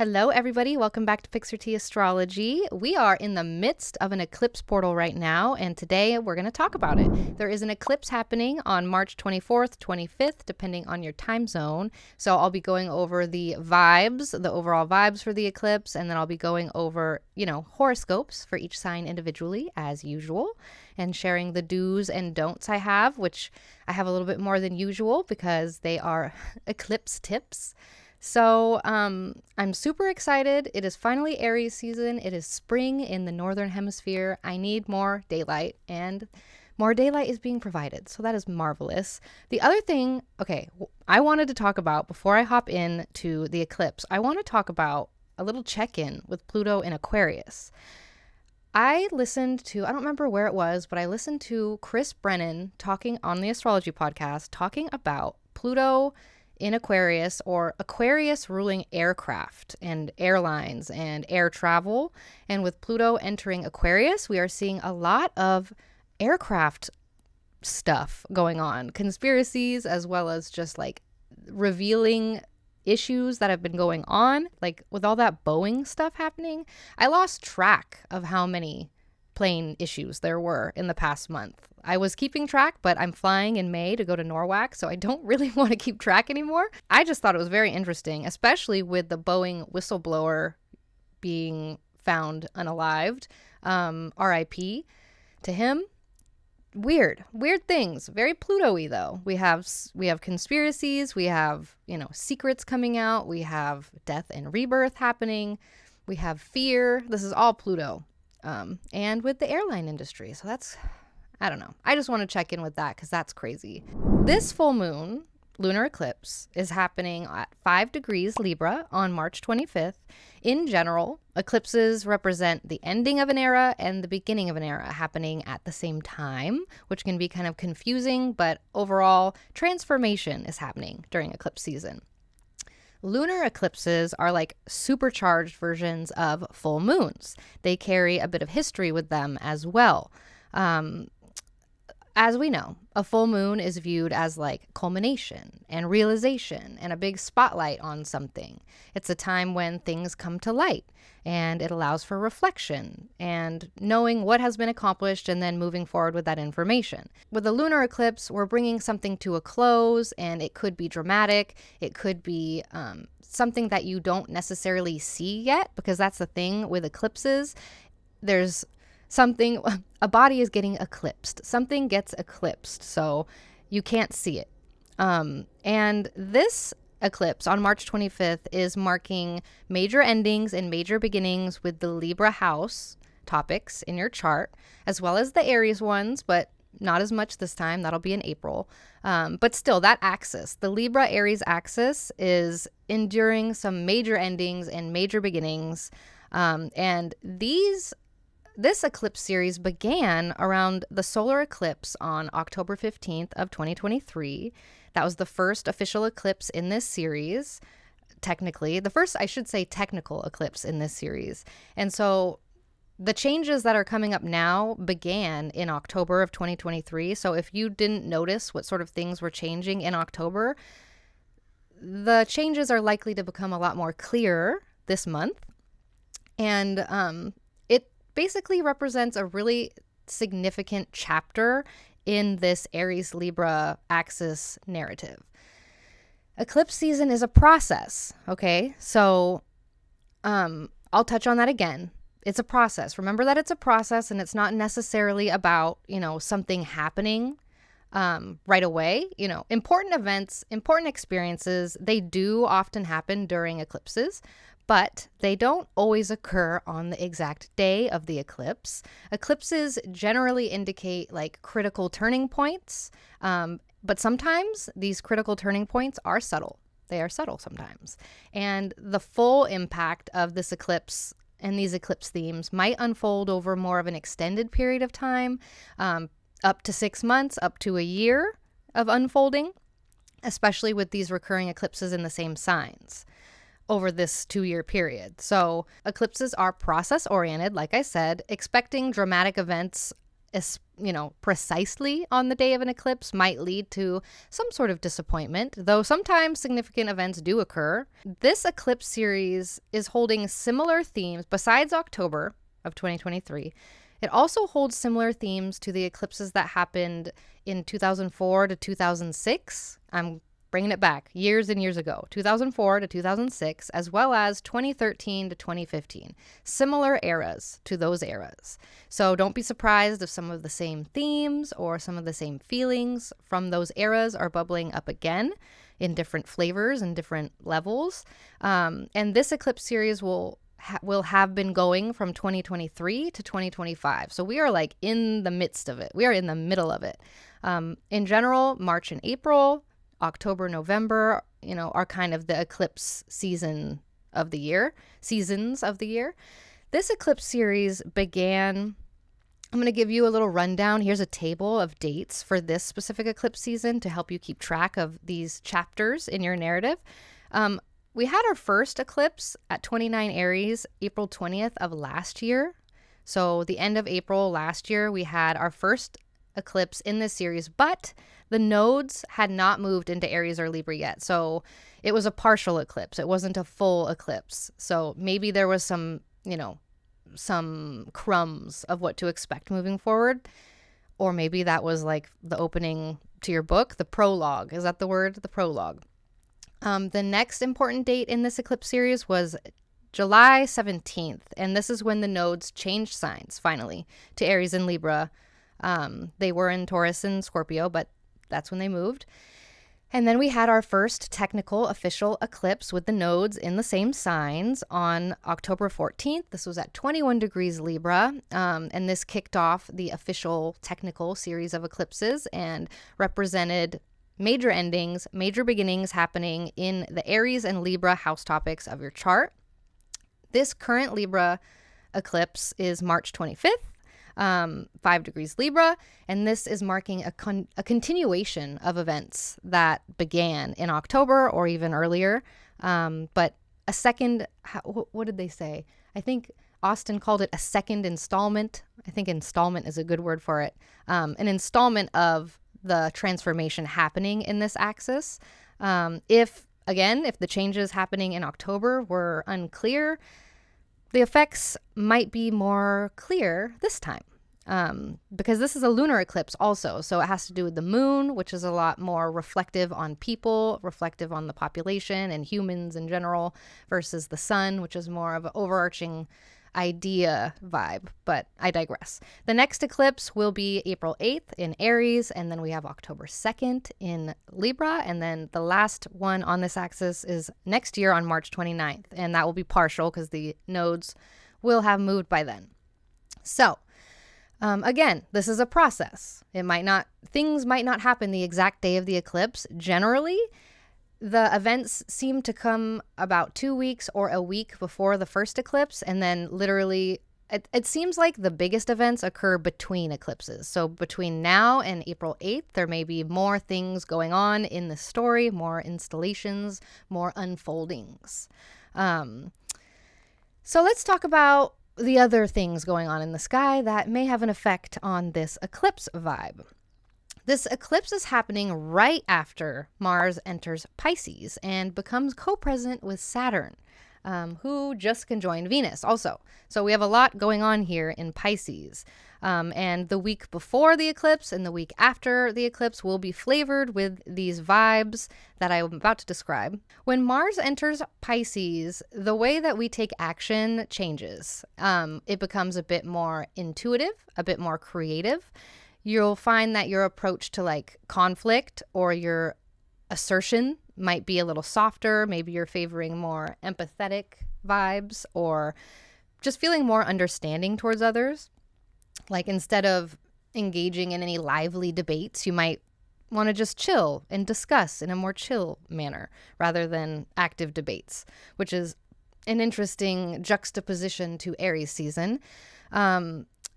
Hello, everybody. Welcome back to Pixar T Astrology. We are in the midst of an eclipse portal right now, and today we're going to talk about it. There is an eclipse happening on March 24th, 25th, depending on your time zone. So I'll be going over the vibes, the overall vibes for the eclipse, and then I'll be going over, horoscopes for each sign individually, as usual, and sharing the do's and don'ts I have, which I have a little bit more than usual because they are eclipse tips. So I'm super excited. It is finally Aries season. It is spring in the northern hemisphere. I need more daylight, and more daylight is being provided. So that is marvelous. The other thing, I wanted to talk about before I hop into the eclipse, I want to talk about a little check-in with Pluto in Aquarius. I listened to, I don't remember where it was, but I listened to Chris Brennan talking on the astrology podcast, talking about Pluto in Aquarius, or Aquarius ruling aircraft and airlines and air travel. And with Pluto entering Aquarius, we are seeing a lot of aircraft stuff going on, conspiracies, as well as just like revealing issues that have been going on. Like with all that Boeing stuff happening, I lost track of how many plane issues there were in the past month. I was keeping track, but I'm flying in May to go to Norwalk, so I don't really want to keep track anymore. I just thought it was very interesting, especially with the Boeing whistleblower being found unalived. RIP to him. Weird things. Very Pluto-y though. We have conspiracies. We have secrets coming out. We have death and rebirth happening. We have fear. This is all Pluto. And with the airline industry. So that's, I don't know. I just want to check in with that because that's crazy. This full moon, lunar eclipse, is happening at 5 degrees Libra on March 25th. In general, eclipses represent the ending of an era and the beginning of an era happening at the same time, which can be kind of confusing, but overall, transformation is happening during eclipse season. Lunar eclipses are like supercharged versions of full moons. They carry a bit of history with them as well. As we know, a full moon is viewed as like culmination and realization and a big spotlight on something. It's a time when things come to light, and it allows for reflection and knowing what has been accomplished and then moving forward with that information. With the lunar eclipse, we're bringing something to a close, and it could be dramatic. It could be something that you don't necessarily see yet, because that's the thing with eclipses. There's something, a body is getting eclipsed. Something gets eclipsed, so you can't see it. And this eclipse on March 25th is marking major endings and major beginnings with the Libra house topics in your chart, as well as the Aries ones, but not as much this time. That'll be in April. But still, that axis, the Libra-Aries axis, is enduring some major endings and major beginnings. And this eclipse series began around the solar eclipse on October 15th of 2023. That was the first official eclipse in this series, technically. The first, I should say, technical eclipse in this series. And so the changes that are coming up now began in October of 2023. So if you didn't notice what sort of things were changing in October, the changes are likely to become a lot more clear this month. And it basically represents a really significant chapter in this Aries-Libra axis narrative. Eclipse season is a process, okay? So I'll touch on that again. It's a process. Remember that it's a process, and it's not necessarily about, something happening right away. Important events, important experiences, they do often happen during eclipses, but they don't always occur on the exact day of the eclipse. Eclipses generally indicate like critical turning points, but sometimes these critical turning points are subtle. They are subtle sometimes. And the full impact of this eclipse and these eclipse themes might unfold over more of an extended period of time, up to 6 months, up to a year of unfolding, especially with these recurring eclipses in the same signs over this 2-year period. So eclipses are process oriented, like I said, expecting dramatic events precisely on the day of an eclipse might lead to some sort of disappointment, though sometimes significant events do occur. This eclipse series is holding similar themes besides October of 2023. It also holds similar themes to the eclipses that happened in 2004 to 2006. I'm bringing it back years and years ago, 2004 to 2006, as well as 2013 to 2015. Similar eras to those eras. So don't be surprised if some of the same themes or some of the same feelings from those eras are bubbling up again in different flavors and different levels. And this eclipse series will have been going from 2023 to 2025. So we are like in the midst of it. We are in the middle of it. In general, March and April, October, November, are kind of the eclipse seasons of the year. This eclipse series began, I'm going to give you a little rundown. Here's a table of dates for this specific eclipse season to help you keep track of these chapters in your narrative. We had our first eclipse at 29 Aries, April 20th of last year. So the end of April last year, we had our first eclipse in this series, but the nodes had not moved into Aries or Libra yet. So it was a partial eclipse. It wasn't a full eclipse. So maybe there was some crumbs of what to expect moving forward. Or maybe that was like the opening to your book, the prologue. Is that the word? The prologue. The next important date in this eclipse series was July 17th. And this is when the nodes changed signs, finally, to Aries and Libra. They were in Taurus and Scorpio, but that's when they moved. And then we had our first technical official eclipse with the nodes in the same signs on October 14th. This was at 21 degrees Libra. And this kicked off the official technical series of eclipses and represented major endings, major beginnings happening in the Aries and Libra house topics of your chart. This current Libra eclipse is March 25th. 5 degrees Libra, and this is marking a continuation of events that began in October or even earlier, but a second, what did they say? I think Austin called it a second installment. I think installment is a good word for it. An installment of the transformation happening in this axis. If the changes happening in October were unclear, the effects might be more clear this time because this is a lunar eclipse also. So it has to do with the moon, which is a lot more reflective on people, reflective on the population and humans in general, versus the sun, which is more of an overarching idea vibe. But I digress. The next eclipse will be April 8th in Aries, and then we have October 2nd in Libra, and then the last one on this axis is next year on March 29th, and that will be partial because the nodes will have moved by then. So again, this is a process. Things might not happen the exact day of the eclipse. Generally, the events seem to come about 2 weeks or a week before the first eclipse, and then literally it seems like the biggest events occur between eclipses. So between now and April 8th, there may be more things going on in the story, more installations, more unfoldings. So let's talk about the other things going on in the sky that may have an effect on this eclipse vibe. This eclipse is happening right after Mars enters Pisces and becomes co-present with Saturn, who just conjoined Venus also. So we have a lot going on here in Pisces. And the week before the eclipse and the week after the eclipse will be flavored with these vibes that I'm about to describe. When Mars enters Pisces, the way that we take action changes. It becomes a bit more intuitive, a bit more creative. You'll find that your approach to like conflict or your assertion might be a little softer. Maybe you're favoring more empathetic vibes or just feeling more understanding towards others. Like instead of engaging in any lively debates, you might want to just chill and discuss in a more chill manner rather than active debates, which is an interesting juxtaposition to Aries season.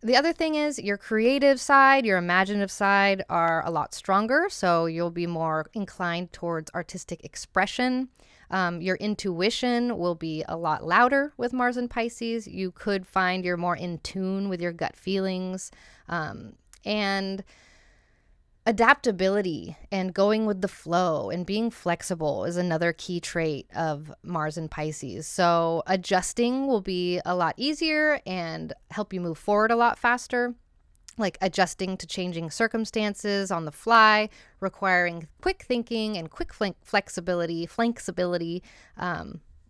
The other thing is your creative side, your imaginative side are a lot stronger, so you'll be more inclined towards artistic expression. Your intuition will be a lot louder with Mars and Pisces. You could find you're more in tune with your gut feelings. And adaptability and going with the flow and being flexible is another key trait of Mars in Pisces. So adjusting will be a lot easier and help you move forward a lot faster, like adjusting to changing circumstances on the fly, requiring quick thinking and quick flexibility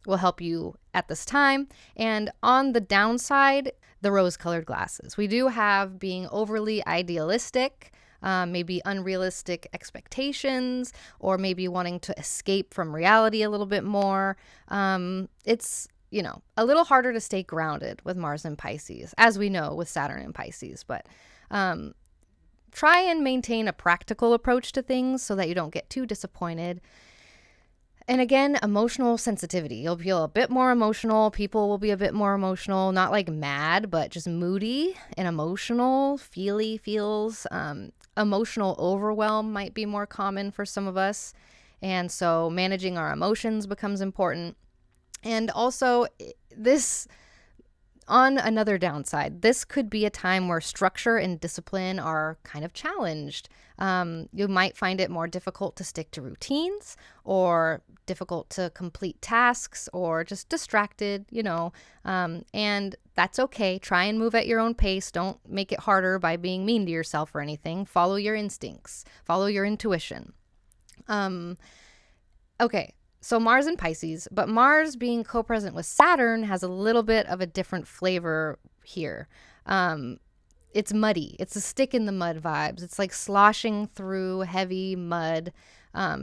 will help you at this time. And on the downside, the rose-colored glasses. We do have being overly idealistic, maybe unrealistic expectations, or maybe wanting to escape from reality a little bit more. It's, a little harder to stay grounded with Mars in Pisces, as we know with Saturn in Pisces. But try and maintain a practical approach to things so that you don't get too disappointed. And again, emotional sensitivity. You'll feel a bit more emotional. People will be a bit more emotional, not like mad, but just moody and emotional, feels. Emotional overwhelm might be more common for some of us. And so managing our emotions becomes important. And also this, on another downside, this could be a time where structure and discipline are kind of challenged. You might find it more difficult to stick to routines, or difficult to complete tasks, or just distracted, and that's okay. Try and move at your own pace. Don't make it harder by being mean to yourself or anything. Follow your instincts, follow your intuition. Okay. So Mars in Pisces, but Mars being co-present with Saturn has a little bit of a different flavor here. It's muddy. It's a stick in the mud vibes. It's like sloshing through heavy mud,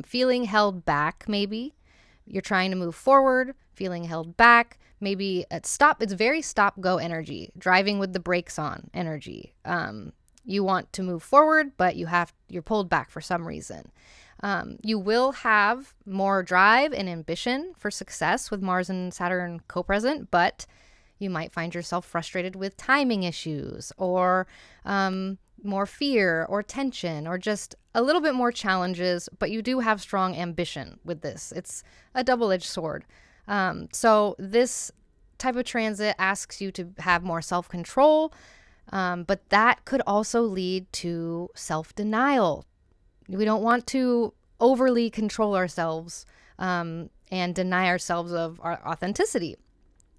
feeling held back maybe. You're trying to move forward, feeling held back. Maybe it's very stop-go energy, driving with the brakes on energy. You want to move forward, but you're pulled back for some reason. You will have more drive and ambition for success with Mars and Saturn co-present, but you might find yourself frustrated with timing issues, or more fear or tension, or just a little bit more challenges, but you do have strong ambition with this. It's a double-edged sword. So this type of transit asks you to have more self-control, but that could also lead to self-denial. We don't want to overly control ourselves and deny ourselves of our authenticity.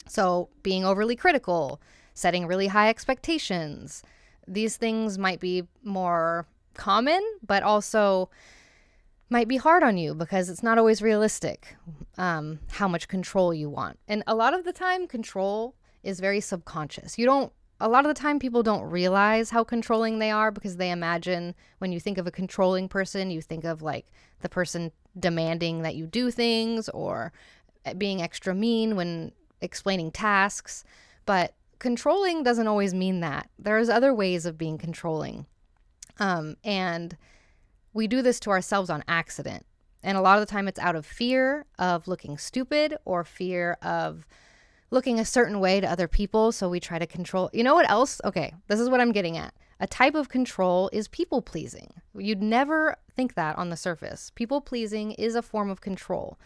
So being overly critical, setting really high expectations, these things might be more common, but also might be hard on you because it's not always realistic how much control you want. And a lot of the time, control is very subconscious. A lot of the time people don't realize how controlling they are because they imagine when you think of a controlling person, you think of like the person demanding that you do things, or being extra mean when explaining tasks. But controlling doesn't always mean that. There's other ways of being controlling. And we do this to ourselves on accident. And a lot of the time it's out of fear of looking stupid, or fear of looking a certain way to other people. So we try to control. You know what else? Okay, this is what I'm getting at. A type of control is people pleasing. You'd never think that on the surface. People pleasing is a form of control.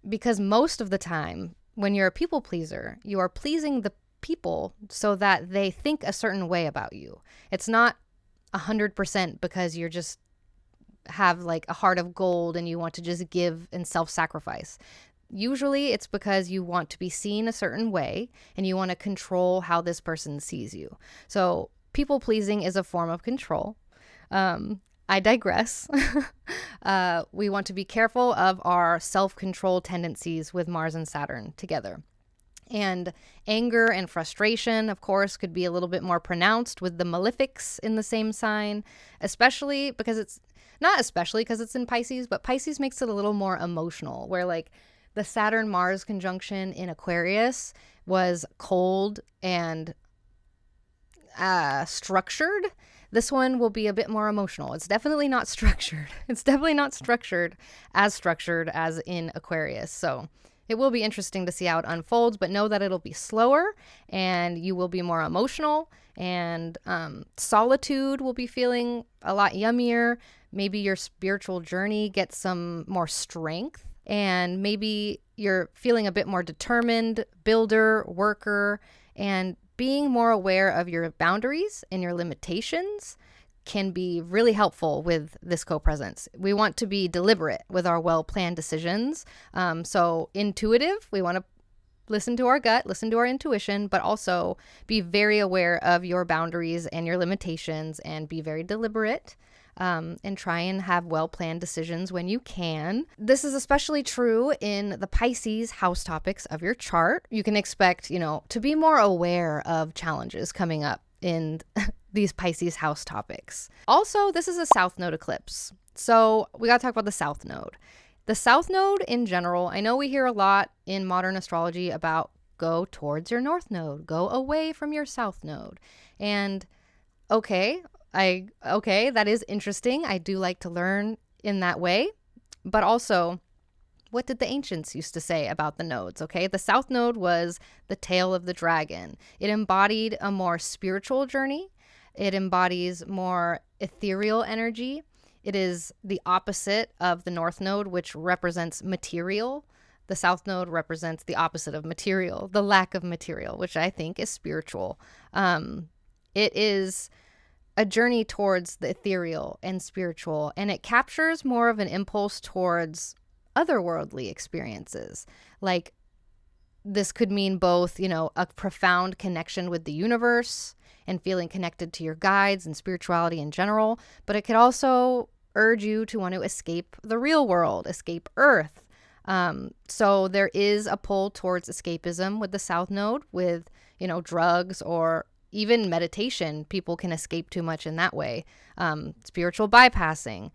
Because most of the time, when you're a people pleaser, you are pleasing the people so that they think a certain way about you. It's not 100% because you're just have like a heart of gold and you want to just give and self-sacrifice. Usually it's because you want to be seen a certain way and you want to control how this person sees you. So people pleasing is a form of control. I digress. We want to be careful of our self-control tendencies with Mars and Saturn together. And anger and frustration, of course, could be a little bit more pronounced with the malefics in the same sign, especially because it's in Pisces, but Pisces makes it a little more emotional, where like the Saturn-Mars conjunction in Aquarius was cold and structured. This one will be a bit more emotional. It's definitely not structured. It's definitely not structured as in Aquarius. So it will be interesting to see how it unfolds, but know that it'll be slower and you will be more emotional, and solitude will be feeling a lot yummier. Maybe your spiritual journey gets some more strength, and maybe you're feeling a bit more determined, builder, worker, and being more aware of your boundaries and your limitations can be really helpful with this co-presence. We want to be deliberate with our well-planned decisions. So intuitive, we want to listen to our gut, listen to our intuition, but also be very aware of your boundaries and your limitations and be very deliberate. And try and have well-planned decisions when you can. This is especially true in the Pisces house topics of your chart. You can expect, to be more aware of challenges coming up in these Pisces house topics. Also, this is a South Node eclipse. So we got to talk about the South Node. The South Node in general, I know we hear a lot in modern astrology about go towards your North Node, go away from your South Node. And okay, that is interesting. I do like to learn in that way. But also, what did the ancients used to say about the nodes? Okay, the South Node was the tail of the dragon. It embodied a more spiritual journey. It embodies more ethereal energy. It is the opposite of the North Node, which represents material. The South Node represents the opposite of material, the lack of material, which I think is spiritual. It is a journey towards the ethereal and spiritual, and it captures more of an impulse towards otherworldly experiences. Like, this could mean both, a profound connection with the universe and feeling connected to your guides and spirituality in general, but it could also urge you to want to escape the real world, escape Earth. So there is a pull towards escapism with the South Node, with, drugs or even meditation. People can escape too much in that way. Spiritual bypassing.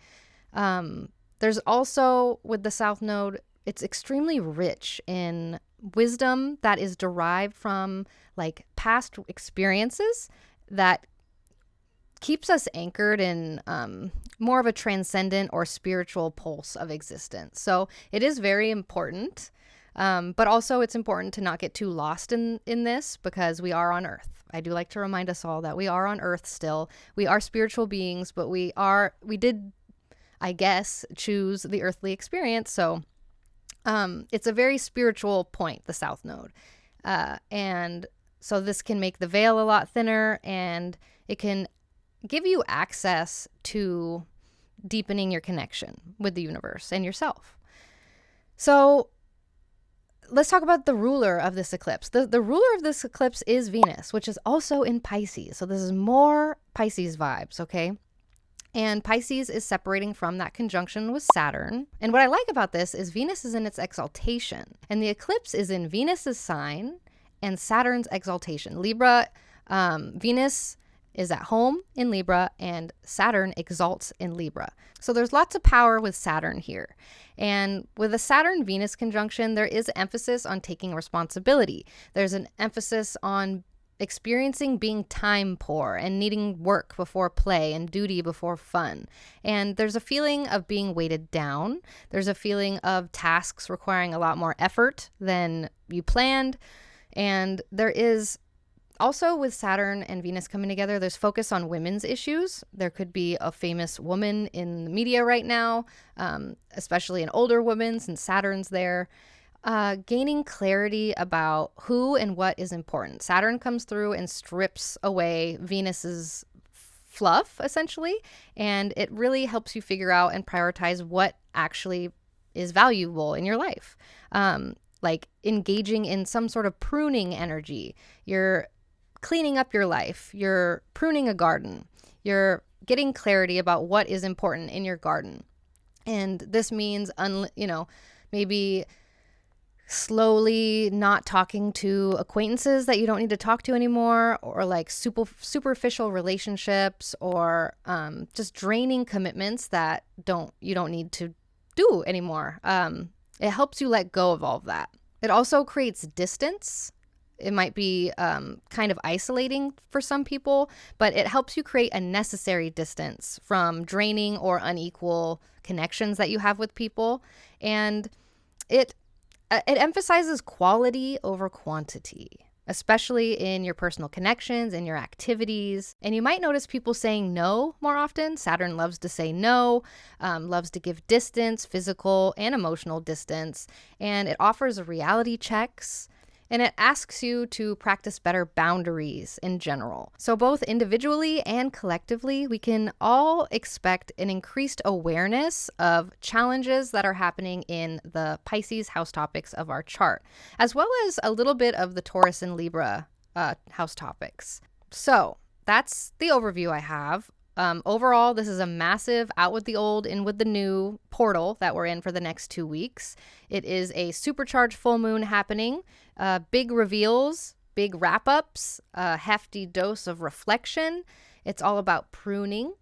There's also, with the South Node, it's extremely rich in wisdom that is derived from past experiences that keeps us anchored in more of a transcendent or spiritual pulse of existence. So it is very important. But also it's important to not get too lost in this, because we are on Earth. I do like to remind us all that we are on Earth still. We are spiritual beings, but we did, I guess, choose the earthly experience. So it's a very spiritual point, the South Node. And so this can make the veil a lot thinner, and it can give you access to deepening your connection with the universe and yourself. So let's talk about the ruler of this eclipse. The ruler of this eclipse is Venus, which is also in Pisces. So this is more Pisces vibes, okay? And Pisces is separating from that conjunction with Saturn. And what I like about this is Venus is in its exaltation, and the eclipse is in Venus's sign and Saturn's exaltation. Libra, Venus is at home in Libra, and Saturn exalts in Libra. So there's lots of power with Saturn here. And with a Saturn-Venus conjunction, there is emphasis on taking responsibility. There's an emphasis on experiencing being time poor and needing work before play and duty before fun. And there's a feeling of being weighted down. There's a feeling of tasks requiring a lot more effort than you planned. And there is also, with Saturn and Venus coming together, there's focus on women's issues. There could be a famous woman in the media right now, especially an older woman since Saturn's there. Gaining clarity about who and what is important. Saturn comes through and strips away Venus's fluff, essentially, and it really helps you figure out and prioritize what actually is valuable in your life. Like engaging in some sort of pruning energy. You're cleaning up your life. You're pruning a garden. You're getting clarity about what is important in your garden. And this means, maybe slowly not talking to acquaintances that you don't need to talk to anymore, or like superficial relationships, or just draining commitments that you don't need to do anymore. It helps you let go of all of that. It also creates distance. It might be kind of isolating for some people, but it helps you create a necessary distance from draining or unequal connections that you have with people. And it emphasizes quality over quantity, especially in your personal connections and your activities. And you might notice people saying no more often. Saturn loves to say no, loves to give distance, physical and emotional distance. And it offers reality checks. And it asks you to practice better boundaries in general. So both individually and collectively, we can all expect an increased awareness of challenges that are happening in the Pisces house topics of our chart, as well as a little bit of the Taurus and Libra house topics. So that's the overview I have. Overall, this is a massive out with the old, in with the new portal that we're in for the next 2 weeks. It is a supercharged full moon happening, big reveals, big wrap-ups, a hefty dose of reflection. It's all about pruning,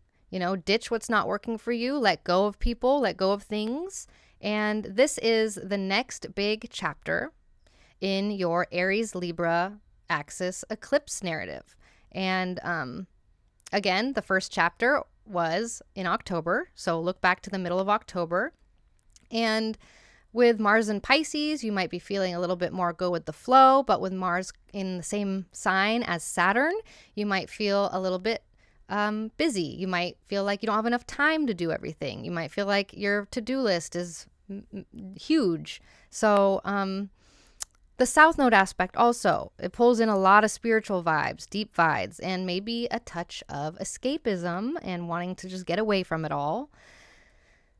ditch what's not working for you, let go of people, let go of things. And this is the next big chapter in your Aries Libra axis eclipse narrative. And again, the first chapter was in October, so look back to the middle of October. And with Mars in Pisces, you might be feeling a little bit more go with the flow, but with Mars in the same sign as Saturn, you might feel a little bit busy. You might feel like you don't have enough time to do everything. You might feel like your to-do list is huge. So the South Node aspect also, it pulls in a lot of spiritual vibes, deep vibes, and maybe a touch of escapism and wanting to just get away from it all.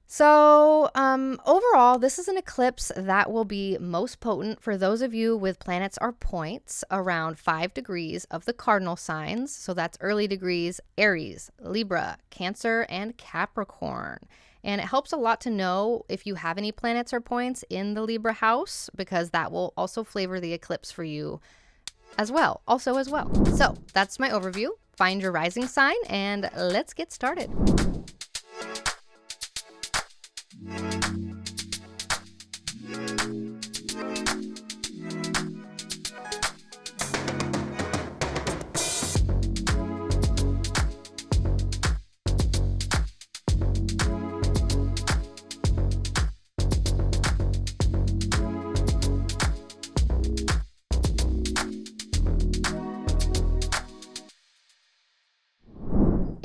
So overall, this is an eclipse that will be most potent for those of you with planets or points around 5 degrees of the cardinal signs. So that's early degrees Aries, Libra, Cancer, and Capricorn. And it helps a lot to know if you have any planets or points in the Libra house, because that will also flavor the eclipse for you as well. So that's my overview. Find your rising sign and let's get started.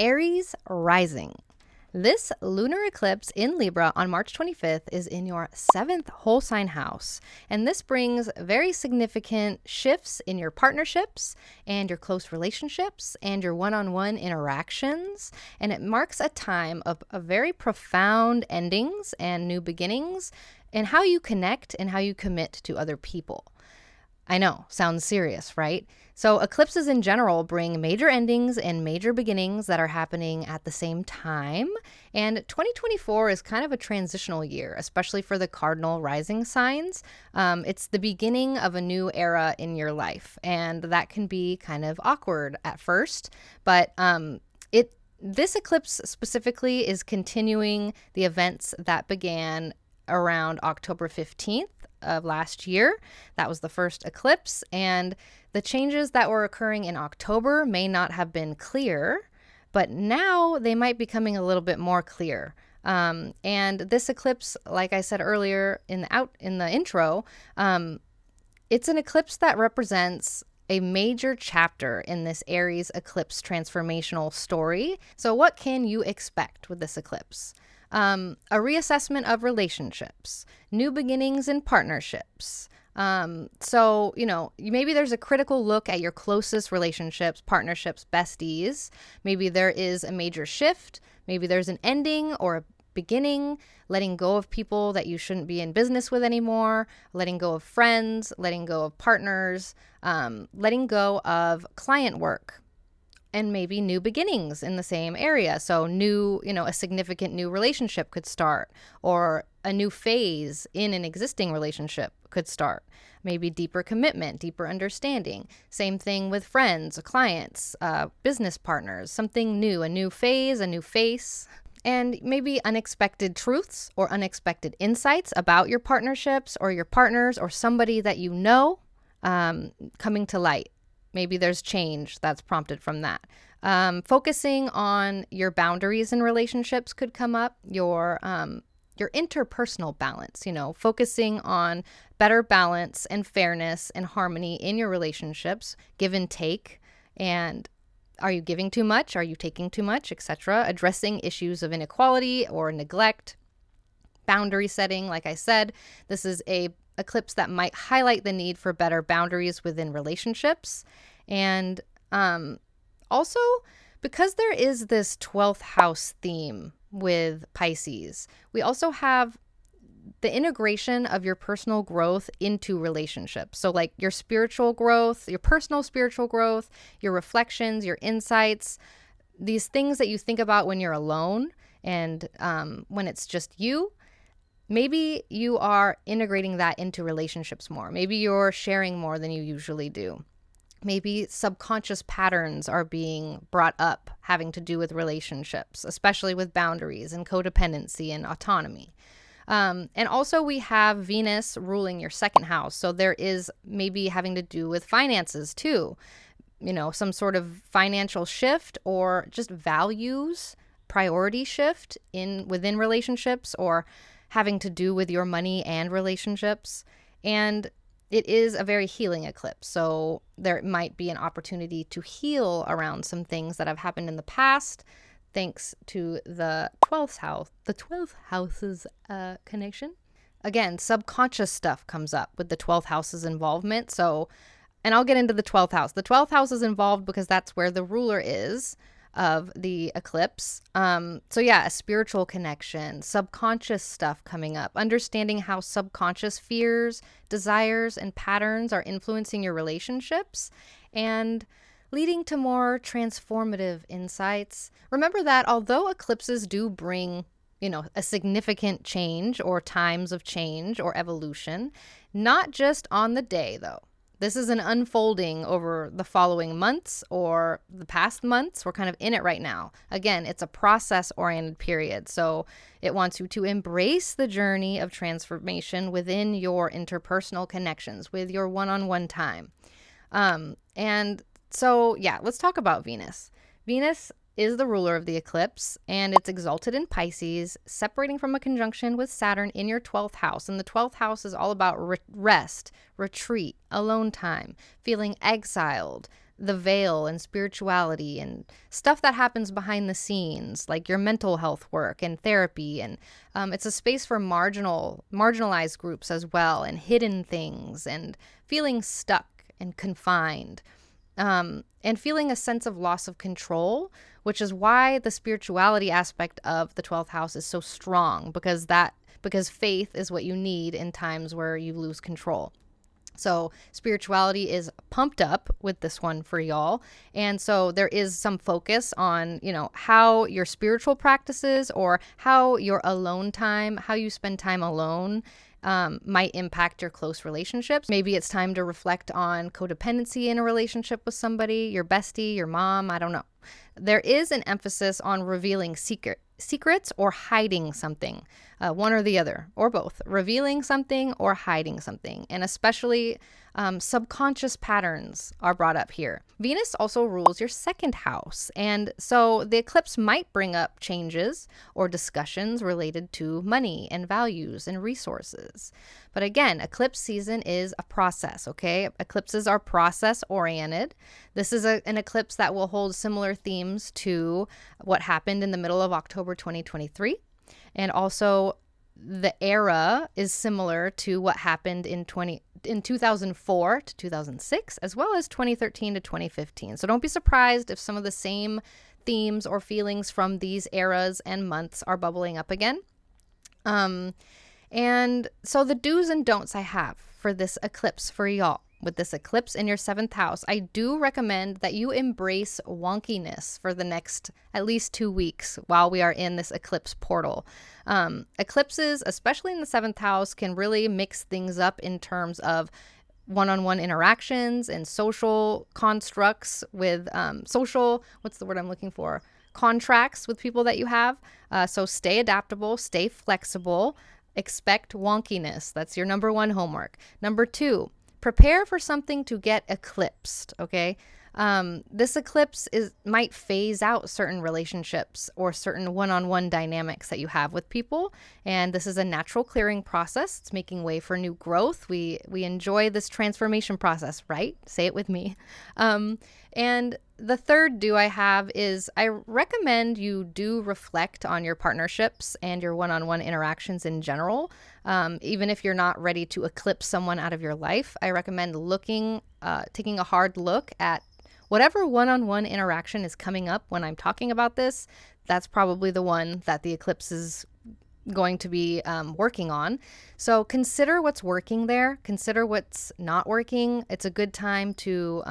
Aries rising. This lunar eclipse in Libra on March 25th is in your 7th whole sign house, and this brings very significant shifts in your partnerships and your close relationships and your one-on-one interactions, and it marks a time of very profound endings and new beginnings in how you connect and how you commit to other people. I know, sounds serious, right? So eclipses in general bring major endings and major beginnings that are happening at the same time. And 2024 is kind of a transitional year, especially for the cardinal rising signs. It's the beginning of a new era in your life, and that can be kind of awkward at first. But this eclipse specifically is continuing the events that began around October 15th of last year. That was the first eclipse, and the changes that were occurring in October may not have been clear, but now they might be coming a little bit more clear. And this eclipse, like I said earlier in the intro, it's an eclipse that represents a major chapter in this Aries eclipse transformational story. So what can you expect with this eclipse? A reassessment of relationships, new beginnings in partnerships. So, maybe there's a critical look at your closest relationships, partnerships, besties. Maybe there is a major shift. Maybe there's an ending or a beginning, letting go of people that you shouldn't be in business with anymore, letting go of friends, letting go of partners, letting go of client work. And maybe new beginnings in the same area. So a significant new relationship could start, or a new phase in an existing relationship could start. Maybe deeper commitment, deeper understanding. Same thing with friends, clients, business partners, something new, a new phase, a new face. And maybe unexpected truths or unexpected insights about your partnerships or your partners or somebody that you know coming to light. Maybe there's change that's prompted from that. Focusing on your boundaries in relationships could come up. Your interpersonal balance, focusing on better balance and fairness and harmony in your relationships, give and take. And are you giving too much? Are you taking too much, etc.? Addressing issues of inequality or neglect. Boundary setting, like I said, this is a eclipse that might highlight the need for better boundaries within relationships. And also, because there is this 12th house theme with Pisces, we also have the integration of your personal growth into relationships. So like your spiritual growth, your personal spiritual growth, your reflections, your insights, these things that you think about when you're alone and when it's just you. Maybe you are integrating that into relationships more. Maybe you're sharing more than you usually do. Maybe subconscious patterns are being brought up having to do with relationships, especially with boundaries and codependency and autonomy. And also we have Venus ruling your second house. So there is maybe having to do with finances too. You know, some sort of financial shift or just values, priority shift within relationships, or having to do with your money and relationships. And it is a very healing eclipse. So there might be an opportunity to heal around some things that have happened in the past, thanks to the 12th house's connection. Again, subconscious stuff comes up with the 12th house's involvement. So, and I'll get into the 12th house. The 12th house is involved because that's where the ruler is of the eclipse. So yeah, a spiritual connection, subconscious stuff coming up, understanding how subconscious fears, desires, and patterns are influencing your relationships and leading to more transformative insights. Remember that although eclipses do bring, a significant change or times of change or evolution, not just on the day though. This is an unfolding over the following months or the past months. We're kind of in it right now. Again, it's a process-oriented period. So it wants you to embrace the journey of transformation within your interpersonal connections, with your one-on-one time. And so, yeah, let's talk about Venus. Venus is the ruler of the eclipse, and it's exalted in Pisces, separating from a conjunction with Saturn in your 12th house. And the 12th house is all about rest, retreat, alone time, feeling exiled, the veil and spirituality and stuff that happens behind the scenes, like your mental health work and therapy. And it's a space for marginalized groups as well, and hidden things, and feeling stuck and confined. And feeling a sense of loss of control, which is why the spirituality aspect of the 12th house is so strong, because faith is what you need in times where you lose control. So spirituality is pumped up with this one for y'all. And so there is some focus on, how your spiritual practices or how your alone time, how you spend time alone might impact your close relationships. Maybe it's time to reflect on codependency in a relationship with somebody, your bestie, your mom, I don't know. There is an emphasis on revealing secrets or hiding something, one or the other, or both, revealing something or hiding something. And especially subconscious patterns are brought up here. Venus also rules your second house. And so the eclipse might bring up changes or discussions related to money and values and resources. But again, eclipse season is a process, okay? Eclipses are process oriented. This is an eclipse that will hold similar themes to what happened in the middle of October 2023. And also the era is similar to what happened in 2004 to 2006, as well as 2013 to 2015. So don't be surprised if some of the same themes or feelings from these eras and months are bubbling up again. And so the do's and don'ts I have for this eclipse for y'all. With this eclipse in your 7th house, I do recommend that you embrace wonkiness for the next at least 2 weeks while we are in this eclipse portal. Eclipses, especially in the 7th house, can really mix things up in terms of one-on-one interactions and social constructs with contracts with people that you have. So stay adaptable, stay flexible, expect wonkiness. That's your number 1 homework. Number 2, prepare for something to get eclipsed, okay? This eclipse might phase out certain relationships or certain one-on-one dynamics that you have with people, and this is a natural clearing process. It's making way for new growth. We enjoy this transformation process, right? Say it with me. And the third do I have is I recommend you do reflect on your partnerships and your one-on-one interactions in general. Even if you're not ready to eclipse someone out of your life, I recommend taking a hard look at whatever one-on-one interaction is coming up when I'm talking about this. That's probably the one that the eclipse is going to be working on. So consider what's working there. Consider what's not working. It's a good time to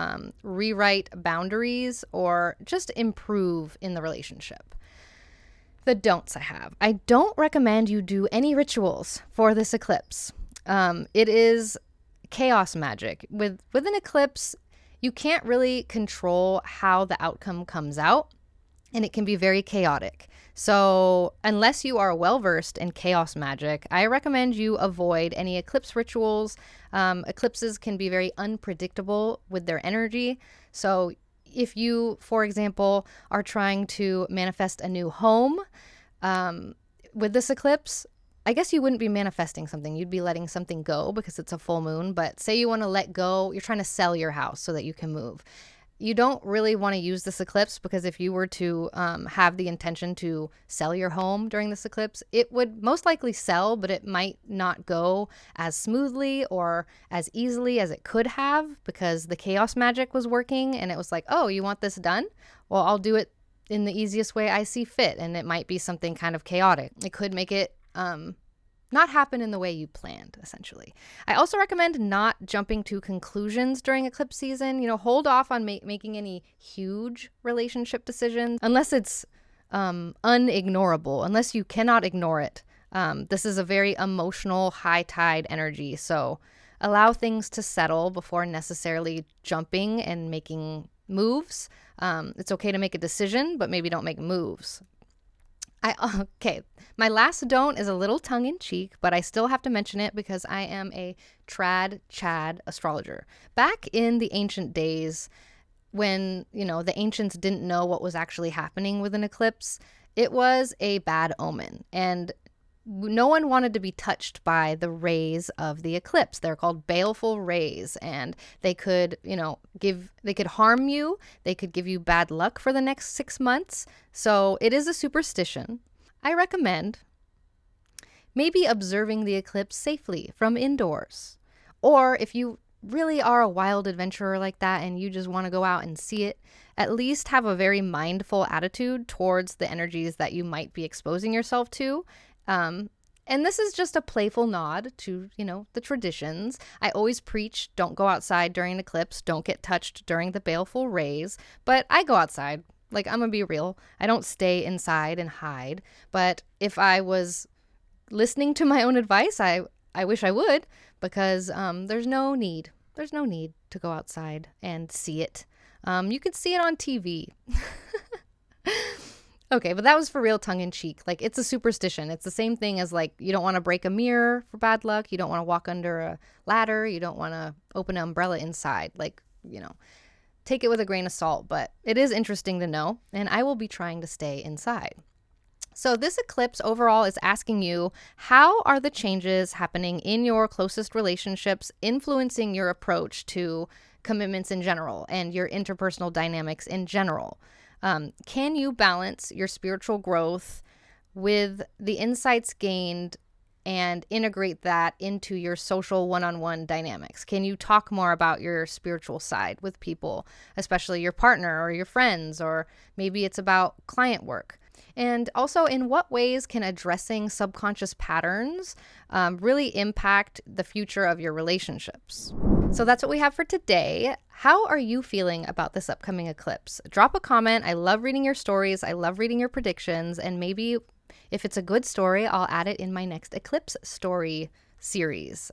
rewrite boundaries or just improve in the relationship. The don'ts I have. I don't recommend you do any rituals for this eclipse. It is chaos magic. With an eclipse, you can't really control how the outcome comes out, and it can be very chaotic. So unless you are well-versed in chaos magic, I recommend you avoid any eclipse rituals. Eclipses can be very unpredictable with their energy. So if you, for example, are trying to manifest a new home with this eclipse, I guess you wouldn't be manifesting something. You'd be letting something go because it's a full moon. But say you want to let go, you're trying to sell your house so that you can move. You don't really want to use this eclipse because if you were to have the intention to sell your home during this eclipse, it would most likely sell, but it might not go as smoothly or as easily as it could have because the chaos magic was working and it was like, oh, you want this done? Well, I'll do it in the easiest way I see fit. And it might be something kind of chaotic. It could make it not happen in the way you planned, essentially. I also recommend not jumping to conclusions during eclipse season. Hold off on making any huge relationship decisions unless it's unignorable, unless you cannot ignore it. This is a very emotional, high tide energy, so allow things to settle before necessarily jumping and making moves. It's okay to make a decision, but maybe don't make moves. Okay, my last don't is a little tongue-in-cheek, but I still have to mention it because I am a Chad astrologer. Back in the ancient days, when, the ancients didn't know what was actually happening with an eclipse, it was a bad omen, and no one wanted to be touched by the rays of the eclipse. They're called baleful rays, and they could, they could harm you. They could give you bad luck for the next 6 months. So it is a superstition. I recommend maybe observing the eclipse safely from indoors. Or if you really are a wild adventurer like that and you just want to go out and see it, at least have a very mindful attitude towards the energies that you might be exposing yourself to. And this is just a playful nod to, the traditions. I always preach, don't go outside during an eclipse, don't get touched during the baleful rays, but I go outside. Like, I'm gonna be real. I don't stay inside and hide, but if I was listening to my own advice, I wish I would, because there's no need to go outside and see it. You could see it on TV. Okay, but that was for real tongue-in-cheek. Like, it's a superstition. It's the same thing as, like, you don't want to break a mirror for bad luck. You don't want to walk under a ladder. You don't want to open an umbrella inside. Like, take it with a grain of salt. But it is interesting to know, and I will be trying to stay inside. So this eclipse overall is asking you, how are the changes happening in your closest relationships influencing your approach to commitments in general and your interpersonal dynamics in general? Can you balance your spiritual growth with the insights gained and integrate that into your social one-on-one dynamics? Can you talk more about your spiritual side with people, especially your partner or your friends, or maybe it's about client work? And also, in what ways can addressing subconscious patterns really impact the future of your relationships? So that's what we have for today. How are you feeling about this upcoming eclipse? Drop a comment. I love reading your stories. I love reading your predictions. And maybe if it's a good story, I'll add it in my next eclipse story series.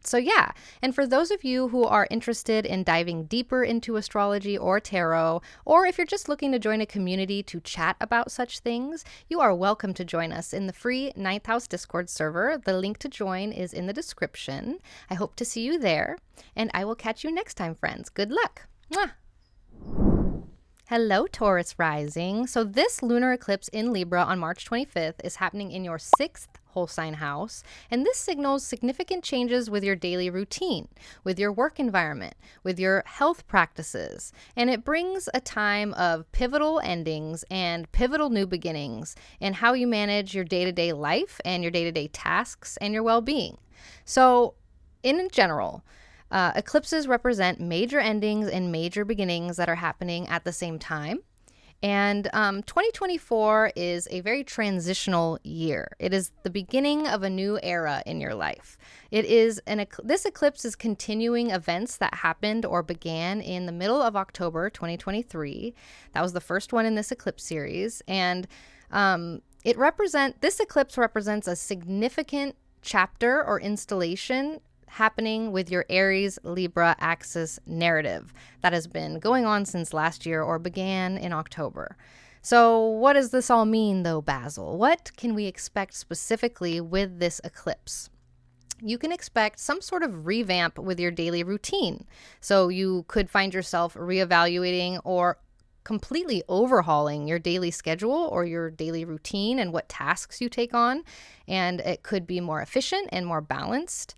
So yeah, and for those of you who are interested in diving deeper into astrology or tarot, or if you're just looking to join a community to chat about such things, you are welcome to join us in the free 9th House Discord server. The link to join is in the description. I hope to see you there, and I will catch you next time, friends. Good luck. Mwah! Hello, Taurus rising. So this lunar eclipse in Libra on March 25th is happening in your 6th whole sign house, and this signals significant changes with your daily routine, with your work environment, with your health practices, and it brings a time of pivotal endings and pivotal new beginnings in how you manage your day-to-day life and your day-to-day tasks and your well-being. So, in general, eclipses represent major endings and major beginnings that are happening at the same time. And 2024 is a very transitional year. It is the beginning of a new era in your life. This eclipse is continuing events that happened or began in the middle of October 2023. That was the first one in this eclipse series. And this eclipse represents a significant chapter or installation happening with your Aries Libra axis narrative that has been going on since last year or began in October. So what does this all mean though, Basil? What can we expect specifically with this eclipse? You can expect some sort of revamp with your daily routine. So you could find yourself reevaluating or completely overhauling your daily schedule or your daily routine and what tasks you take on. And it could be more efficient and more balanced.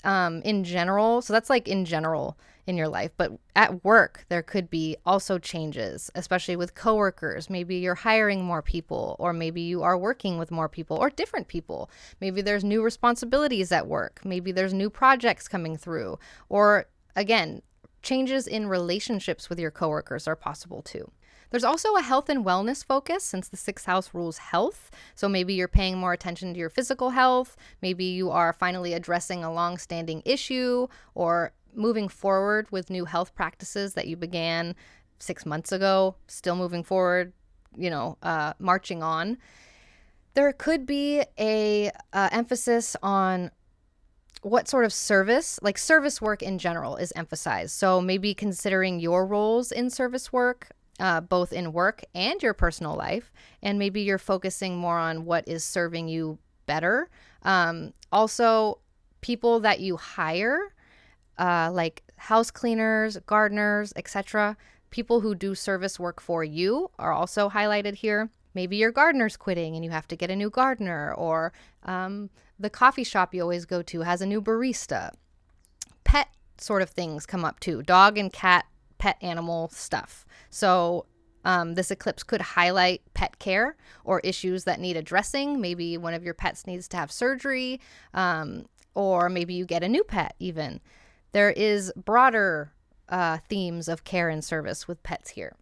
In general, so that's like in general in your life, but at work, there could be also changes, especially with coworkers. Maybe you're hiring more people, or maybe you are working with more people or different people. Maybe there's new responsibilities at work. Maybe there's new projects coming through, or again, changes in relationships with your coworkers are possible too. There's also a health and wellness focus since the sixth house rules health. So maybe you're paying more attention to your physical health. Maybe you are finally addressing a long-standing issue or moving forward with new health practices that you began 6 months ago, still moving forward, marching on. There could be a emphasis on what sort of service work in general is emphasized. So maybe considering your roles in service work, both in work and your personal life, and maybe you're focusing more on what is serving you better. Also, people that you hire, like house cleaners, gardeners, etc., people who do service work for you are also highlighted here. Maybe your gardener's quitting and you have to get a new gardener, or the coffee shop you always go to has a new barista. Pet sort of things come up too, dog and cat, pet animal stuff. So this eclipse could highlight pet care or issues that need addressing. Maybe one of your pets needs to have surgery, or maybe you get a new pet even. There is broader themes of care and service with pets here.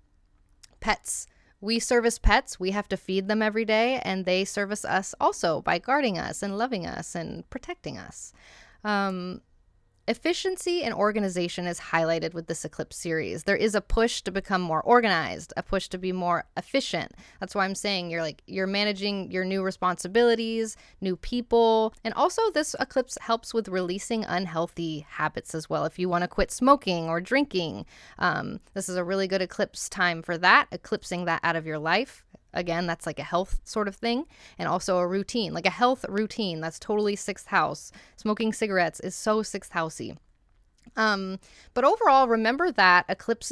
Pets. We service pets. We have to feed them every day, and they service us also by guarding us and loving us and protecting us. Efficiency and organization is highlighted with this eclipse series. There is a push to become more organized, a push to be more efficient. That's why I'm saying you're managing your new responsibilities, new people. And also this eclipse helps with releasing unhealthy habits as well. If you want to quit smoking or drinking, this is a really good eclipse time for that, eclipsing that out of your life. Again, that's like a health sort of thing, and also a routine, like a health routine. That's totally sixth house. Smoking cigarettes is so sixth housey. But overall, remember that eclipse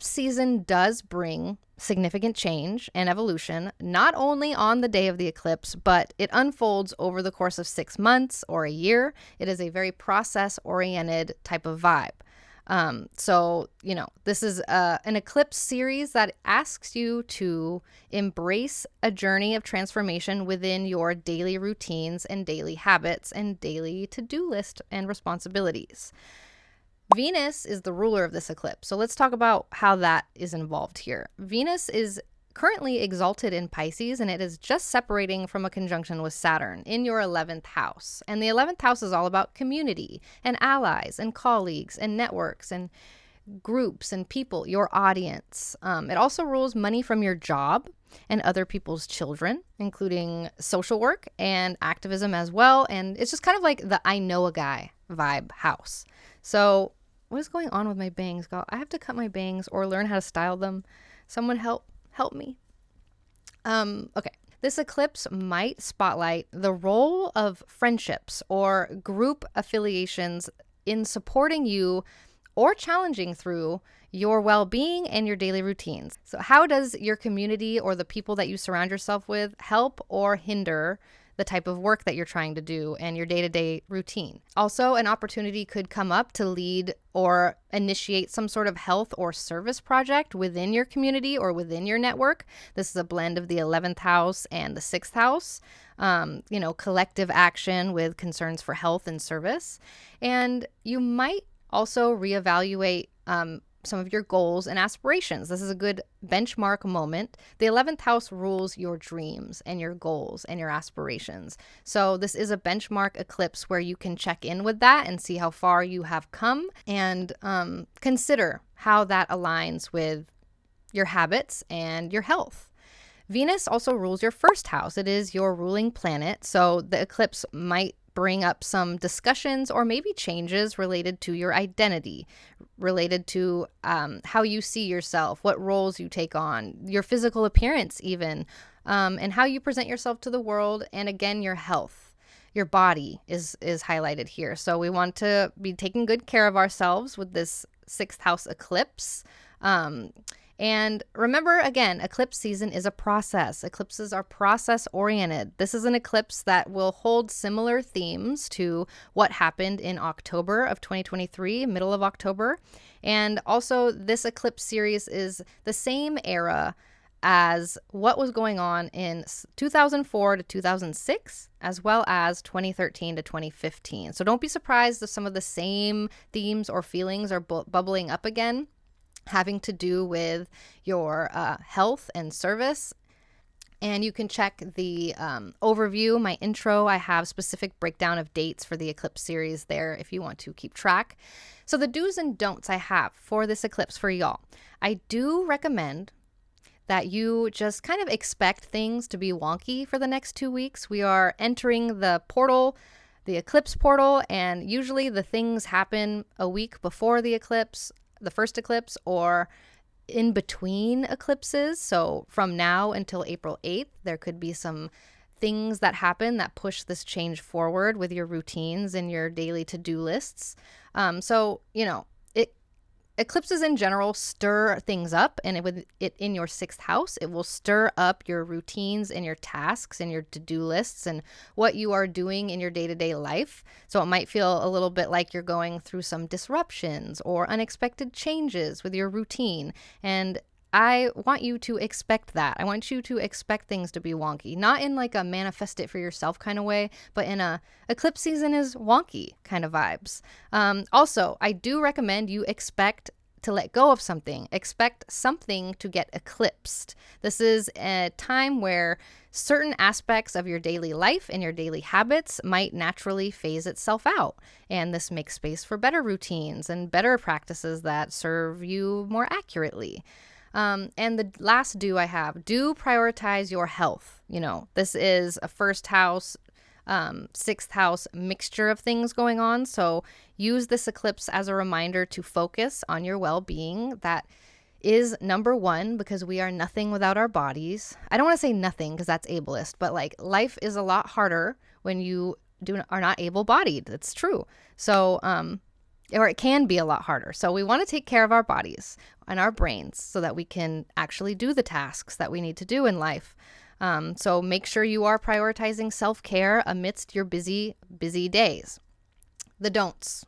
season does bring significant change and evolution, not only on the day of the eclipse, but it unfolds over the course of 6 months or a year. It is a very process-oriented type of vibe. So, this is an eclipse series that asks you to embrace a journey of transformation within your daily routines and daily habits and daily to-do list and responsibilities. Venus is the ruler of this eclipse. So let's talk about how that is involved here. Venus is currently exalted in Pisces, and it is just separating from a conjunction with Saturn in your 11th house. And the 11th house is all about community and allies and colleagues and networks and groups and people, your audience. It also rules money from your job and other people's children, including social work and activism as well. And it's just kind of like the I know a guy vibe house. So what is going on with my bangs? God, I have to cut my bangs or learn how to style them. Someone help me. Okay. This eclipse might spotlight the role of friendships or group affiliations in supporting you or challenging through your well-being and your daily routines. So how does your community or the people that you surround yourself with help or hinder the type of work that you're trying to do and your day-to-day routine? Also, an opportunity could come up to lead or initiate some sort of health or service project within your community or within your network. This is a blend of the 11th house and the 6th house. Collective action with concerns for health and service. And you might also reevaluate some of your goals and aspirations. This is a good benchmark moment. The 11th house rules your dreams and your goals and your aspirations. So this is a benchmark eclipse where you can check in with that and see how far you have come and consider how that aligns with your habits and your health. Venus also rules your first house. It is your ruling planet. So the eclipse might bring up some discussions or maybe changes related to your identity, related to how you see yourself, what roles you take on, your physical appearance even, and how you present yourself to the world, and again, your health. Your body is highlighted here. So we want to be taking good care of ourselves with this 6th house eclipse. And remember, again, eclipse season is a process. Eclipses are process-oriented. This is an eclipse that will hold similar themes to what happened in October of 2023, middle of October. And also, this eclipse series is the same era as what was going on in 2004 to 2006, as well as 2013 to 2015. So don't be surprised if some of the same themes or feelings are bubbling up again, having to do with your health and service. And you can check the overview, my intro. I have specific breakdown of dates for the eclipse series there if you want to keep track. So the do's and don'ts I have for this eclipse for y'all. I do recommend that you just kind of expect things to be wonky for the next 2 weeks. We are entering the portal, the eclipse portal, and usually the things happen a week before the eclipse, the first eclipse, or in between eclipses. So from now until April 8th, there could be some things that happen that push this change forward with your routines and your daily to-do lists. Eclipses in general stir things up, and with it in your 6th house, it will stir up your routines and your tasks and your to-do lists and what you are doing in your day-to-day life. So it might feel a little bit like you're going through some disruptions or unexpected changes with your routine. And I want you to expect that. I want you to expect things to be wonky, not in like a manifest it for yourself kind of way, but in a eclipse season is wonky kind of vibes. Also, I do recommend you expect to let go of something. Expect something to get eclipsed. This is a time where certain aspects of your daily life and your daily habits might naturally phase itself out. And this makes space for better routines and better practices that serve you more accurately. And the last do I have, do prioritize your health. This is a first house, 6th house mixture of things going on. So use this eclipse as a reminder to focus on your well-being. That is number one, because we are nothing without our bodies. I don't want to say nothing because that's ableist, but like life is a lot harder when you are not able-bodied. It's true. So, or it can be a lot harder. So we want to take care of our bodies and our brains so that we can actually do the tasks that we need to do in life. So make sure you are prioritizing self-care amidst your busy days. The don'ts.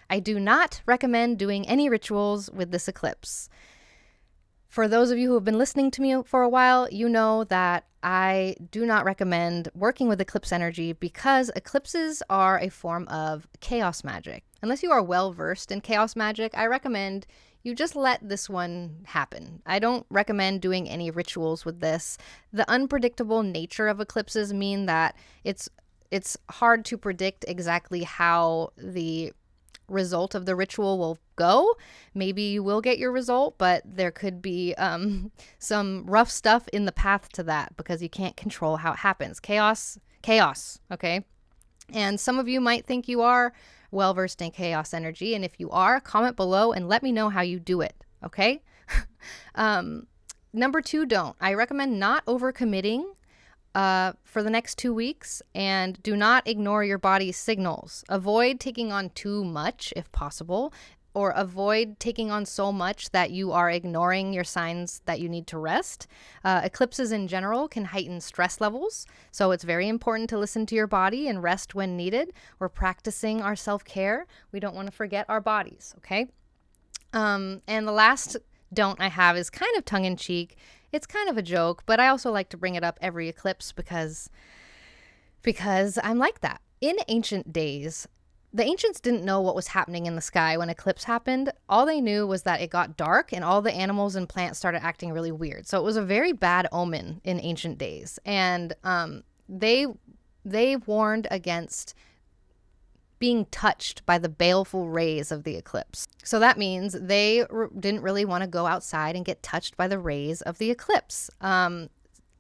I do not recommend doing any rituals with this eclipse. For those of you who have been listening to me for a while, you know that I do not recommend working with eclipse energy because eclipses are a form of chaos magic. Unless you are well versed in chaos magic, I recommend you just let this one happen. I don't recommend doing any rituals with this. The unpredictable nature of eclipses mean that it's hard to predict exactly how the result of the ritual will go. Maybe you will get your result, but there could be some rough stuff in the path to that because you can't control how it happens. Chaos, okay? And some of you might think you are well-versed in chaos energy, and if you are, comment below and let me know how you do it, okay? Number two, don't. I recommend not overcommitting for the next 2 weeks, and do not ignore your body's signals. Avoid taking on too much if possible. or avoid taking on so much that you are ignoring your signs that you need to rest. Eclipses in general can heighten stress levels, so it's very important to listen to your body and rest when needed. We're practicing our self-care. We don't want to forget our bodies, okay? And the last don't I have is kind of tongue-in-cheek. It's kind of a joke, but I also like to bring it up every eclipse because I'm like that. In ancient days, the ancients didn't know what was happening in the sky when eclipse happened. All they knew was that it got dark and all the animals and plants started acting really weird. So it was a very bad omen in ancient days. And they warned against being touched by the baleful rays of the eclipse. So that means they didn't really want to go outside and get touched by the rays of the eclipse.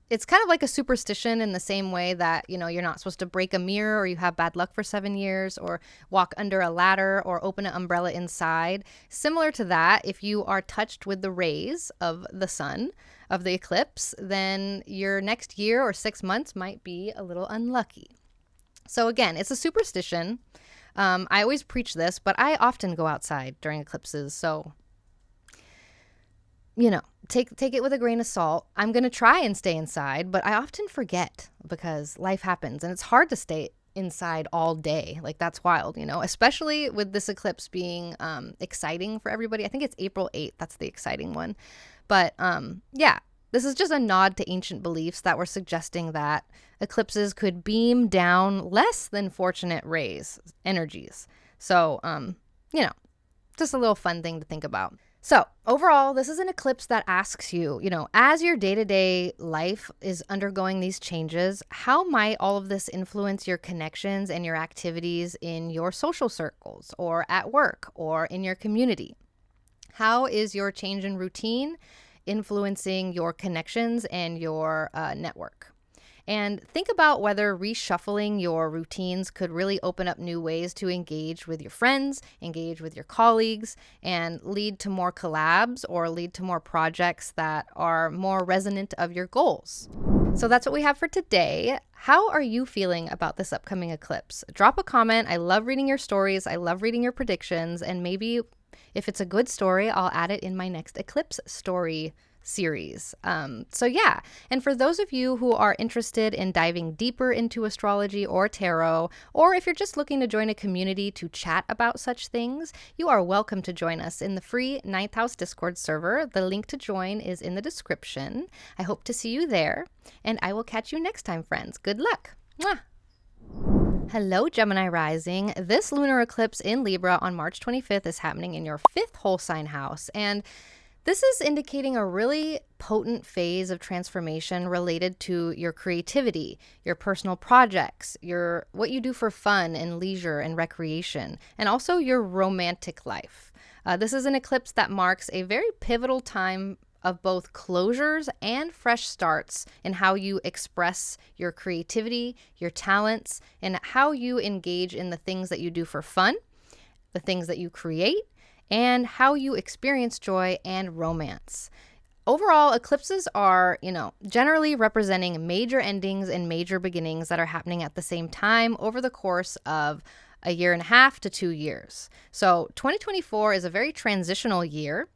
It's kind of like a superstition in the same way that, you're not supposed to break a mirror or you have bad luck for 7 years or walk under a ladder or open an umbrella inside. Similar to that, if you are touched with the rays of the sun, of the eclipse, then your next year or 6 months might be a little unlucky. So again, it's a superstition. I always preach this, but I often go outside during eclipses. So, take it with a grain of salt. I'm going to try and stay inside, but I often forget because life happens and it's hard to stay inside all day. Like, that's wild, especially with this eclipse being exciting for everybody. I think it's April 8th. That's the exciting one. But yeah, this is just a nod to ancient beliefs that were suggesting that eclipses could beam down less than fortunate rays, energies. So, just a little fun thing to think about. So overall, this is an eclipse that asks you, as your day-to-day life is undergoing these changes, how might all of this influence your connections and your activities in your social circles or at work or in your community? How is your change in routine influencing your connections and your network? And think about whether reshuffling your routines could really open up new ways to engage with your friends, engage with your colleagues, and lead to more collabs or lead to more projects that are more resonant of your goals. So that's what we have for today. How are you feeling about this upcoming eclipse? Drop a comment. I love reading your stories. I love reading your predictions. And maybe if it's a good story, I'll add it in my next eclipse story series. So yeah, and for those of you who are interested in diving deeper into astrology or tarot, or if you're just looking to join a community to chat about such things, you are welcome to join us in the free 9th House Discord server. The link to join is in the description. I hope to see you there, and I will catch you next time, friends. Good luck. Mwah. Hello, Gemini rising. This lunar eclipse in Libra on March 25th is happening in your 5th whole sign house, and this is indicating a really potent phase of transformation related to your creativity, your personal projects, what you do for fun and leisure and recreation, and also your romantic life. This is an eclipse that marks a very pivotal time of both closures and fresh starts in how you express your creativity, your talents, and how you engage in the things that you do for fun, the things that you create, and how you experience joy and romance. Overall, eclipses are, generally representing major endings and major beginnings that are happening at the same time over the course of a year and a half to 2 years. So 2024 is a very transitional year,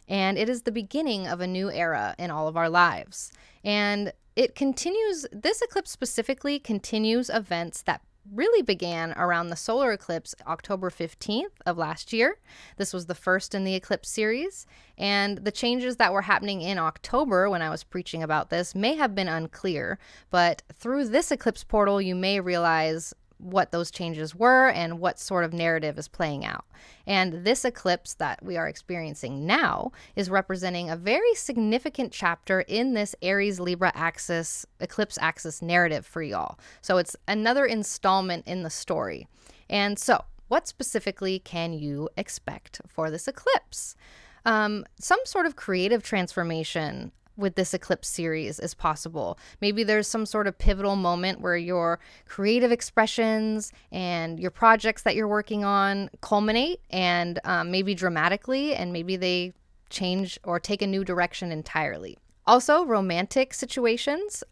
and it is the beginning of a new era in all of our lives. And this eclipse specifically continues events that really began around the solar eclipse October 15th of last year. This was the first in the eclipse series, and the changes that were happening in October when I was preaching about this may have been unclear, but through this eclipse portal you may realize what those changes were and what sort of narrative is playing out. And this eclipse that we are experiencing now is representing a very significant chapter in this Aries Libra axis, eclipse axis narrative for y'all. So it's another installment in the story. And so what specifically can you expect for this eclipse? Some sort of creative transformation with this eclipse series is possible. Maybe there's some sort of pivotal moment where your creative expressions and your projects that you're working on culminate, and maybe dramatically, and maybe they change or take a new direction entirely. Also, romantic situations,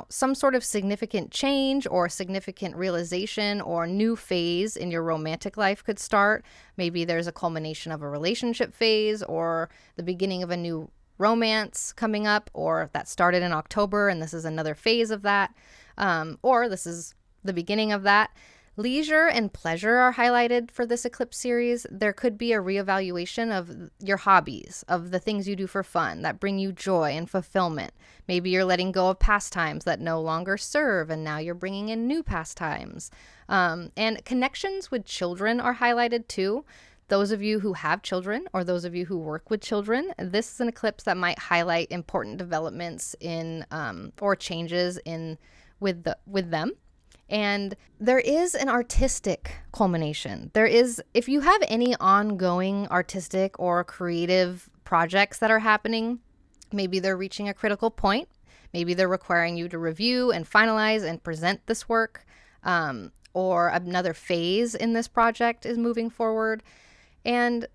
some sort of significant change or significant realization or new phase in your romantic life could start. Maybe there's a culmination of a relationship phase or the beginning of a new romance coming up, or that started in October and this is another phase of that, or this is the beginning of that. Leisure and pleasure are highlighted for this eclipse series. There could be a reevaluation of your hobbies, of the things you do for fun that bring you joy and fulfillment. Maybe you're letting go of pastimes that no longer serve, and now you're bringing in new pastimes. And connections with children are highlighted too. Those of you who have children or those of you who work with children, this is an eclipse that might highlight important developments in or changes in with them. And there is an artistic culmination. If you have any ongoing artistic or creative projects that are happening, maybe they're reaching a critical point. Maybe they're requiring you to review and finalize and present this work, or another phase in this project is moving forward. And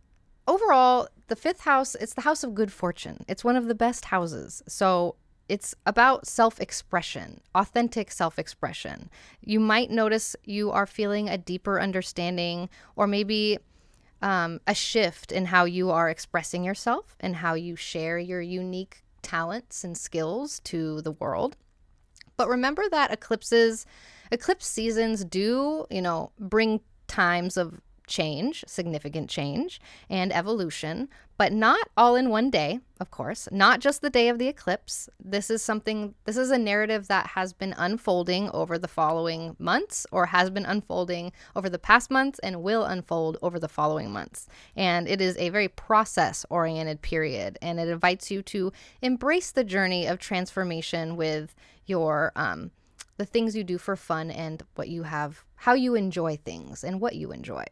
overall, the fifth house, it's the house of good fortune. It's one of the best houses. So it's about self-expression, authentic self-expression. You might notice you are feeling a deeper understanding, or maybe a shift in how you are expressing yourself and how you share your unique talents and skills to the world. But remember that eclipse seasons do, bring times of change, significant change and evolution, but not all in one day, of course, not just the day of the eclipse. This is a narrative that has been unfolding over the following months, or has been unfolding over the past months and will unfold over the following months. And it is a very process-oriented period, and it invites you to embrace the journey of transformation with your the things you do for fun and how you enjoy things and what you enjoy.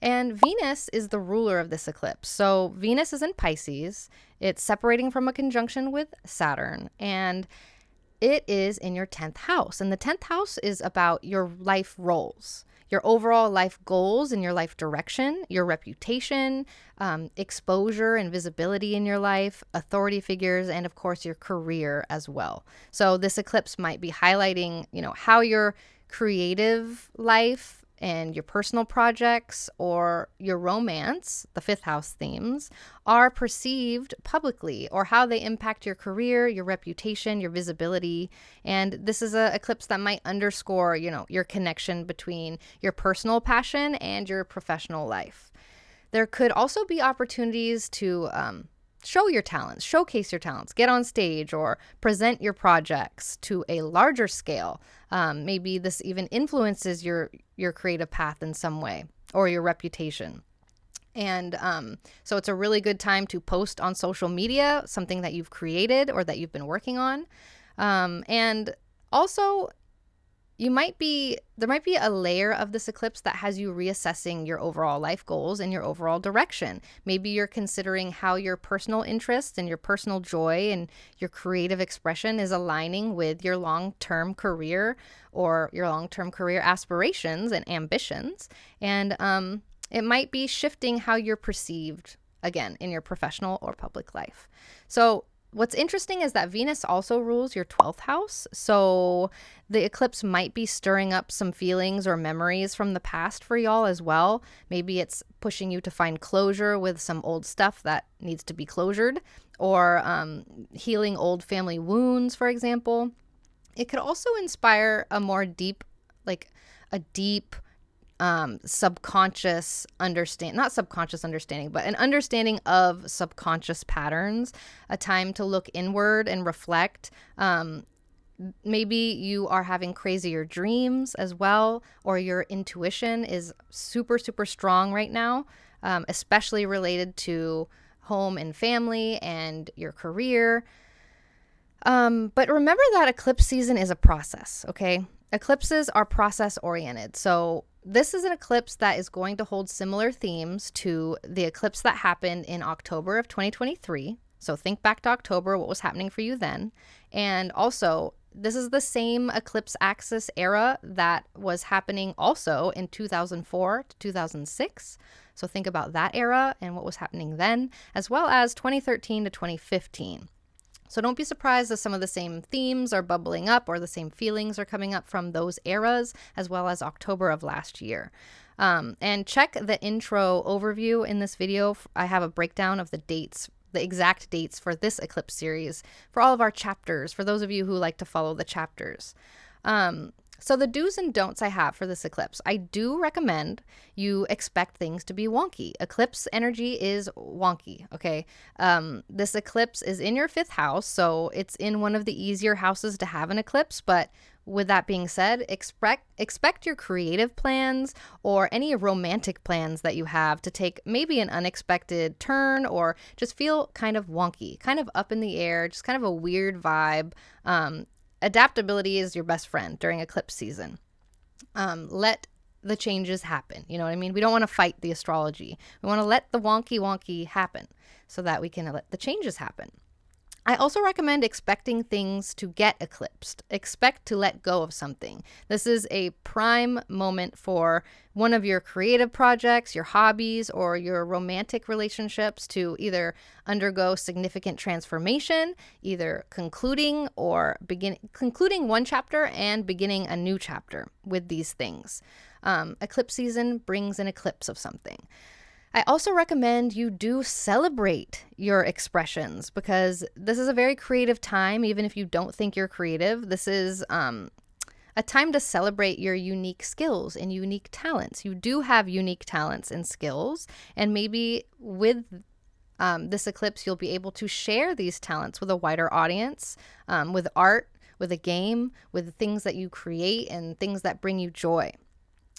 And Venus is the ruler of this eclipse. So Venus is in Pisces. It's separating from a conjunction with Saturn, and it is in your 10th house. And the 10th house is about your life roles, your overall life goals and your life direction, your reputation, exposure and visibility in your life, authority figures, and of course your career as well. So this eclipse might be highlighting, how your creative life and your personal projects or your romance, the fifth house themes, are perceived publicly, or how they impact your career, your reputation, your visibility. And this is an eclipse that might underscore, your connection between your personal passion and your professional life. There could also be opportunities to show your talents, showcase your talents, get on stage or present your projects to a larger scale. Maybe this even influences your creative path in some way, or your reputation. And so it's a really good time to post on social media something that you've created or that you've been working on. And also, there might be a layer of this eclipse that has you reassessing your overall life goals and your overall direction. Maybe you're considering how your personal interests and your personal joy and your creative expression is aligning with your long-term career or your long-term career aspirations and ambitions. And it might be shifting how you're perceived, again, in your professional or public life. So what's interesting is that Venus also rules your 12th house. So the eclipse might be stirring up some feelings or memories from the past for y'all as well. Maybe it's pushing you to find closure with some old stuff that needs to be closured, or healing old family wounds, for example. It could also inspire a more deep subconscious understanding, not subconscious understanding, but an understanding of subconscious patterns, a time to look inward and reflect. Maybe you are having crazier dreams as well, or your intuition is super, super strong right now, especially related to home and family and your career. But remember that eclipse season is a process, okay? Eclipses are process oriented. So this is an eclipse that is going to hold similar themes to the eclipse that happened in October of 2023. So think back to October, what was happening for you then. And also, this is the same eclipse axis era that was happening also in 2004 to 2006. So think about that era and what was happening then, as well as 2013 to 2015. So don't be surprised if some of the same themes are bubbling up or the same feelings are coming up from those eras, as well as October of last year. And check the intro overview in this video. I have a breakdown of the dates, the exact dates for this eclipse series for all of our chapters, for those of you who like to follow the chapters. So the do's and don'ts I have for this eclipse, I do recommend you expect things to be wonky. Eclipse energy is wonky, okay? This eclipse is in your 5th house, so it's in one of the easier houses to have an eclipse, but with that being said, expect your creative plans or any romantic plans that you have to take maybe an unexpected turn or just feel kind of wonky, kind of up in the air, just kind of a weird vibe. Adaptability is your best friend during eclipse season. Let the changes happen. You know what I mean? We don't want to fight the astrology. We want to let the wonky happen so that we can let the changes happen. I also recommend expecting things to get eclipsed. Expect to let go of something. This is a prime moment for one of your creative projects, your hobbies, or your romantic relationships to either undergo significant transformation, either concluding one chapter and beginning a new chapter with these things. Eclipse season brings an eclipse of something. I also recommend you do celebrate your expressions because this is a very creative time, even if you don't think you're creative. This is a time to celebrate your unique skills and unique talents. You do have unique talents and skills, and maybe with this eclipse, you'll be able to share these talents with a wider audience, with art, with a game, with things that you create and things that bring you joy.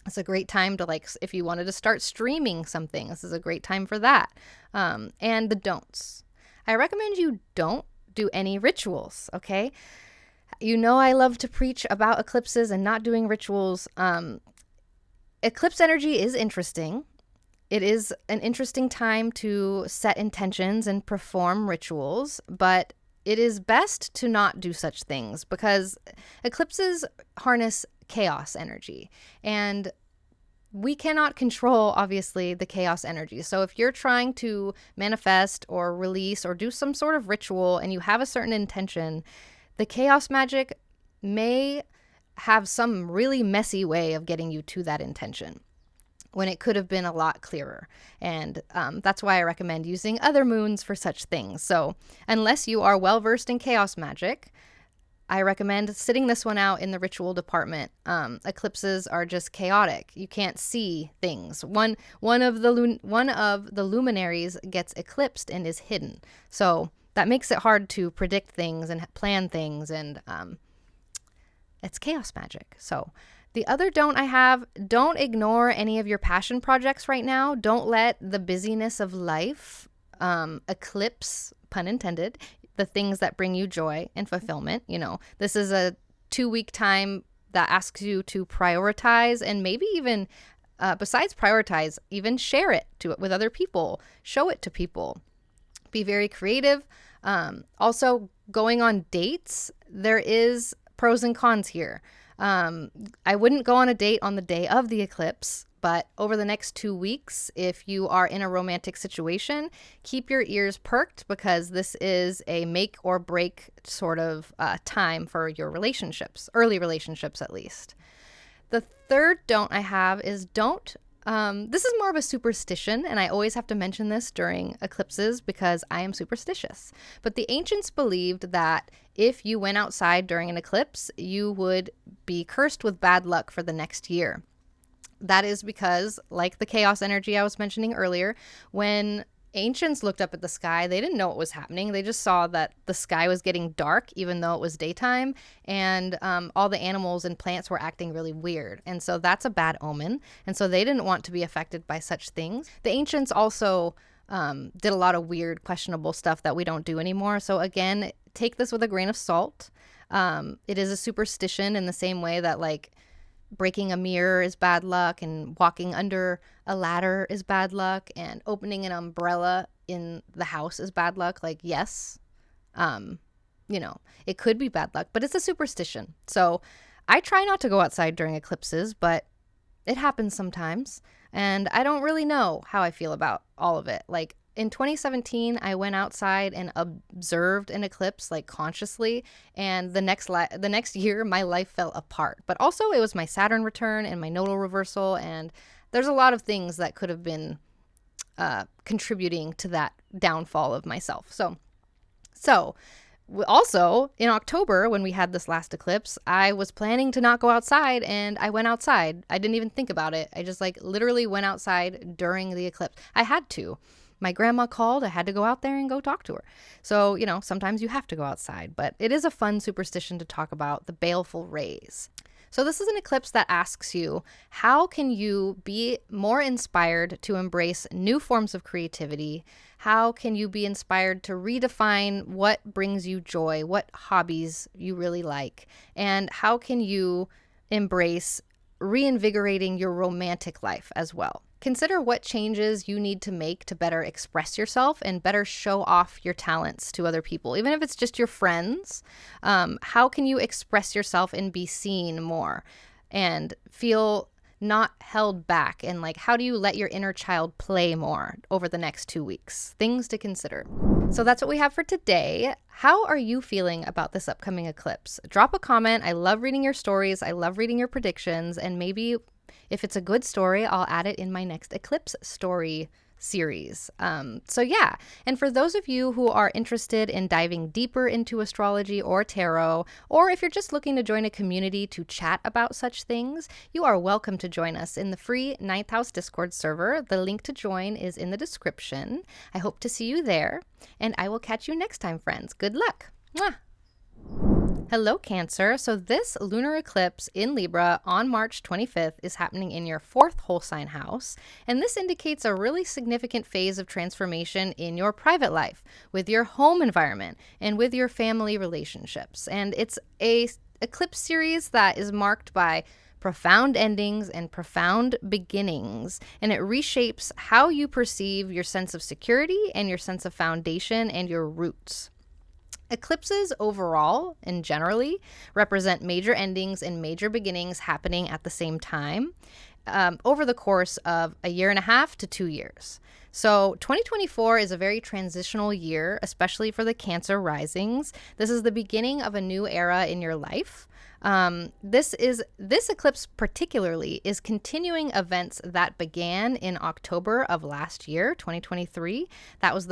It's a great time to, like, if you wanted to start streaming something, this is a great time for that. And the don'ts. I recommend you don't do any rituals, okay? You know I love to preach about eclipses and not doing rituals. Eclipse energy is interesting. It is an interesting time to set intentions and perform rituals, but it is best to not do such things because eclipses harness chaos energy, and we cannot control, obviously, the chaos energy. So if you're trying to manifest or release or do some sort of ritual and you have a certain intention, the chaos magic may have some really messy way of getting you to that intention when it could have been a lot clearer. And that's why I recommend using other moons for such things. So unless you are well versed in chaos magic, I recommend sitting this one out in the ritual department. Eclipses are just chaotic. You can't see things. One of the luminaries gets eclipsed and is hidden. So that makes it hard to predict things and plan things, and it's chaos magic. So the other don't I have, don't ignore any of your passion projects right now. Don't let the busyness of life eclipse, pun intended, the things that bring you joy and fulfillment. You know, this is a 2-week time that asks you to prioritize, and maybe even besides prioritize, even share it with other people, show it to people, be very creative. Also, going on dates, there is pros and cons here. I wouldn't go on a date on the day of the eclipse, but over the next 2 weeks, if you are in a romantic situation, keep your ears perked because this is a make or break sort of time for your relationships, early relationships at least. The third don't I have is this is more of a superstition, and I always have to mention this during eclipses because I am superstitious. But the ancients believed that if you went outside during an eclipse, you would be cursed with bad luck for the next year. That is because, like the chaos energy I was mentioning earlier, when ancients looked up at the sky, they didn't know what was happening. They just saw that the sky was getting dark even though it was daytime, and all the animals and plants were acting really weird. And so that's a bad omen. And so they didn't want to be affected by such things. The ancients also did a lot of weird, questionable stuff that we don't do anymore. So again, take this with a grain of salt. It is a superstition in the same way that, like, breaking a mirror is bad luck, and walking under a ladder is bad luck, and opening an umbrella in the house is bad luck. Like, yes, it could be bad luck, but it's a superstition. So I try not to go outside during eclipses, but it happens sometimes, and I don't really know how I feel about all of it. Like, in 2017, I went outside and observed an eclipse like consciously, and the next year my life fell apart. But also it was my Saturn return and my nodal reversal, and there's a lot of things that could have been contributing to that downfall of myself. So also in October, when we had this last eclipse, I was planning to not go outside, and I went outside. I didn't even think about it. I just like literally went outside during the eclipse. I had to. My grandma called. I had to go out there and go talk to her. So, sometimes you have to go outside, but it is a fun superstition to talk about, the baleful rays. So this is an eclipse that asks you, how can you be more inspired to embrace new forms of creativity? How can you be inspired to redefine what brings you joy, what hobbies you really like? And how can you embrace reinvigorating your romantic life as well? Consider what changes you need to make to better express yourself and better show off your talents to other people. Even if it's just your friends, how can you express yourself and be seen more and feel not held back? And like, how do you let your inner child play more over the next 2 weeks? Things to consider. So that's what we have for today. How are you feeling about this upcoming eclipse? Drop a comment. I love reading your stories. I love reading your predictions. And maybe if it's a good story, I'll add it in my next eclipse story series. So yeah, and for those of you who are interested in diving deeper into astrology or tarot, or if you're just looking to join a community to chat about such things, you are welcome to join us in the free 9th House Discord server. The link to join is in the description. I hope to see you there, and I will catch you next time, friends. Good luck. Mwah! Hello, Cancer. So this lunar eclipse in Libra on March 25th is happening in your 4th whole sign house. And this indicates a really significant phase of transformation in your private life, with your home environment, and with your family relationships. And it's a eclipse series that is marked by profound endings and profound beginnings, and it reshapes how you perceive your sense of security and your sense of foundation and your roots. Eclipses overall and generally represent major endings and major beginnings happening at the same time over the course of a year and a half to 2 years. So 2024 is a very transitional year, especially for the Cancer risings. This is the beginning of a new era in your life. This eclipse particularly is continuing events that began in October of last year, 2023. That was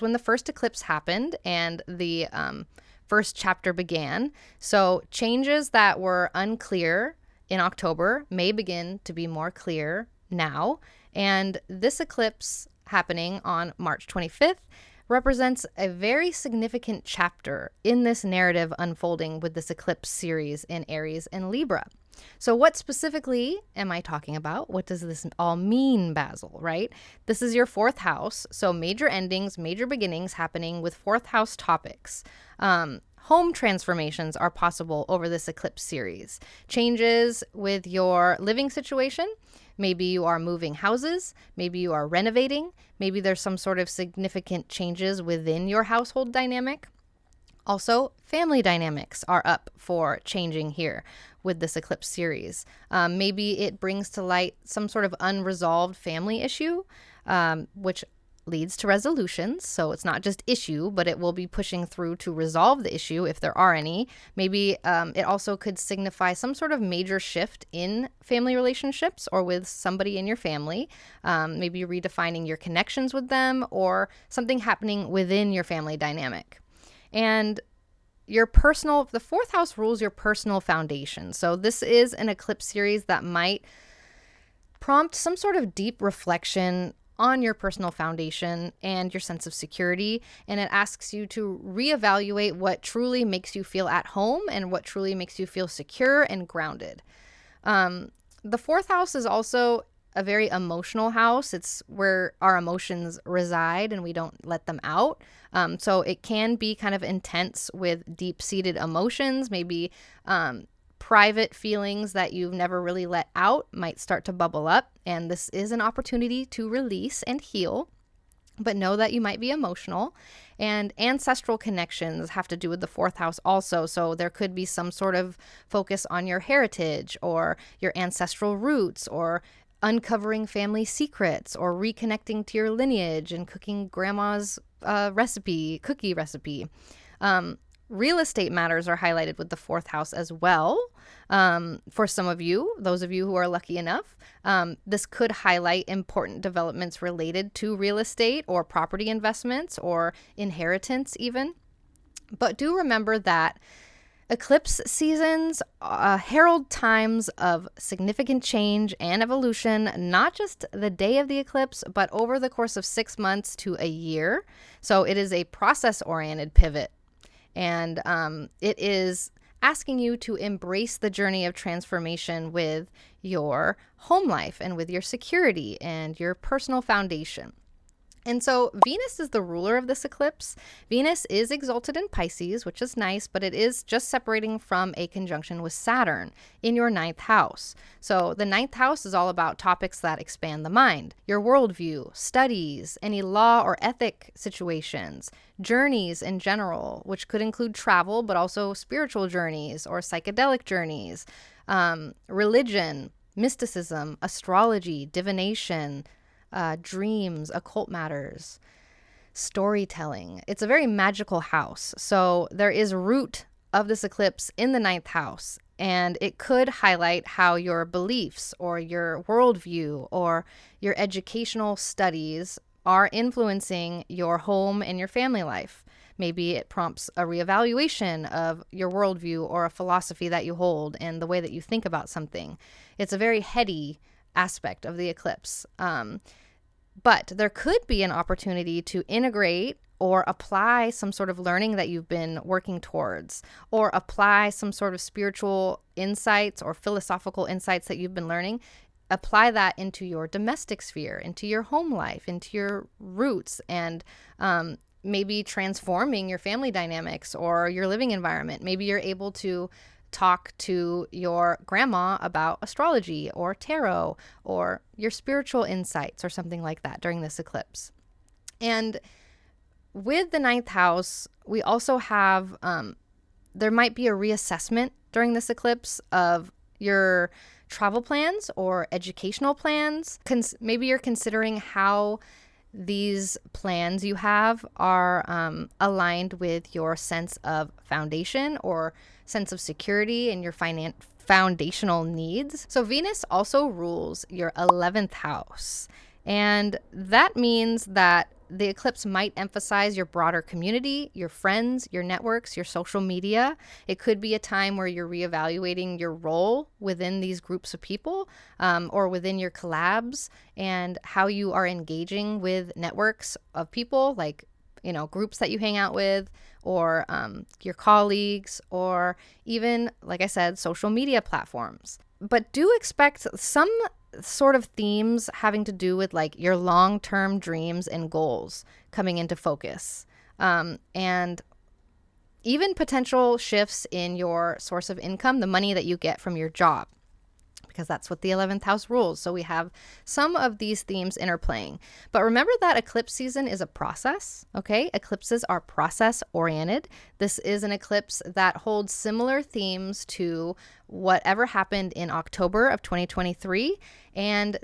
when the first eclipse happened and the first chapter began. So changes that were unclear in October may begin to be more clear now. And this eclipse happening on March 25th represents a very significant chapter in this narrative unfolding with this eclipse series in Aries and Libra. So what specifically am I talking about? What does this all mean, Basil, right? This is your 4th house. So major endings, major beginnings happening with 4th house topics. Home transformations are possible over this eclipse series. Changes with your living situation. Maybe you are moving houses. Maybe you are renovating. Maybe there's some sort of significant changes within your household dynamic. Also, family dynamics are up for changing here with this eclipse series. Maybe it brings to light some sort of unresolved family issue, which leads to resolutions. So it's not just issue, but it will be pushing through to resolve the issue if there are any. Maybe it also could signify some sort of major shift in family relationships or with somebody in your family. Maybe redefining your connections with them or something happening within your family dynamic. And the 4th house rules your personal foundation. So this is an eclipse series that might prompt some sort of deep reflection on your personal foundation and your sense of security. And it asks you to reevaluate what truly makes you feel at home and what truly makes you feel secure and grounded. The 4th house is also a very emotional house. It's where our emotions reside and we don't let them out. So it can be kind of intense with deep-seated emotions. Maybe private feelings that you've never really let out might start to bubble up. And this is an opportunity to release and heal. But know that you might be emotional. And ancestral connections have to do with the 4th house also. So there could be some sort of focus on your heritage or your ancestral roots or uncovering family secrets or reconnecting to your lineage and cooking grandma's cookie recipe. Real estate matters are highlighted with the 4th house as well. For some of you, those of you who are lucky enough, this could highlight important developments related to real estate or property investments or inheritance even. But do remember that eclipse seasons herald times of significant change and evolution, not just the day of the eclipse, but over the course of 6 months to a year. So it is a process-oriented pivot. And it is asking you to embrace the journey of transformation with your home life and with your security and your personal foundation. And so Venus is the ruler of this eclipse. Venus is exalted in Pisces, which is nice, but it is just separating from a conjunction with Saturn in your 9th house. So the 9th house is all about topics that expand the mind, your worldview, studies, any law or ethic situations, journeys in general, which could include travel, but also spiritual journeys or psychedelic journeys, religion, mysticism, astrology, divination, dreams, occult matters, storytelling. It's a very magical house. So there is root of this eclipse in the 9th house, and it could highlight how your beliefs or your worldview or your educational studies are influencing your home and your family life. Maybe it prompts a reevaluation of your worldview or a philosophy that you hold and the way that you think about something. It's a very heady aspect of the eclipse. But there could be an opportunity to integrate or apply some sort of learning that you've been working towards, or apply some sort of spiritual insights or philosophical insights that you've been learning. Apply that into your domestic sphere, into your home life, into your roots, and maybe transforming your family dynamics or your living environment. Maybe you're able to talk to your grandma about astrology or tarot or your spiritual insights or something like that during this eclipse. And with the 9th house, we also have, there might be a reassessment during this eclipse of your travel plans or educational plans. Maybe you're considering how these plans you have are aligned with your sense of foundation or sense of security and your foundational needs. So Venus also rules your 11th house. And that means that the eclipse might emphasize your broader community, your friends, your networks, your social media. It could be a time where you're reevaluating your role within these groups of people or within your collabs and how you are engaging with networks of people, like, you know, groups that you hang out with or your colleagues or even, like I said, social media platforms. But do expect some sort of themes having to do with like your long-term dreams and goals coming into focus, and even potential shifts in your source of income, the money that you get from your job, because that's what the 11th house rules. So we have some of these themes interplaying. But remember that eclipse season is a process, okay? Eclipses are process oriented. This is an eclipse that holds similar themes to whatever happened in October of 2023. And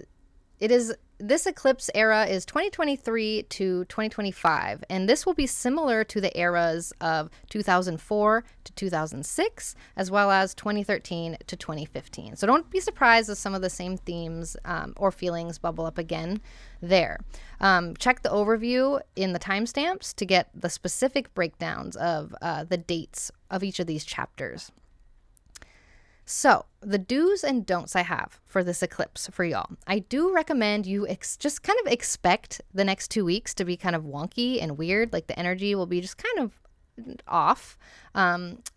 this eclipse era is 2023 to 2025, and this will be similar to the eras of 2004 to 2006, as well as 2013 to 2015. So don't be surprised if some of the same themes or feelings bubble up again there. Check the overview in the timestamps to get the specific breakdowns of the dates of each of these chapters. So the do's and don'ts I have for this eclipse for y'all. I do recommend you just kind of expect the next 2 weeks to be kind of wonky and weird. Like the energy will be just kind of off.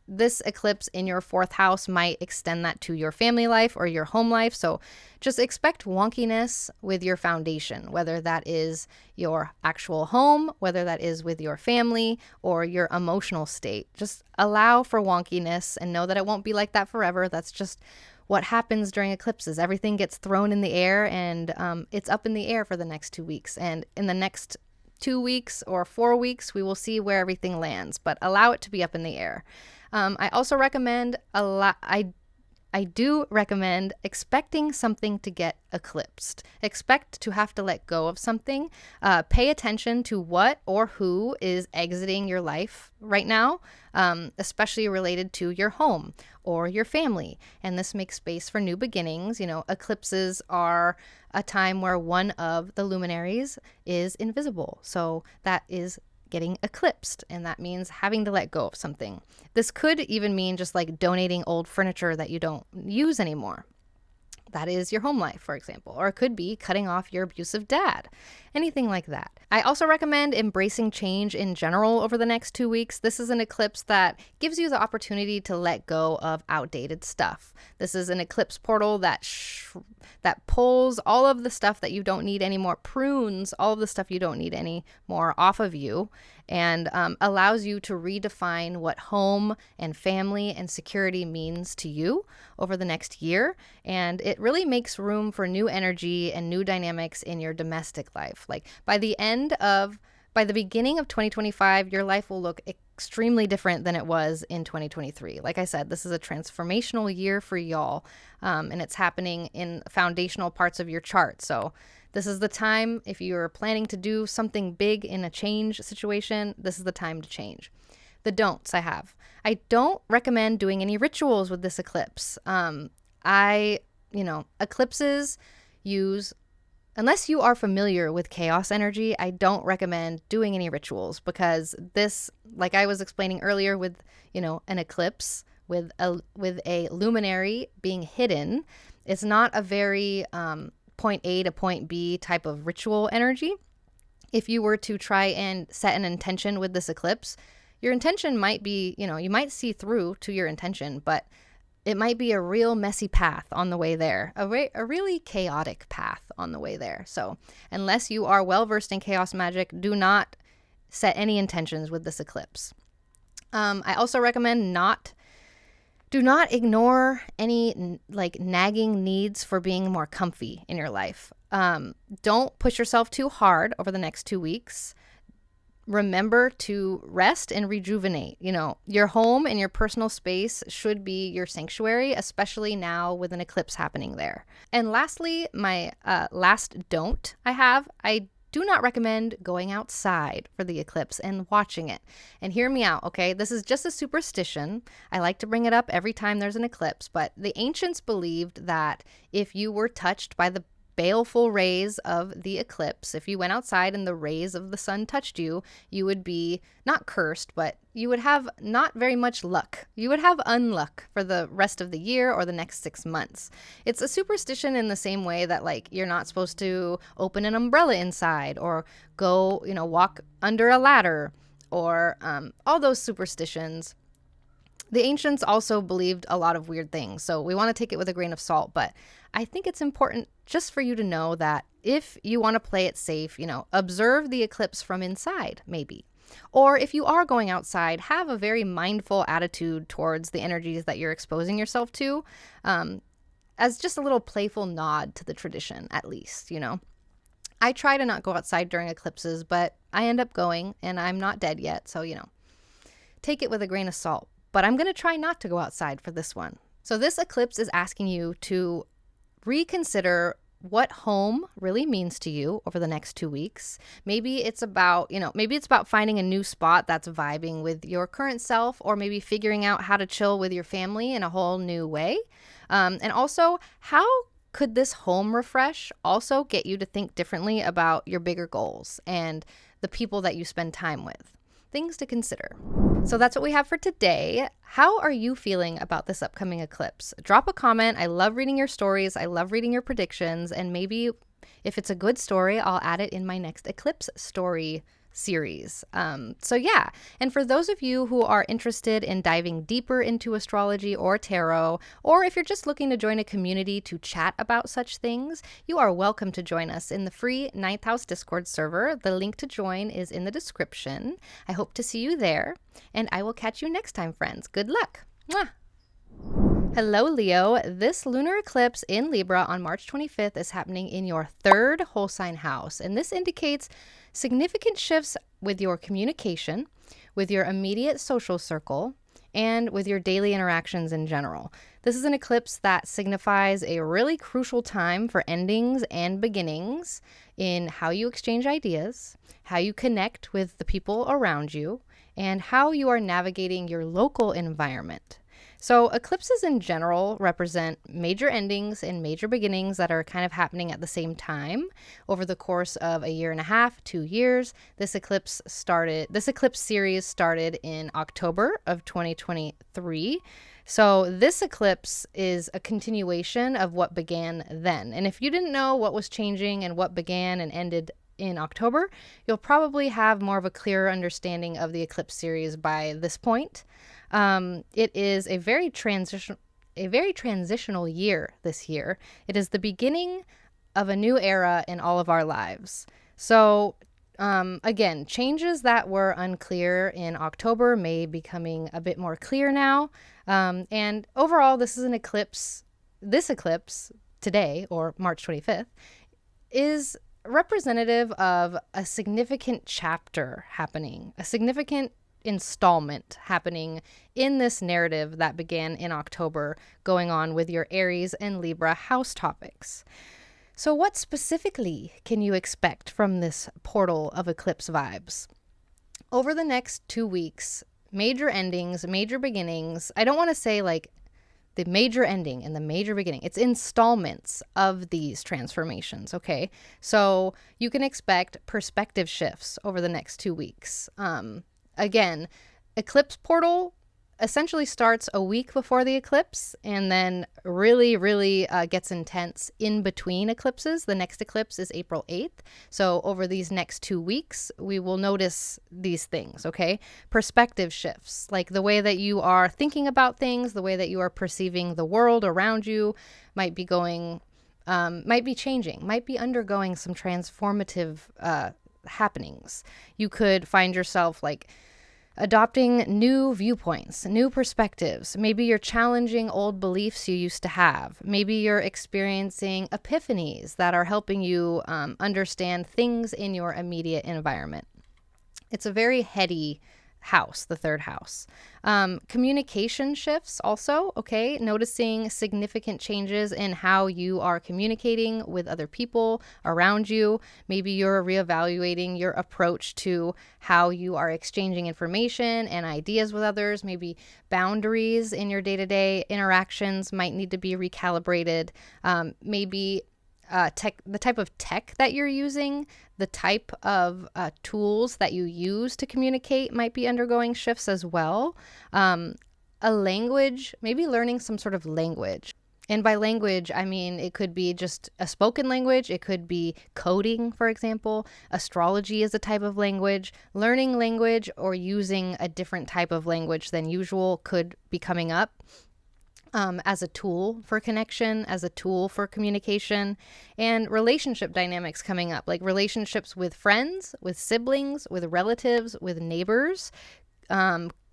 This eclipse in your 4th house might extend that to your family life or your home life. So just expect wonkiness with your foundation, whether that is your actual home, whether that is with your family or your emotional state. Just allow for wonkiness and know that it won't be like that forever. That's just what happens during eclipses. Everything gets thrown in the air, and it's up in the air for the next 2 weeks. And in the next 2 weeks or 4 weeks, we will see where everything lands, but allow it to be up in the air. I also recommend I do recommend expecting something to get eclipsed. Expect to have to let go of something. Pay attention to what or who is exiting your life right now, especially related to your home or your family. And this makes space for new beginnings. Eclipses are a time where one of the luminaries is invisible. So that is getting eclipsed, and that means having to let go of something. This could even mean just like donating old furniture that you don't use anymore. That is your home life, for example. Or it could be cutting off your abusive dad. Anything like that. I also recommend embracing change in general over the next 2 weeks. This is an eclipse that gives you the opportunity to let go of outdated stuff. This is an eclipse portal that pulls all of the stuff that you don't need anymore, prunes all of the stuff you don't need anymore off of you, and allows you to redefine what home and family and security means to you over the next year. And it really makes room for new energy and new dynamics in your domestic life. Like by the beginning of 2025, your life will look extremely different than it was in 2023. Like I said, this is a transformational year for y'all, and it's happening in foundational parts of your chart. So this is the time, if you're planning to do something big in a change situation, this is the time to change. The don'ts I have. I don't recommend doing any rituals with this eclipse. Eclipses use, unless you are familiar with chaos energy, I don't recommend doing any rituals, because this, like I was explaining earlier with, an eclipse with a luminary being hidden, it's not a very point A to point B type of ritual energy. If you were to try and set an intention with this eclipse, your intention might be, you might see through to your intention, but it might be a real messy path on the way there, a really chaotic path on the way there. So unless you are well versed in chaos magic, do not set any intentions with this eclipse. I also recommend do not ignore any nagging needs for being more comfy in your life. Don't push yourself too hard over the next 2 weeks. Remember to rest and rejuvenate. Your home and your personal space should be your sanctuary, especially now with an eclipse happening there. And lastly, my last don't I do not recommend going outside for the eclipse and watching it. And hear me out, okay? This is just a superstition. I like to bring it up every time there's an eclipse, but the ancients believed that if you were touched by the baleful rays of the eclipse, if you went outside and the rays of the sun touched you, you would be not cursed, but you would have not very much luck. You would have unluck for the rest of the year or the next 6 months. It's a superstition in the same way that you're not supposed to open an umbrella inside or go, walk under a ladder or all those superstitions. The ancients also believed a lot of weird things, so we want to take it with a grain of salt, but I think it's important just for you to know that if you want to play it safe, observe the eclipse from inside, maybe. Or if you are going outside, have a very mindful attitude towards the energies that you're exposing yourself to, as just a little playful nod to the tradition, at least, I try to not go outside during eclipses, but I end up going, and I'm not dead yet, so, take it with a grain of salt. But I'm going to try not to go outside for this one. So this eclipse is asking you to reconsider what home really means to you over the next 2 weeks. Maybe it's about, finding a new spot that's vibing with your current self, or maybe figuring out how to chill with your family in a whole new way. And also, how could this home refresh also get you to think differently about your bigger goals and the people that you spend time with? Things to consider. So that's what we have for today. How are you feeling about this upcoming eclipse? Drop a comment. I love reading your stories. I love reading your predictions. And maybe if it's a good story, I'll add it in my next eclipse story series. So yeah. And for those of you who are interested in diving deeper into astrology or tarot, or if you're just looking to join a community to chat about such things, you are welcome to join us in the free 9th House Discord server. The link to join is in the description. I hope to see you there, and I will catch you next time, friends. Good luck. Mwah! Hello, Leo. This lunar eclipse in Libra on March 25th is happening in your 3rd whole sign house, and this indicates significant shifts with your communication, with your immediate social circle, and with your daily interactions in general. This is an eclipse that signifies a really crucial time for endings and beginnings in how you exchange ideas, how you connect with the people around you, and how you are navigating your local environment. So eclipses in general represent major endings and major beginnings that are kind of happening at the same time over the course of a year and a half, 2 years. This eclipse series started in October of 2023. So this eclipse is a continuation of what began then. And if you didn't know what was changing and what began and ended in October, you'll probably have more of a clearer understanding of the eclipse series by this point. It is a very transitional year this year. It is the beginning of a new era in all of our lives. So again, changes that were unclear in October may be becoming a bit more clear now. And overall, this eclipse today, or March 25th, is representative of a significant chapter happening, a significant installment happening in this narrative that began in October, going on with your Aries and Libra house topics. So what specifically can you expect from this portal of eclipse vibes? Over the next 2 weeks, major endings, major beginnings. I don't want to say like the major ending and the major beginning. It's installments of these transformations, okay? So you can expect perspective shifts over the next 2 weeks. Again, eclipse portal essentially starts a week before the eclipse and then really gets intense in between eclipses. The next eclipse is April 8th. So over these next 2 weeks, we will notice these things, okay? Perspective shifts, like the way that you are thinking about things, the way that you are perceiving the world around you might be changing, might be undergoing some transformative happenings. You could find yourself like adopting new viewpoints, new perspectives. Maybe you're challenging old beliefs you used to have. Maybe you're experiencing epiphanies that are helping you understand things in your immediate environment. It's a very heady house, the third house. Communication shifts also, okay? Noticing significant changes in how you are communicating with other people around you. Maybe you're reevaluating your approach to how you are exchanging information and ideas with others. Maybe boundaries in your day-to-day interactions might need to be recalibrated. Maybe the type of tech that you're using, the type of tools that you use to communicate might be undergoing shifts as well. A language, maybe learning some sort of language. And by language, I mean it could be just a spoken language. It could be coding, for example. Astrology is a type of language. Learning language or using a different type of language than usual could be coming up. As a tool for connection, as a tool for communication, and relationship dynamics coming up, like relationships with friends, with siblings, with relatives, with neighbors,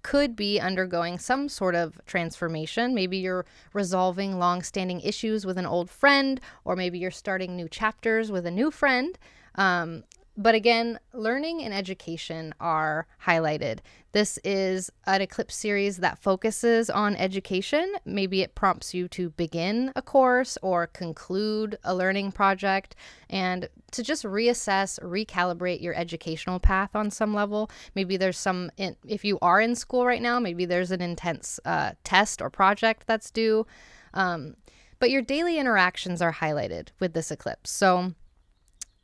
could be undergoing some sort of transformation. Maybe you're resolving long-standing issues with an old friend, or maybe you're starting new chapters with a new friend. But again, learning and education are highlighted. This is an eclipse series that focuses on education. Maybe it prompts you to begin a course or conclude a learning project and to just reassess, recalibrate your educational path on some level. Maybe there's if you are in school right now, maybe there's an intense test or project that's due. But your daily interactions are highlighted with this eclipse. So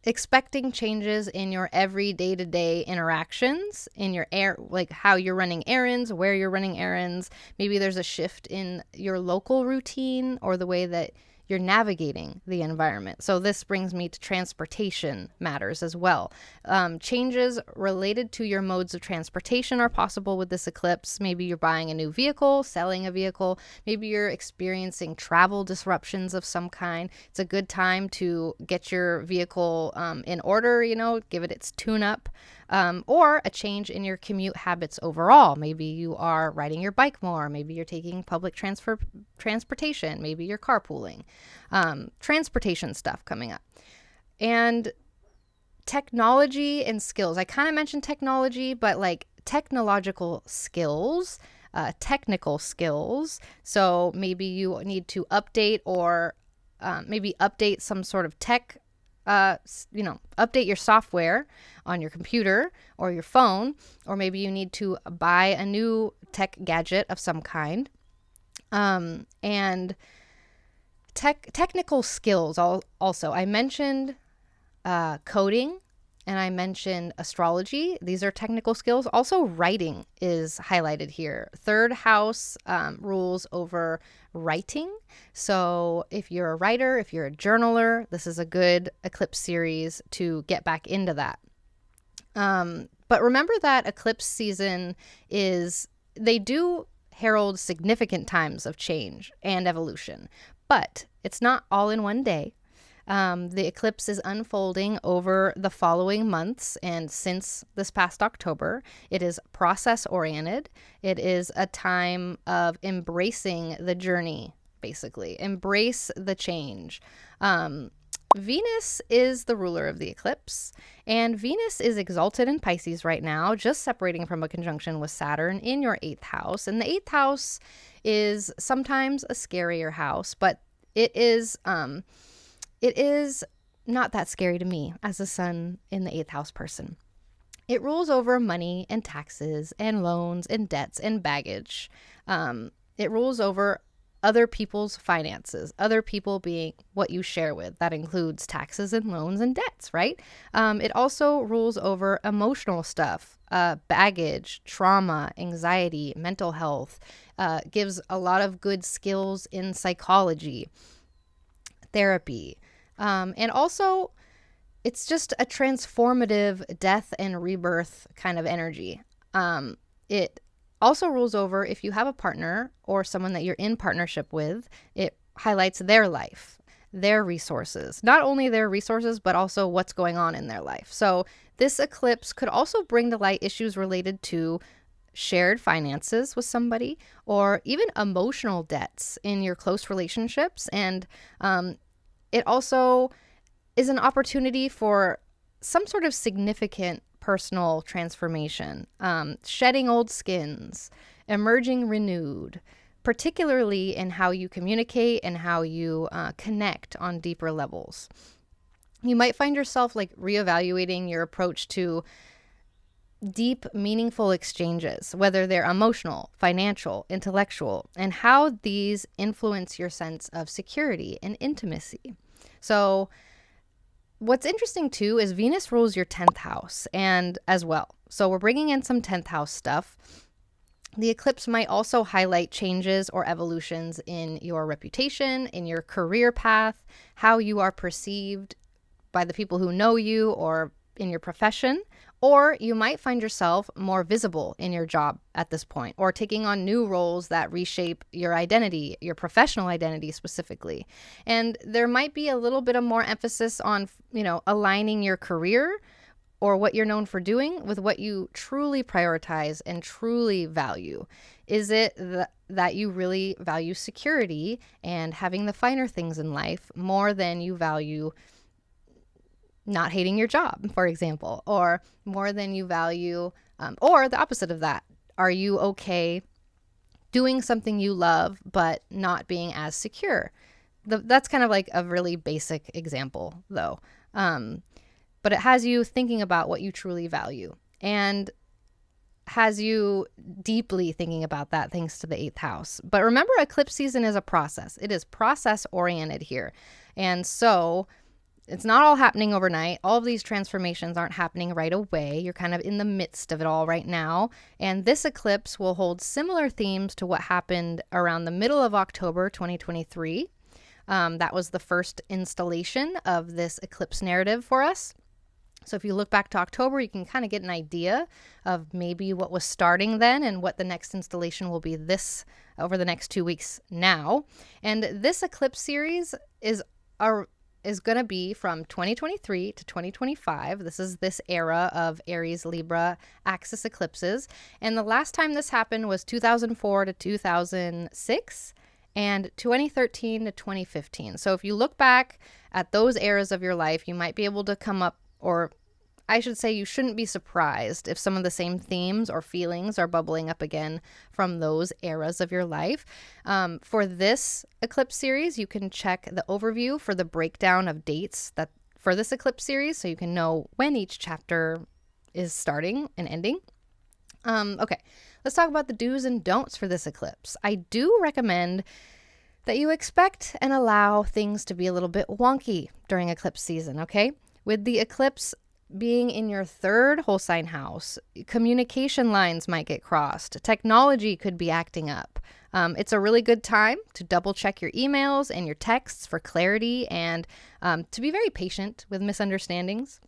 expecting changes in your every day-to-day interactions, in your like how you're running errands, where you're running errands. Maybe there's a shift in your local routine or the way that you're navigating the environment. So this brings me to transportation matters as well. Changes related to your modes of transportation are possible with this eclipse. Maybe you're buying a new vehicle, selling a vehicle. Maybe you're experiencing travel disruptions of some kind. It's a good time to get your vehicle in order, give it its tune-up. Or a change in your commute habits overall. Maybe you are riding your bike more. Maybe you're taking public transportation. Maybe you're carpooling. Transportation stuff coming up. And technology and skills. I kind of mentioned technology, but like technological skills technical skills. So maybe you need to update or maybe update some sort of tech, update your software on your computer or your phone, or maybe you need to buy a new tech gadget of some kind. And technical skills also. I mentioned coding, and I mentioned astrology. These are technical skills. Also, writing is highlighted here. Third house rules over writing. So if you're a writer, if you're a journaler, this is a good eclipse series to get back into that. But remember that eclipse season they do herald significant times of change and evolution, but it's not all in one day. The eclipse is unfolding over the following months, and since this past October, it is process-oriented. It is a time of embracing the journey, basically. Embrace the change. Venus is the ruler of the eclipse, and Venus is exalted in Pisces right now, just separating from a conjunction with Saturn in your 8th house. And the 8th house is sometimes a scarier house, but it is not that scary to me as a sun in the 8th house person. It rules over money and taxes and loans and debts and baggage. It rules over other people's finances, other people being what you share with. That includes taxes and loans and debts, right? It also rules over emotional stuff, baggage, trauma, anxiety, mental health, gives a lot of good skills in psychology, therapy. And also, it's just a transformative death and rebirth kind of energy. It also rules over if you have a partner or someone that you're in partnership with. It highlights their life, their resources, not only their resources, but also what's going on in their life. So this eclipse could also bring to light issues related to shared finances with somebody, or even emotional debts in your close relationships. And it also is an opportunity for some sort of significant personal transformation, shedding old skins, emerging renewed, particularly in how you communicate and how you connect on deeper levels. You might find yourself reevaluating your approach to deep, meaningful exchanges, whether they're emotional, financial, intellectual, and how these influence your sense of security and intimacy. So what's interesting too is Venus rules your 10th house and as well. So we're bringing in some 10th house stuff. The eclipse might also highlight changes or evolutions in your reputation, in your career path, how you are perceived by the people who know you or in your profession. Or you might find yourself more visible in your job at this point, or taking on new roles that reshape your identity, your professional identity specifically. And there might be a little bit of more emphasis on, aligning your career or what you're known for doing with what you truly prioritize and truly value. Is it that you really value security and having the finer things in life more than you value not hating your job, for example, or more than you value, or the opposite of that? Are you okay doing something you love, but not being as secure? That's kind of like a really basic example, though. But it has you thinking about what you truly value and has you deeply thinking about that thanks to the 8th house. But remember, eclipse season is a process. It is process oriented here. And so it's not all happening overnight. All of these transformations aren't happening right away. You're kind of in the midst of it all right now. And this eclipse will hold similar themes to what happened around the middle of October 2023. That was the first installation of this eclipse narrative for us. So if you look back to October, you can kind of get an idea of maybe what was starting then and what the next installation will be over the next 2 weeks now. And this eclipse series is going to be from 2023 to 2025. This is this era of Aries, Libra axis eclipses. And the last time this happened was 2004 to 2006 and 2013 to 2015. So if you look back at those eras of your life, you might be able to come up or I should say you shouldn't be surprised if some of the same themes or feelings are bubbling up again from those eras of your life. For this eclipse series, you can check the overview for the breakdown of dates that for this eclipse series, so you can know when each chapter is starting and ending. Okay, let's talk about the do's and don'ts for this eclipse. I do recommend that you expect and allow things to be a little bit wonky during eclipse season, okay? With the eclipse being in your third whole sign house, communication lines might get crossed. Technology could be acting up. It's a really good time to double check your emails and your texts for clarity and to be very patient with misunderstandings.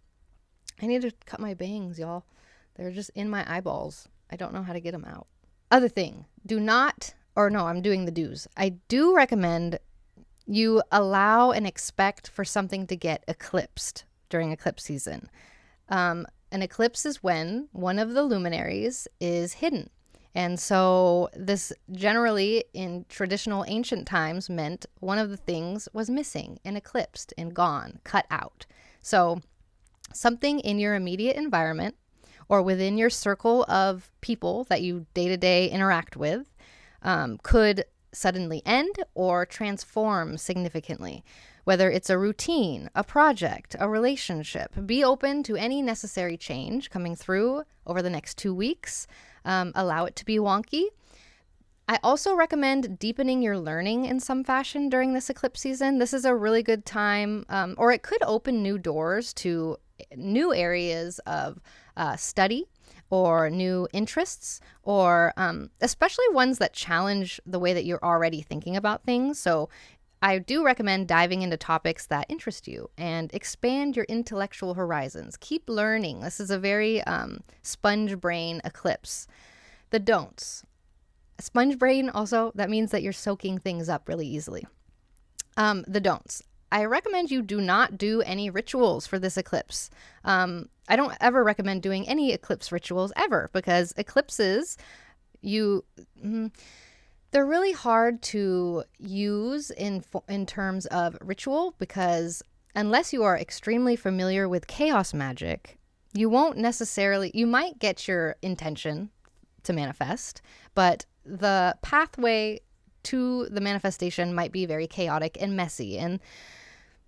I need to cut my bangs, y'all. They're just in my eyeballs. I don't know how to get them out. Other thing, I'm doing the do's. I do recommend you allow and expect for something to get eclipsed during eclipse season. An eclipse is when one of the luminaries is hidden. And so this generally in traditional ancient times meant one of the things was missing and eclipsed and gone, cut out. So something in your immediate environment or within your circle of people that you day-to-day interact with could suddenly end or transform significantly. Whether it's a routine, a project, a relationship, be open to any necessary change coming through over the next 2 weeks. Allow it to be wonky. I also recommend deepening your learning in some fashion during this eclipse season. This is a really good time, or it could open new doors to new areas of study or new interests, or especially ones that challenge the way that you're already thinking about things. So I do recommend diving into topics that interest you and expand your intellectual horizons. Keep learning. This is a very sponge brain eclipse. The don'ts. Sponge brain also, that means that you're soaking things up really easily. The don'ts. I recommend you do not do any rituals for this eclipse. I don't ever recommend doing any eclipse rituals ever, because eclipses, they're really hard to use in terms of ritual, because unless you are extremely familiar with chaos magic, you might get your intention to manifest, but the pathway to the manifestation might be very chaotic and messy. And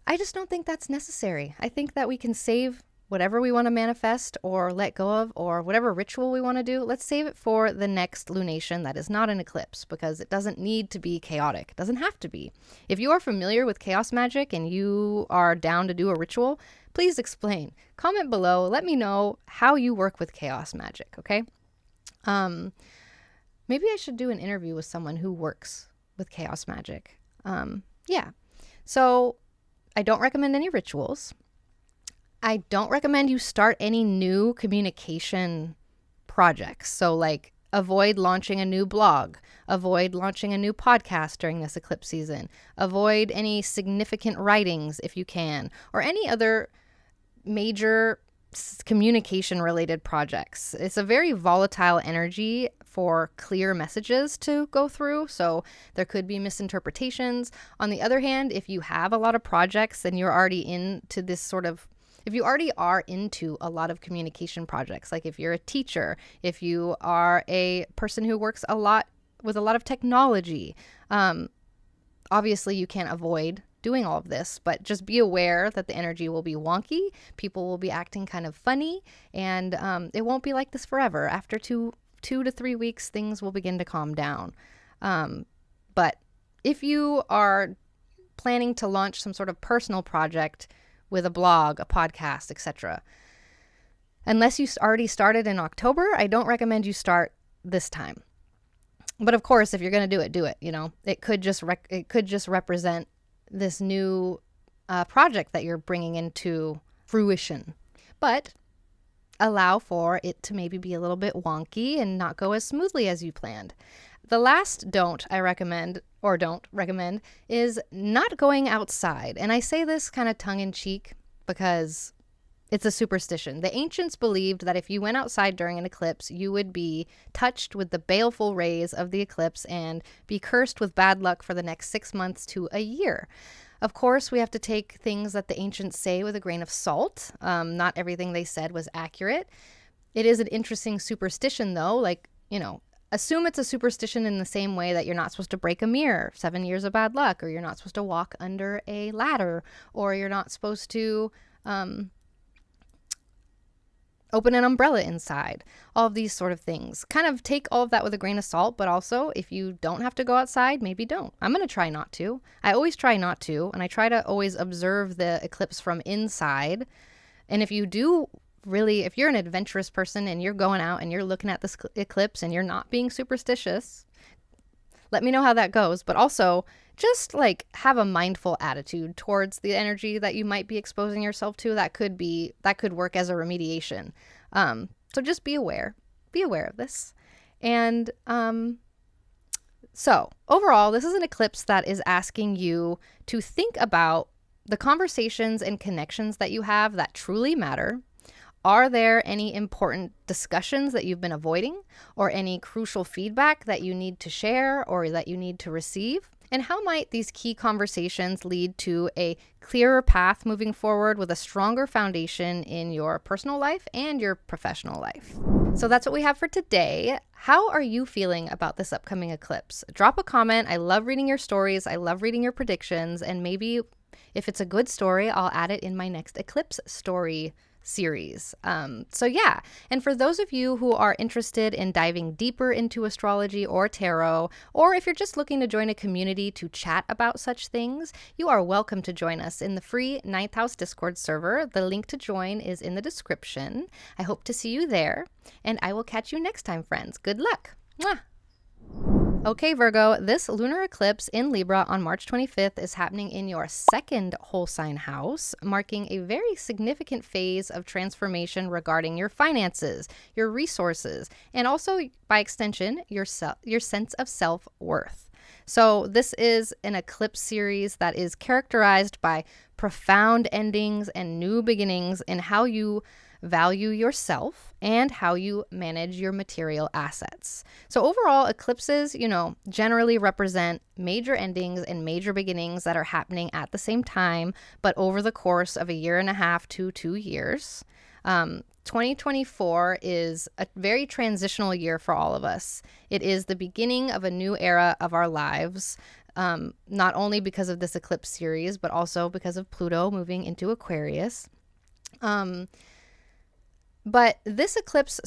I just don't think that's necessary. I think that we can save whatever we want to manifest or let go of, or whatever ritual we want to do, let's save it for the next lunation that is not an eclipse, because it doesn't need to be chaotic. It doesn't have to be. If you are familiar with chaos magic and you are down to do a ritual, please explain. Comment below. Let me know how you work with chaos magic, okay? Maybe I should do an interview with someone who works with chaos magic. Yeah. So I don't recommend any rituals. I don't recommend you start any new communication projects. So like avoid launching a new blog, avoid launching a new podcast during this eclipse season, avoid any significant writings if you can, or any other major communication related projects. It's a very volatile energy for clear messages to go through, so there could be misinterpretations. On the other hand, if you have a lot of projects and you're already into this sort of if you already are into a lot of communication projects, like if you're a teacher, if you are a person who works a lot with a lot of technology, obviously you can't avoid doing all of this, but just be aware that the energy will be wonky, people will be acting kind of funny, and it won't be like this forever. After two to 3 weeks, things will begin to calm down. But if you are planning to launch some sort of personal project with a blog, a podcast, etc., unless you already started in October, I don't recommend you start this time. But of course, if you're going to do it, you know, it could just represent this new project that you're bringing into fruition. But allow for it to maybe be a little bit wonky and not go as smoothly as you planned. The last don't recommend is not going outside. And I say this kind of tongue-in-cheek because it's a superstition. The ancients believed that if you went outside during an eclipse, you would be touched with the baleful rays of the eclipse and be cursed with bad luck for the next 6 months to a year. Of course, we have to take things that the ancients say with a grain of salt. Not everything they said was accurate. It is an interesting superstition, though. Like, assume it's a superstition in the same way that you're not supposed to break a mirror, 7 years of bad luck, or you're not supposed to walk under a ladder, or you're not supposed to open an umbrella inside. All of these sort of things. Kind of take all of that with a grain of salt, but also if you don't have to go outside, maybe don't. I'm going to try not to. I always try not to, and I try to always observe the eclipse from inside. And if you're an adventurous person and you're going out and you're looking at this eclipse and you're not being superstitious, let me know how that goes. But also, just like have a mindful attitude towards the energy that you might be exposing yourself to. That could work as a remediation. So just be aware of this. And so overall, this is an eclipse that is asking you to think about the conversations and connections that you have that truly matter. Are there any important discussions that you've been avoiding, or any crucial feedback that you need to share or that you need to receive? And how might these key conversations lead to a clearer path moving forward with a stronger foundation in your personal life and your professional life? So that's what we have for today. How are you feeling about this upcoming eclipse? Drop a comment. I love reading your stories. I love reading your predictions. And maybe if it's a good story, I'll add it in my next eclipse story series. So yeah, and for those of you who are interested in diving deeper into astrology or tarot, or if you're just looking to join a community to chat about such things, you are welcome to join us in the free 9th House Discord server. The link to join is in the description. I hope to see you there, and I will catch you next time, friends. Good luck. Mwah. Okay, Virgo, this lunar eclipse in Libra on March 25th is happening in your second whole sign house, marking a very significant phase of transformation regarding your finances, your resources, and also, by extension, your sense of self-worth. So this is an eclipse series that is characterized by profound endings and new beginnings in how you value yourself and how you manage your material assets. So overall, eclipses, generally represent major endings and major beginnings that are happening at the same time, but over the course of 1.5 to 2 years. 2024 is a very transitional year for all of us. It is the beginning of a new era of our lives, not only because of this eclipse series, but also because of Pluto moving into Aquarius. But this eclipse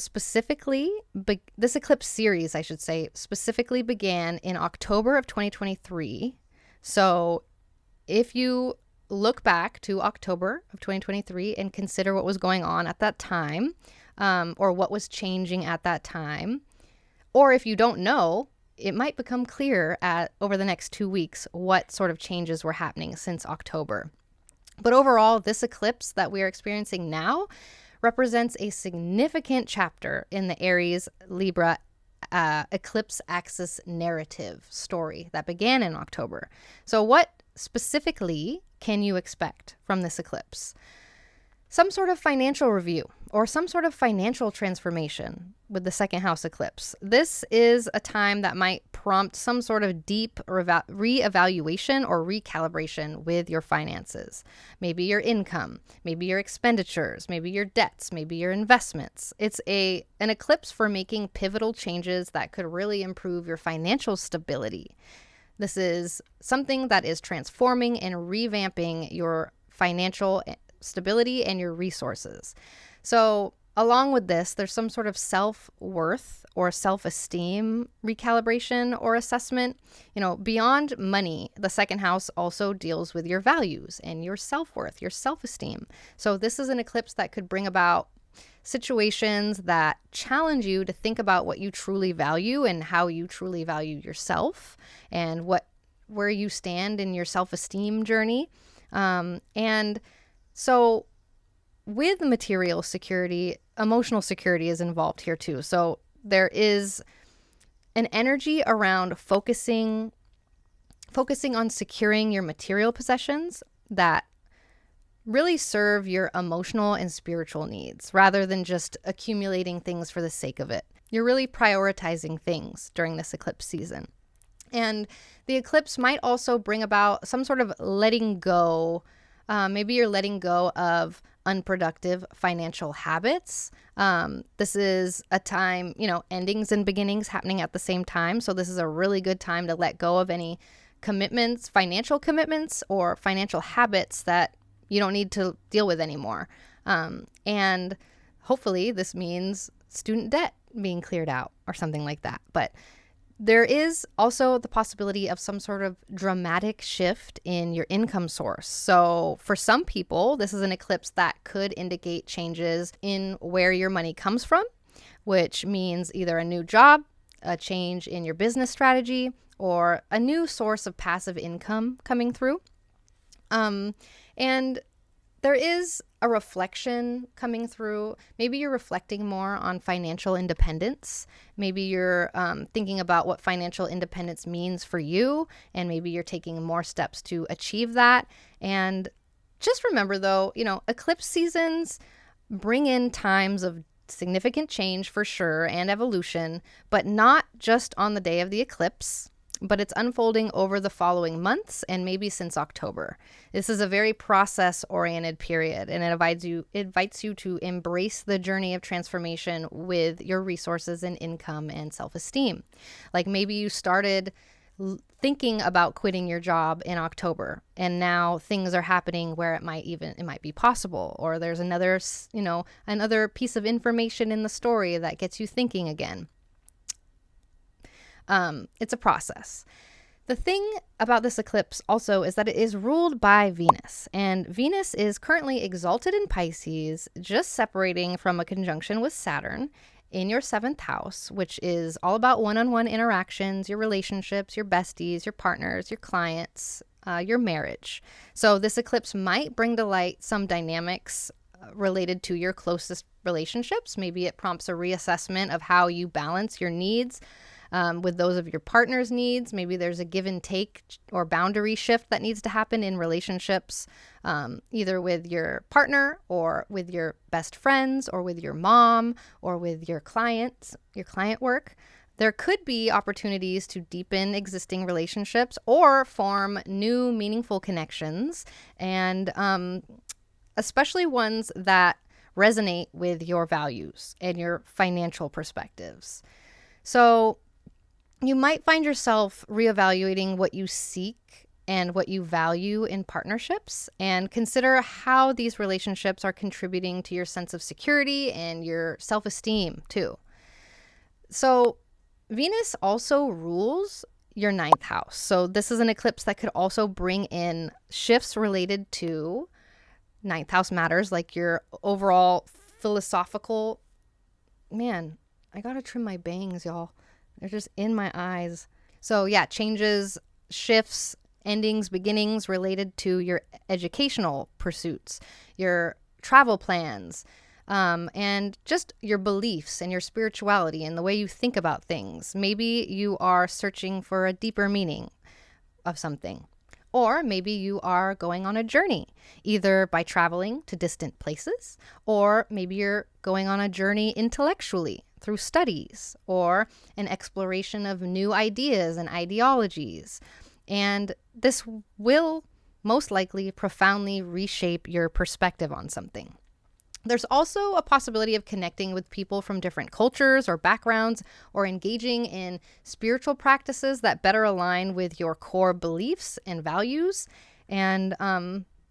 series, I should say, specifically began in October of 2023. So if you look back to October of 2023 and consider what was going on at that time, or what was changing at that time, or if you don't know, it might become clear over the next 2 weeks what sort of changes were happening since October. But overall, this eclipse that we are experiencing now represents a significant chapter in the Aries Libra eclipse axis narrative story that began in October. So what specifically can you expect from this eclipse? Some sort of financial review or some sort of financial transformation with the second house eclipse. This is a time that might prompt some sort of deep reevaluation or recalibration with your finances. Maybe your income, maybe your expenditures, maybe your debts, maybe your investments. It's an eclipse for making pivotal changes that could really improve your financial stability. This is something that is transforming and revamping your financial stability and your resources. So along with this, there's some sort of self-worth or self-esteem recalibration or assessment. Beyond money, the second house also deals with your values and your self-worth, your self-esteem. So this is an eclipse that could bring about situations that challenge you to think about what you truly value and how you truly value yourself and where you stand in your self-esteem journey. And so with material security, emotional security is involved here too. So there is an energy around focusing on securing your material possessions that really serve your emotional and spiritual needs rather than just accumulating things for the sake of it. You're really prioritizing things during this eclipse season. And the eclipse might also bring about some sort of letting go. Maybe you're letting go of unproductive financial habits. This is a time, endings and beginnings happening at the same time. So this is a really good time to let go of any commitments, financial commitments, or financial habits that you don't need to deal with anymore. And hopefully this means student debt being cleared out or something like that. But there is also the possibility of some sort of dramatic shift in your income source. So for some people, this is an eclipse that could indicate changes in where your money comes from, which means either a new job, a change in your business strategy, or a new source of passive income coming through. And there is a reflection coming through. Maybe you're reflecting more on financial independence. Maybe you're thinking about what financial independence means for you, and maybe you're taking more steps to achieve that. And just remember, though, eclipse seasons bring in times of significant change for sure and evolution, but not just on the day of the eclipse, but it's unfolding over the following months and maybe since October. This is a very process-oriented period, and it invites you to embrace the journey of transformation with your resources and income and self-esteem. Like maybe you started thinking about quitting your job in October, and now things are happening where it might be possible, or there's another piece of information in the story that gets you thinking again. It's a process. The thing about this eclipse also is that it is ruled by Venus, and Venus is currently exalted in Pisces, just separating from a conjunction with Saturn in your 7th house, which is all about one-on-one interactions, your relationships, your besties, your partners, your clients, your marriage. So this eclipse might bring to light some dynamics related to your closest relationships. Maybe it prompts a reassessment of how you balance your needs with those of your partner's needs. Maybe there's a give and take or boundary shift that needs to happen in relationships, either with your partner or with your best friends or with your mom or with your client work. There could be opportunities to deepen existing relationships or form new meaningful connections, and especially ones that resonate with your values and your financial perspectives. So you might find yourself reevaluating what you seek and what you value in partnerships, and consider how these relationships are contributing to your sense of security and your self-esteem too. So Venus also rules your 9th house. So this is an eclipse that could also bring in shifts related to 9th house matters, like your overall philosophical, I gotta trim my bangs, y'all. They're just in my eyes. So yeah, changes, shifts, endings, beginnings related to your educational pursuits, your travel plans, and just your beliefs and your spirituality and the way you think about things. Maybe you are searching for a deeper meaning of something. Or maybe you are going on a journey, either by traveling to distant places, or maybe you're going on a journey intellectually through studies or an exploration of new ideas and ideologies. And this will most likely profoundly reshape your perspective on something. There's also a possibility of connecting with people from different cultures or backgrounds, or engaging in spiritual practices that better align with your core beliefs and values. And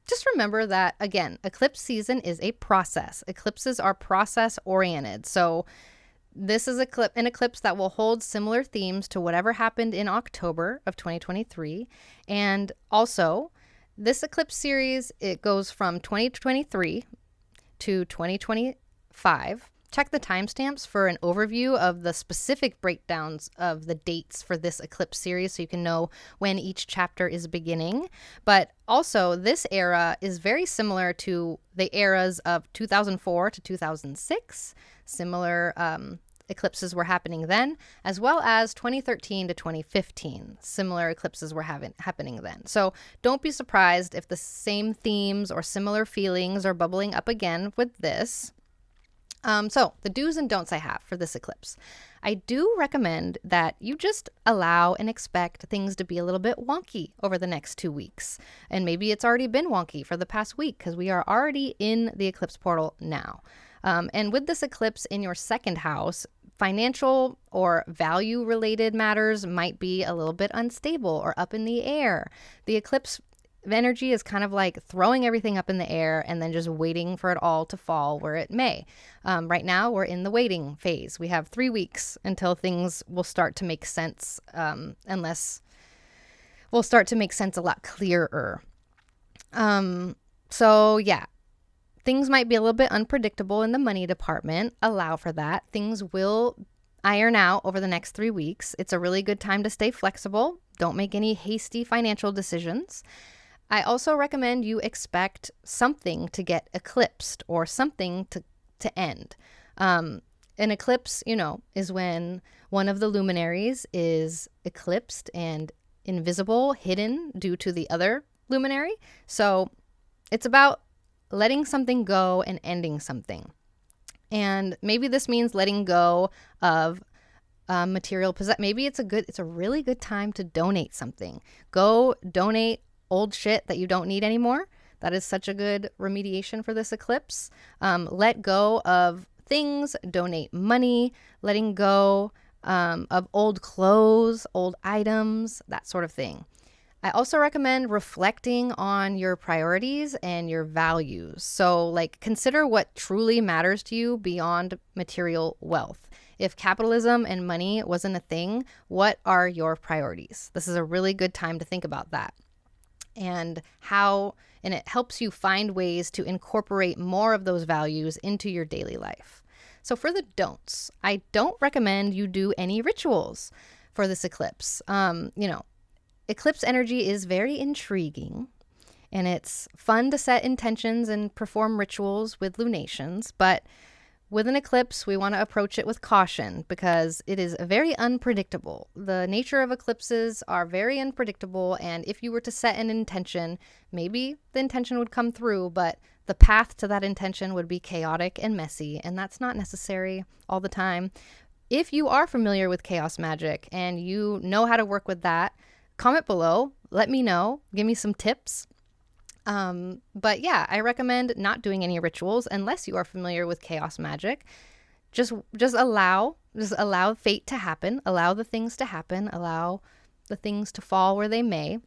just remember that, again, eclipse season is a process. Eclipses are process-oriented. So this is an eclipse that will hold similar themes to whatever happened in October of 2023. And also, this eclipse series, it goes from 2023 to 2025. Check the timestamps for an overview of the specific breakdowns of the dates for this eclipse series, so you can know when each chapter is beginning. But also, this era is very similar to the eras of 2004 to 2006. Similar eclipses were happening then, as well as 2013 to 2015. Similar eclipses were happening then. So don't be surprised if the same themes or similar feelings are bubbling up again with this. So the do's and don'ts I have for this eclipse. I do recommend that you just allow and expect things to be a little bit wonky over the next 2 weeks. And maybe it's already been wonky for the past week because we are already in the eclipse portal now. And with this eclipse in your second house, financial or value related matters might be a little bit unstable or up in the air. The eclipse energy is kind of like throwing everything up in the air and then just waiting for it all to fall where it may. Right now, we're in the waiting phase. We have 3 weeks until things will start to make sense, unless will start to make sense a lot clearer. So yeah, things might be a little bit unpredictable in the money department. Allow for that. Things will iron out over the next 3 weeks. It's a really good time to stay flexible. Don't make any hasty financial decisions. I also recommend you expect something to get eclipsed or something to end. An eclipse, is when one of the luminaries is eclipsed and invisible, hidden due to the other luminary. So it's about letting something go and ending something. And maybe this means letting go of material possession. Maybe it's a really good time to donate something. Go donate old shit that you don't need anymore. That is such a good remediation for this eclipse. Let go of things, donate money, letting go of old clothes, old items, that sort of thing. I also recommend reflecting on your priorities and your values. So consider what truly matters to you beyond material wealth. If capitalism and money wasn't a thing, what are your priorities? This is a really good time to think about that. And it helps you find ways to incorporate more of those values into your daily life. So for the don'ts, I don't recommend you do any rituals for this eclipse. Eclipse energy is very intriguing, and it's fun to set intentions and perform rituals with lunations, but with an eclipse, we want to approach it with caution because it is very unpredictable. The nature of eclipses are very unpredictable, and if you were to set an intention, maybe the intention would come through, but the path to that intention would be chaotic and messy, and that's not necessary all the time. If you are familiar with chaos magic and you know how to work with that, comment below, let me know, give me some tips. But yeah, I recommend not doing any rituals unless you are familiar with chaos magic. Just allow fate to happen, allow the things to happen, allow the things to fall where they may.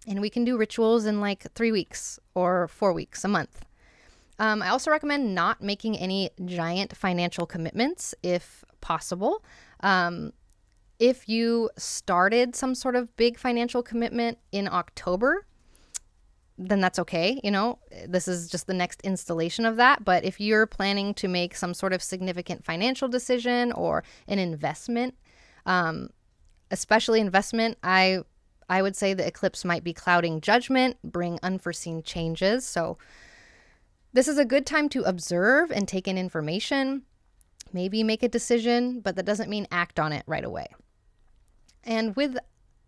And we can do rituals in 3 weeks or 4 weeks, a month. I also recommend not making any giant financial commitments if possible. If you started some sort of big financial commitment in October, then that's okay. This is just the next installation of that. But if you're planning to make some sort of significant financial decision or an investment, especially investment, I would say the eclipse might be clouding judgment, bring unforeseen changes. So this is a good time to observe and take in information, maybe make a decision, but that doesn't mean act on it right away. And with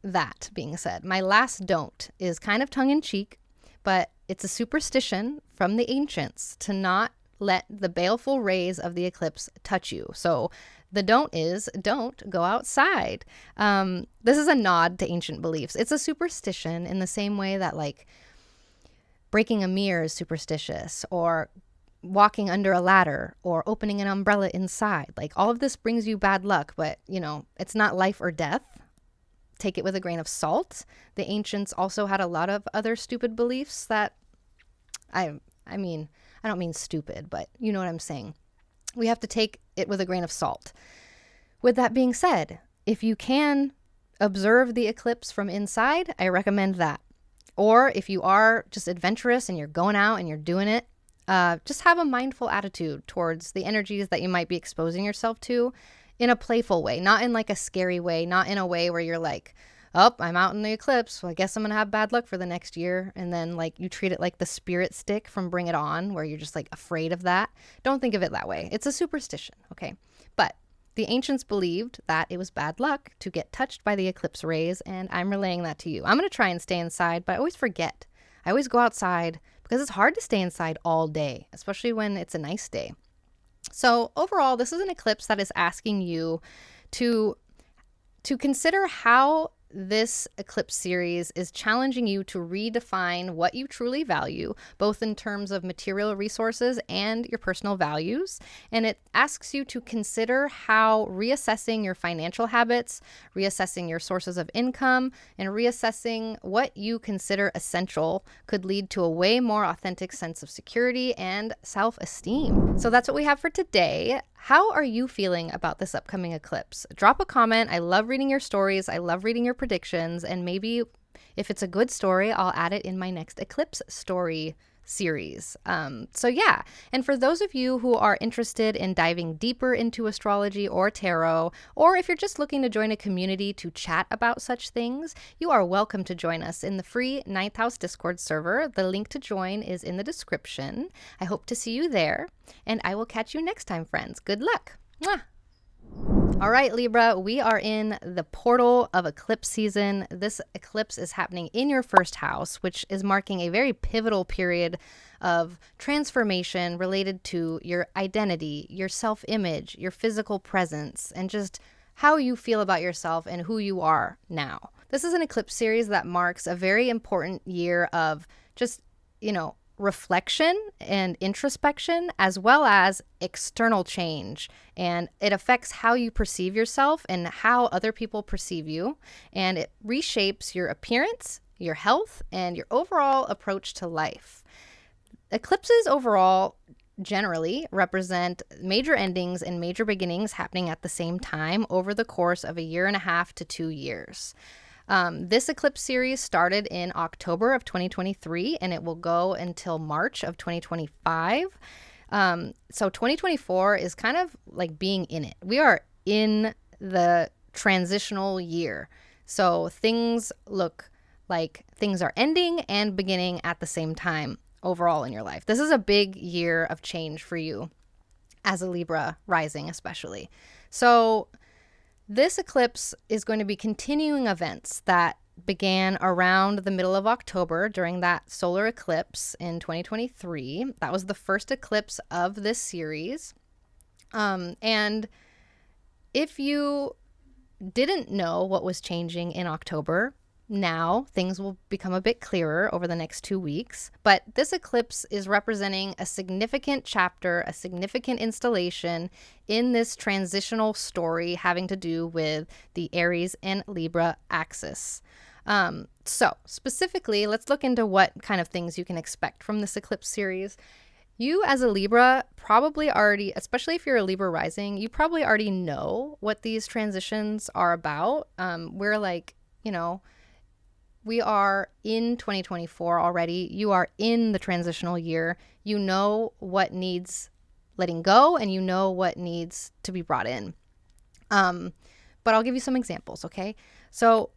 that being said, my last don't is kind of tongue-in-cheek, but it's a superstition from the ancients to not let the baleful rays of the eclipse touch you. So the don't is don't go outside. This is a nod to ancient beliefs. It's a superstition in the same way that breaking a mirror is superstitious, or walking under a ladder, or opening an umbrella inside. All of this brings you bad luck, but it's not life or death. Take it with a grain of salt. The ancients also had a lot of other stupid beliefs that I don't mean stupid, but you know what I'm saying. We have to take it with a grain of salt. With that being said, if you can observe the eclipse from inside, I recommend that. Or if you are just adventurous and you're going out and you're doing it, just have a mindful attitude towards the energies that you might be exposing yourself to in a playful way, not in a scary way, not in a way where you're oh, I'm out in the eclipse, so I guess I'm going to have bad luck for the next year. And then you treat it like the spirit stick from Bring It On, where you're just afraid of that. Don't think of it that way. It's a superstition, okay? But the ancients believed that it was bad luck to get touched by the eclipse rays, and I'm relaying that to you. I'm going to try and stay inside, but I always forget. I always go outside because it's hard to stay inside all day, especially when it's a nice day. So overall, this is an eclipse that is asking you to consider how this eclipse series is challenging you to redefine what you truly value, both in terms of material resources and your personal values. And it asks you to consider how reassessing your financial habits, reassessing your sources of income, and reassessing what you consider essential could lead to a way more authentic sense of security and self-esteem. So that's what we have for today. How are you feeling about this upcoming eclipse? Drop a comment. I love reading your stories. I love reading your predictions. And maybe if it's a good story, I'll add it in my next eclipse story series. So yeah. And for those of you who are interested in diving deeper into astrology or tarot, or if you're just looking to join a community to chat about such things, you are welcome to join us in the free 9th House Discord server. The link to join is in the description. I hope to see you there, and I will catch you next time, friends. Good luck. Mwah. All right, Libra, we are in the portal of eclipse season. This eclipse is happening in your first house, which is marking a very pivotal period of transformation related to your identity, your self-image, your physical presence, and just how you feel about yourself and who you are now. This is an eclipse series that marks a very important year of just, reflection and introspection, as well as external change. And it affects how you perceive yourself and how other people perceive you. And it reshapes your appearance, your health, and your overall approach to life. Eclipses overall generally represent major endings and major beginnings happening at the same time over the course of 1.5 to 2 years. This eclipse series started in October of 2023, and it will go until March of 2025. So 2024 is kind of like being in it. We are in the transitional year. So things look like things are ending and beginning at the same time overall in your life. This is a big year of change for you as a Libra rising, especially. So this eclipse is going to be continuing events that began around the middle of October during that solar eclipse in 2023. That was the first eclipse of this series. And if you didn't know what was changing in October, now things will become a bit clearer over the next 2 weeks. But this eclipse is representing a significant chapter, a significant installation in this transitional story having to do with the Aries and Libra axis. So specifically, let's look into what kind of things you can expect from this eclipse series. You as a Libra probably already, especially if you're a Libra rising, you probably already know what these transitions are about. We are in 2024 already. You are in the transitional year. You know what needs letting go, and you know what needs to be brought in. But I'll give you some examples, okay? So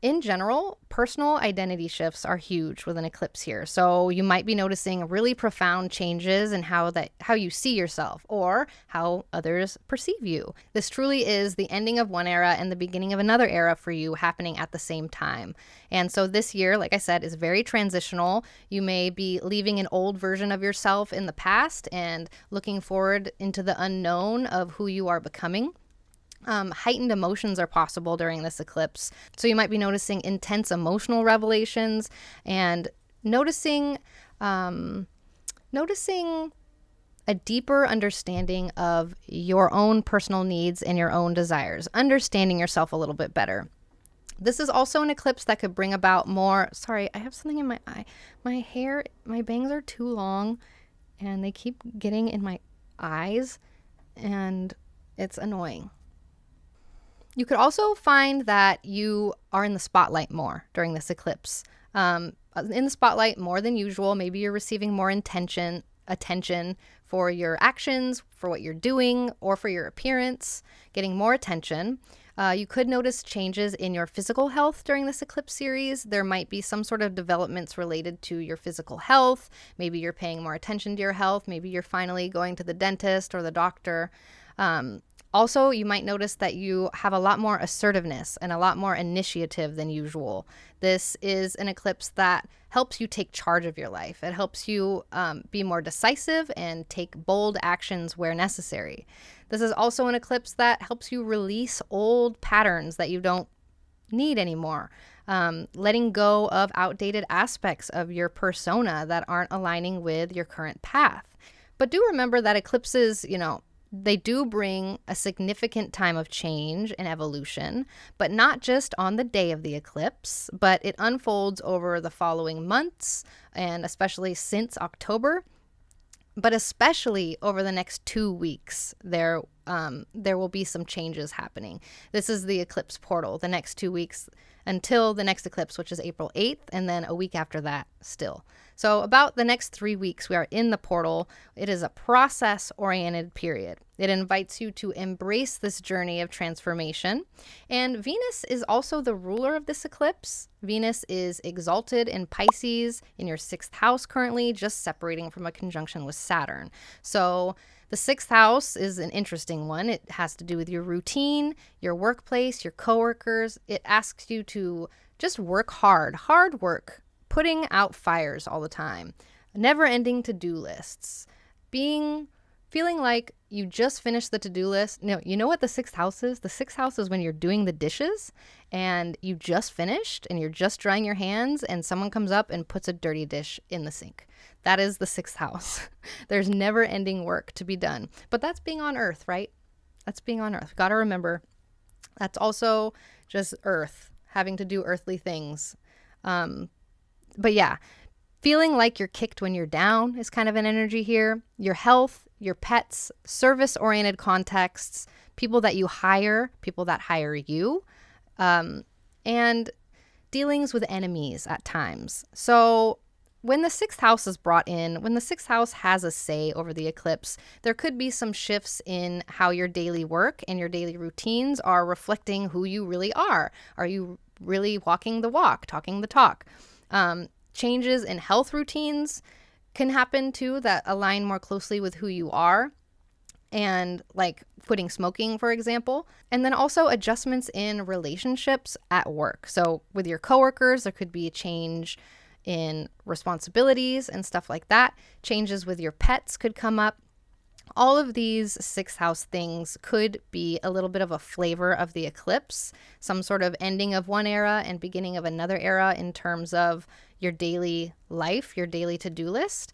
in general, personal identity shifts are huge with an eclipse here. So you might be noticing really profound changes in how you see yourself or how others perceive you. This truly is the ending of one era and the beginning of another era for you happening at the same time. And so this year, like I said, is very transitional. You may be leaving an old version of yourself in the past and looking forward into the unknown of who you are becoming. Heightened emotions are possible during this eclipse. So you might be noticing intense emotional revelations and noticing a deeper understanding of your own personal needs and your own desires, understanding yourself a little bit better. This is also an eclipse that could bring about more, sorry, I have something in my eye. My bangs are too long and they keep getting in my eyes and it's annoying. You could also find that you are in the spotlight more during this eclipse. In the spotlight more than usual. Maybe you're receiving more attention for your actions, for what you're doing, or for your appearance, getting more attention. You could notice changes in your physical health during this eclipse series. There might be some sort of developments related to your physical health. Maybe you're paying more attention to your health. Maybe you're finally going to the dentist or the doctor. Also, you might notice that you have a lot more assertiveness and a lot more initiative than usual. This is an eclipse that helps you take charge of your life. It helps you be more decisive and take bold actions where necessary. This is also an eclipse that helps you release old patterns that you don't need anymore. Letting go of outdated aspects of your persona that aren't aligning with your current path. But do remember that eclipses, they do bring a significant time of change and evolution, but not just on the day of the eclipse, but it unfolds over the following months, and especially since October, but especially over the next 2 weeks, there will be some changes happening. This is the eclipse portal, the next 2 weeks until the next eclipse, which is April 8th, and then a week after that still. So about the next 3 weeks, we are in the portal. It is a process-oriented period. It invites you to embrace this journey of transformation. And Venus is also the ruler of this eclipse. Venus is exalted in Pisces in your 6th house currently, just separating from a conjunction with Saturn. So the 6th house is an interesting one. It has to do with your routine, your workplace, your coworkers. It asks you to just work hard work, putting out fires all the time, never-ending to-do lists, feeling like you just finished the to-do list. No, you know what the 6th house is? The 6th house is when you're doing the dishes and you just finished and you're just drying your hands and someone comes up and puts a dirty dish in the sink. That is the 6th house. There's never-ending work to be done. But that's being on Earth, right? That's being on Earth. Got to remember, that's also just Earth, having to do earthly things. But yeah, feeling like you're kicked when you're down is kind of an energy here. Your health, your pets, service-oriented contexts, people that you hire, people that hire you, and dealings with enemies at times. So when the 6th house is brought in, when the 6th house has a say over the eclipse, there could be some shifts in how your daily work and your daily routines are reflecting who you really are. Are you really walking the walk, talking the talk? Changes in health routines can happen too that align more closely with who you are, and like quitting smoking, for example. And then also adjustments in relationships at work. So with your coworkers, there could be a change in responsibilities and stuff like that. Changes with your pets could come up. All of these 6th house things could be a little bit of a flavor of the eclipse, some sort of ending of one era and beginning of another era in terms of your daily life, your daily to-do list.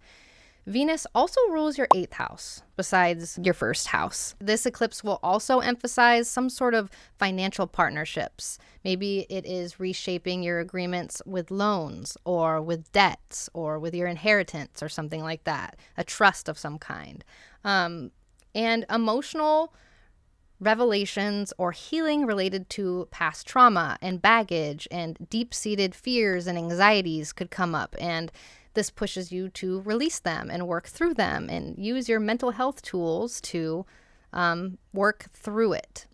Venus also rules your 8th house besides your 1st house. This eclipse will also emphasize some sort of financial partnerships. Maybe it is reshaping your agreements with loans or with debts or with your inheritance or something like that, a trust of some kind. And emotional revelations or healing related to past trauma and baggage and deep-seated fears and anxieties could come up, and this pushes you to release them and work through them and use your mental health tools to work through it.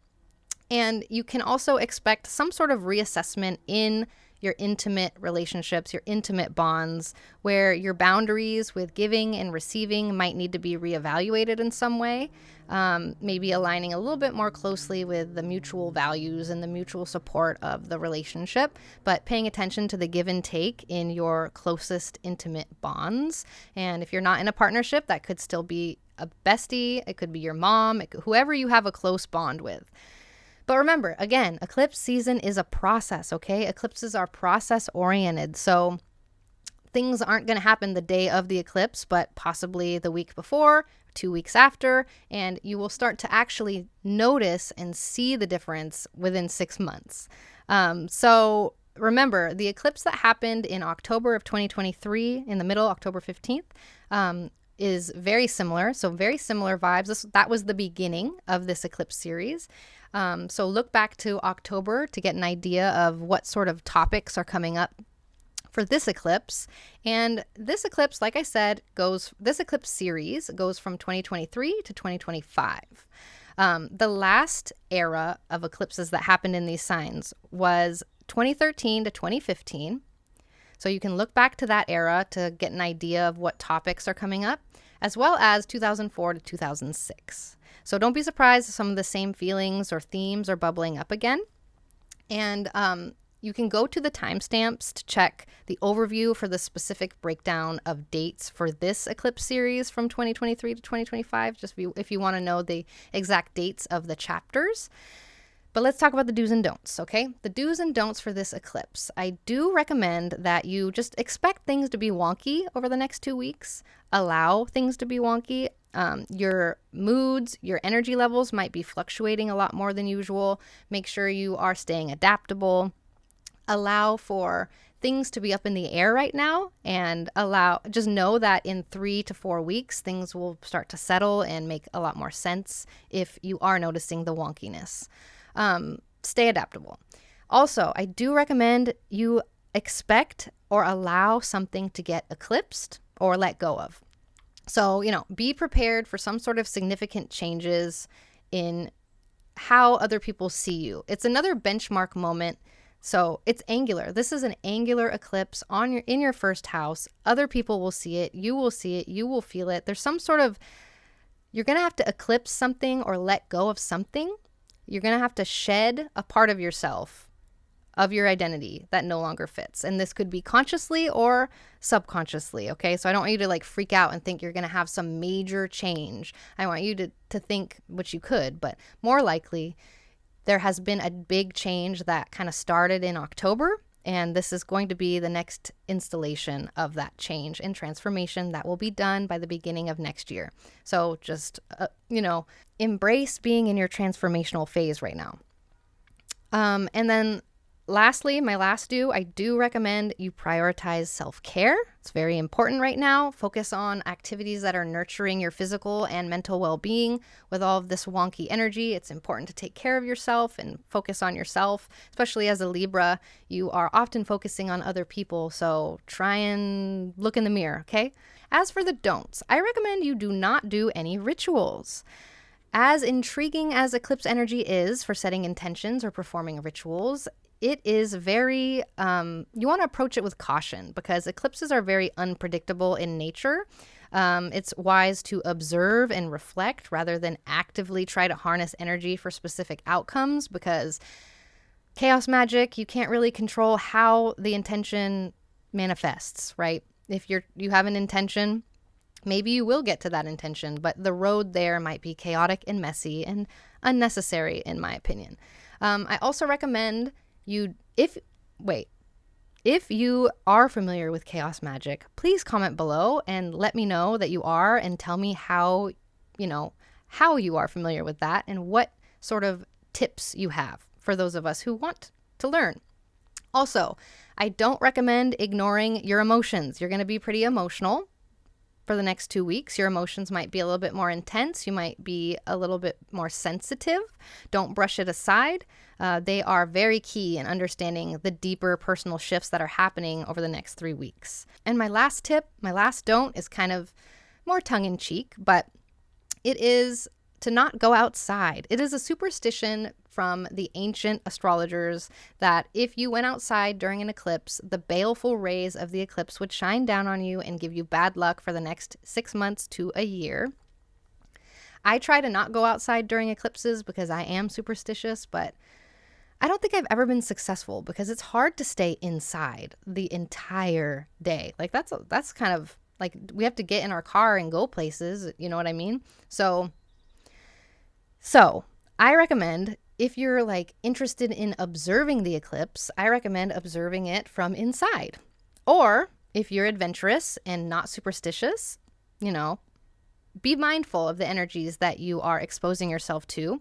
And you can also expect some sort of reassessment in your intimate relationships, your intimate bonds, where your boundaries with giving and receiving might need to be reevaluated in some way, maybe aligning a little bit more closely with the mutual values and the mutual support of the relationship, but paying attention to the give and take in your closest intimate bonds. And if you're not in a partnership, that could still be a bestie, it could be your mom, whoever you have a close bond with. But remember, again, eclipse season is a process, okay? Eclipses are process-oriented, so things aren't going to happen the day of the eclipse, but possibly the week before, 2 weeks after, and you will start to actually notice and see the difference within 6 months. So remember, the eclipse that happened in October of 2023, in the middle, October 15th, is very similar. So very similar vibes. That was the beginning of this eclipse series. So look back to October to get an idea of what sort of topics are coming up for this eclipse. And this eclipse, like I said, this eclipse series goes from 2023 to 2025. The last era of eclipses that happened in these signs was 2013 to 2015. So you can look back to that era to get an idea of what topics are coming up, as well as 2004 to 2006. So don't be surprised if some of the same feelings or themes are bubbling up again. And You can go to the timestamps to check the overview for the specific breakdown of dates for this eclipse series from 2023 to 2025, just if you want to know the exact dates of the chapters. But let's talk about the do's and don'ts, okay? The do's and don'ts for this eclipse. I do recommend that you just expect things to be wonky over the next 2 weeks. Allow things to be wonky. Your moods, your energy levels might be fluctuating a lot more than usual. Make sure you are staying adaptable. Allow for things to be up in the air right now, and just know that in 3 to 4 weeks, things will start to settle and make a lot more sense if you are noticing the wonkiness. Stay adaptable. Also, I do recommend you expect or allow something to get eclipsed or let go of. So, be prepared for some sort of significant changes in how other people see you. It's another benchmark moment. So it's angular. This is an angular eclipse in your first house. Other people will see it. You will see it. You will feel it. There's some sort of, you're going to have to eclipse something or let go of something. You're going to have to shed a part of yourself, of your identity that no longer fits. And this could be consciously or subconsciously, okay? So I don't want you to freak out and think you're going to have some major change. I want you to think, which you could, but more likely, there has been a big change that kind of started in October, and this is going to be the next installation of that change and transformation that will be done by the beginning of next year. So just, embrace being in your transformational phase right now. And then lastly, my last do, I do recommend you prioritize self-care. It's very important right now. Focus on activities that are nurturing your physical and mental well-being. With all of this wonky energy, it's important to take care of yourself and focus on yourself. Especially as a Libra, you are often focusing on other people, so try and look in the mirror, okay? As for the don'ts, I recommend you do not do any rituals. As intriguing as eclipse energy is for setting intentions or performing rituals, it is very, you want to approach it with caution because eclipses are very unpredictable in nature. It's wise to observe and reflect rather than actively try to harness energy for specific outcomes, because chaos magic, you can't really control how the intention manifests, right? If you have an intention, maybe you will get to that intention, but the road there might be chaotic and messy and unnecessary, in my opinion. I also recommend if you are familiar with chaos magic, please comment below and let me know that you are, and tell me how you are familiar with that and what sort of tips you have for those of us who want to learn. Also, I don't recommend ignoring your emotions. You're going to be pretty emotional for the next 2 weeks. Your emotions might be a little bit more intense. You might be a little bit more sensitive. Don't brush it aside. They are very key in understanding the deeper personal shifts that are happening over the next 3 weeks. And my last tip, my last don't, is kind of more tongue-in-cheek, but it is to not go outside. It is a superstition from the ancient astrologers that if you went outside during an eclipse, the baleful rays of the eclipse would shine down on you and give you bad luck for the next 6 months to a year. I try to not go outside during eclipses because I am superstitious, but I don't think I've ever been successful because it's hard to stay inside the entire day. That's kind of like, we have to get in our car and go places, you know what I mean? So I recommend, if you're interested in observing the eclipse, I recommend observing it from inside. Or if you're adventurous and not superstitious, be mindful of the energies that you are exposing yourself to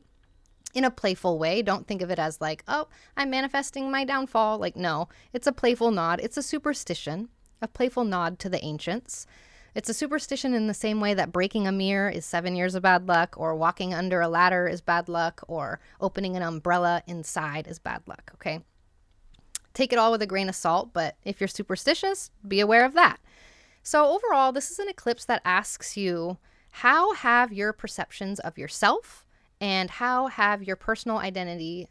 in a playful way. Don't think of it as oh, I'm manifesting my downfall. No, it's a playful nod. It's a superstition, a playful nod to the ancients. It's a superstition in the same way that breaking a mirror is 7 years of bad luck, or walking under a ladder is bad luck, or opening an umbrella inside is bad luck, okay? Take it all with a grain of salt, but if you're superstitious, be aware of that. So overall, this is an eclipse that asks you, how have your perceptions of yourself and how has your personal identity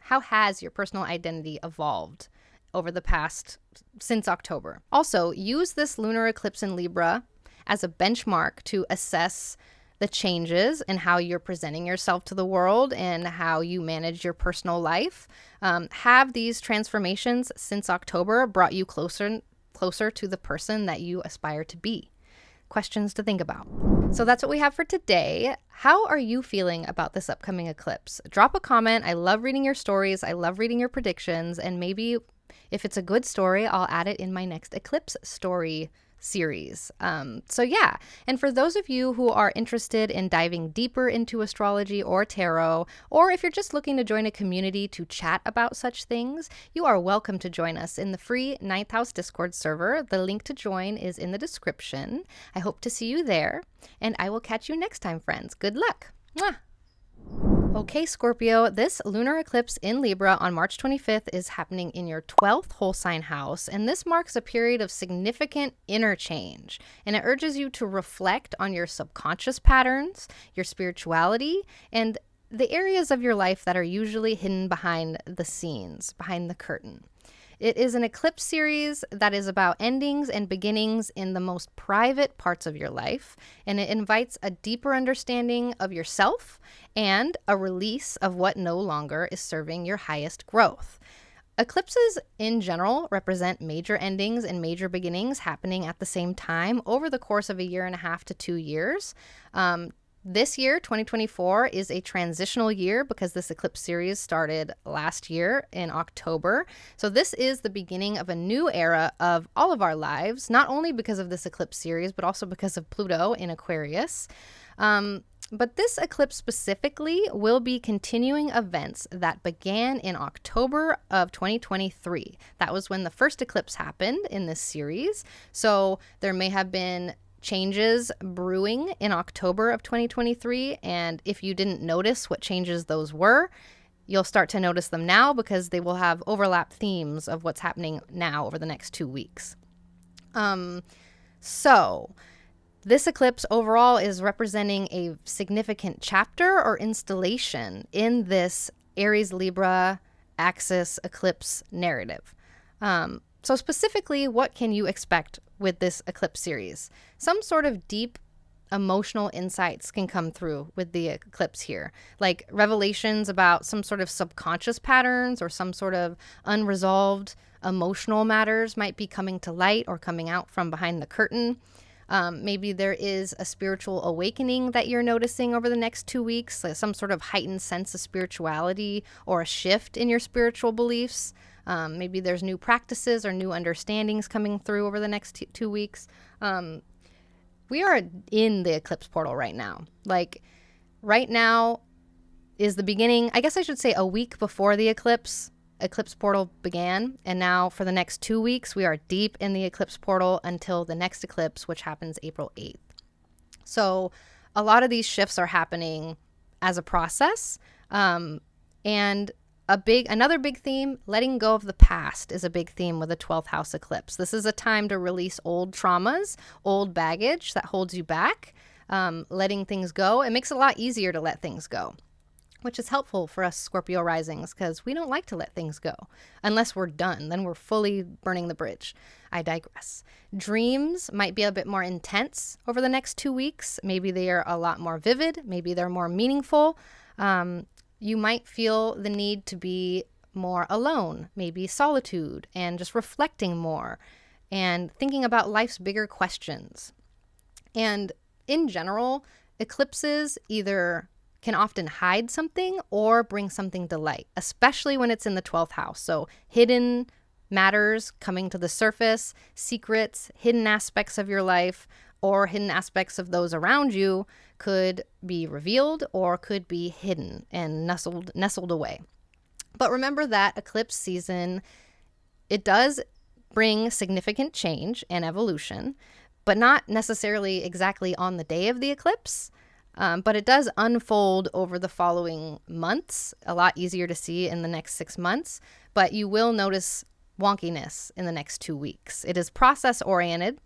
evolved over the past, since October? Also, use this lunar eclipse in Libra as a benchmark to assess the changes in how you're presenting yourself to the world and how you manage your personal life. Have these transformations since October brought you closer to the person that you aspire to be? Questions to think about. So that's what we have for today. How are you feeling about this upcoming eclipse? Drop a comment. I love reading your stories. I love reading your predictions. And maybe if it's a good story, I'll add it in my next eclipse story series. So yeah, and for those of you who are interested in diving deeper into astrology or tarot, or if you're just looking to join a community to chat about such things, you are welcome to join us in the free 9th House Discord server. The link to join is in the description. I hope to see you there, and I will catch you next time, friends. Good luck. Mwah. Okay, Scorpio, this lunar eclipse in Libra on March 25th is happening in your 12th whole sign house, and this marks a period of significant inner change, and it urges you to reflect on your subconscious patterns, your spirituality, and the areas of your life that are usually hidden behind the scenes, behind the curtain. It is an eclipse series that is about endings and beginnings in the most private parts of your life, and it invites a deeper understanding of yourself and a release of what no longer is serving your highest growth. Eclipses in general represent major endings and major beginnings happening at the same time over the course of 1.5 to 2 years. This year, 2024, is a transitional year because this eclipse series started last year in October. So this is the beginning of a new era of all of our lives, not only because of this eclipse series, but also because of Pluto in Aquarius. But this eclipse specifically will be continuing events that began in October of 2023. That was when the first eclipse happened in this series. So there may have been changes brewing in October of 2023, and if you didn't notice what changes those were, you'll start to notice them now because they will have overlap themes of what's happening now over the next 2 weeks. So this eclipse overall is representing a significant chapter or installation in this Aries Libra axis eclipse narrative. So specifically, what can you expect with this eclipse series? Some sort of deep emotional insights can come through with the eclipse here, like revelations about some sort of subconscious patterns or some sort of unresolved emotional matters might be coming to light or coming out from behind the curtain. Maybe there is a spiritual awakening that you're noticing over the next 2 weeks, like some sort of heightened sense of spirituality or a shift in your spiritual beliefs. Maybe there's new practices or new understandings coming through over the next 2 weeks. We are in the eclipse portal right now. Like right now is the beginning, I guess I should say a week before the eclipse portal began. And now for the next 2 weeks, we are deep in the eclipse portal until the next eclipse, which happens April 8th. So a lot of these shifts are happening as a process. And another big theme, letting go of the past, is a big theme with the 12th house eclipse. This is a time to release old traumas, old baggage that holds you back, letting things go. It makes it a lot easier to let things go, which is helpful for us Scorpio risings because we don't like to let things go unless we're done. Then we're fully burning the bridge. I digress. Dreams might be a bit more intense over the next 2 weeks. Maybe they are a lot more vivid. Maybe they're more meaningful. You might feel the need to be more alone, maybe solitude, and just reflecting more and thinking about life's bigger questions. And in general, eclipses either can often hide something or bring something to light, especially when it's in the 12th house. So hidden matters coming to the surface, secrets, hidden aspects of your life, or hidden aspects of those around you could be revealed or could be hidden and nestled away. But remember that eclipse season, it does bring significant change and evolution, but not necessarily exactly on the day of the eclipse. But it does unfold over the following months, a lot easier to see in the next 6 months, but you will notice wonkiness in the next 2 weeks. It is process-oriented.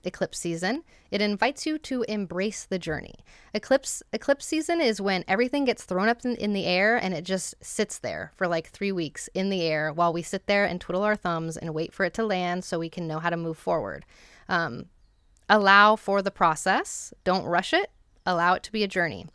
Eclipse season. It invites you to embrace the journey. Eclipse season is when everything gets thrown up in the air and it just sits there for like 3 weeks in the air while we sit there and twiddle our thumbs and wait for it to land so we can know how to move forward. Allow for the process. Don't rush it. Allow it to be a journey.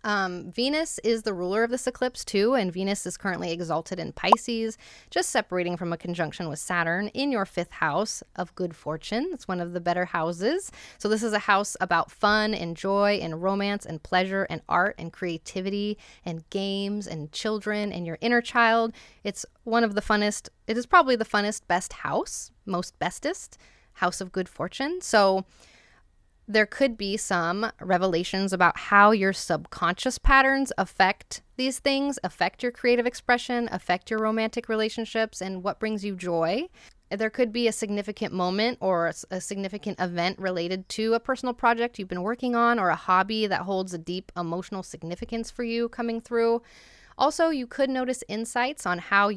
Venus is the ruler of this eclipse too, and Venus is currently exalted in Pisces, just separating from a conjunction with Saturn in your 5th house of good fortune. It's one of the better houses. So this is a house about fun and joy and romance and pleasure and art and creativity and games and children and your inner child. It's one of the funnest, it is probably the funnest, best house, most bestest house of good fortune. So there could be some revelations about how your subconscious patterns affect these things, affect your creative expression, affect your romantic relationships, and what brings you joy. There could be a significant moment or a significant event related to a personal project you've been working on or a hobby that holds a deep emotional significance for you coming through. Also, you could notice insights on how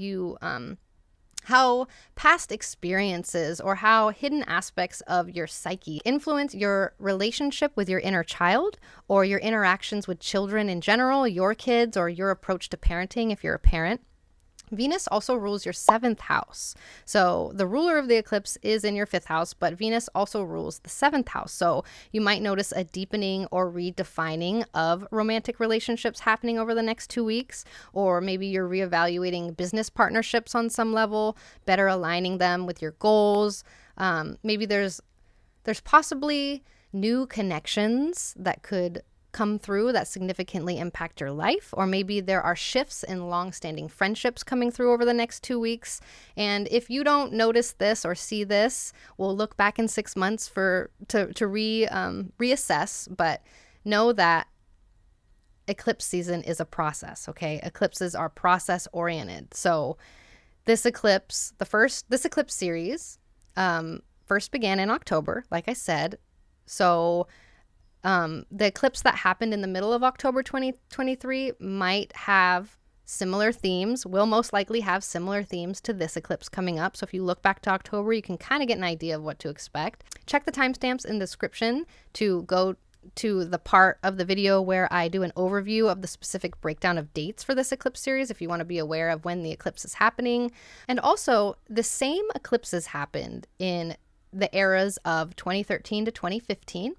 past experiences or how hidden aspects of your psyche influence your relationship with your inner child or your interactions with children in general, your kids, or your approach to parenting if you're a parent. Venus also rules your 7th house. So the ruler of the eclipse is in your 5th house, but Venus also rules the 7th house. So you might notice a deepening or redefining of romantic relationships happening over the next 2 weeks, or maybe you're reevaluating business partnerships on some level, better aligning them with your goals. Maybe there's possibly new connections that could come through that significantly impact your life, or maybe there are shifts in long-standing friendships coming through over the next 2 weeks. And if you don't notice this or see this, we'll look back in 6 months to reassess. But know that eclipse season is a process. Okay, eclipses are process oriented. So this eclipse series first began in October, like I said. So the eclipse that happened in the middle of October 2023 might have similar themes, will most likely have similar themes to this eclipse coming up. So if you look back to October, you can kind of get an idea of what to expect. Check the timestamps in the description to go to the part of the video where I do an overview of the specific breakdown of dates for this eclipse series if you want to be aware of when the eclipse is happening. And also, the same eclipses happened in the eras of 2013 to 2015.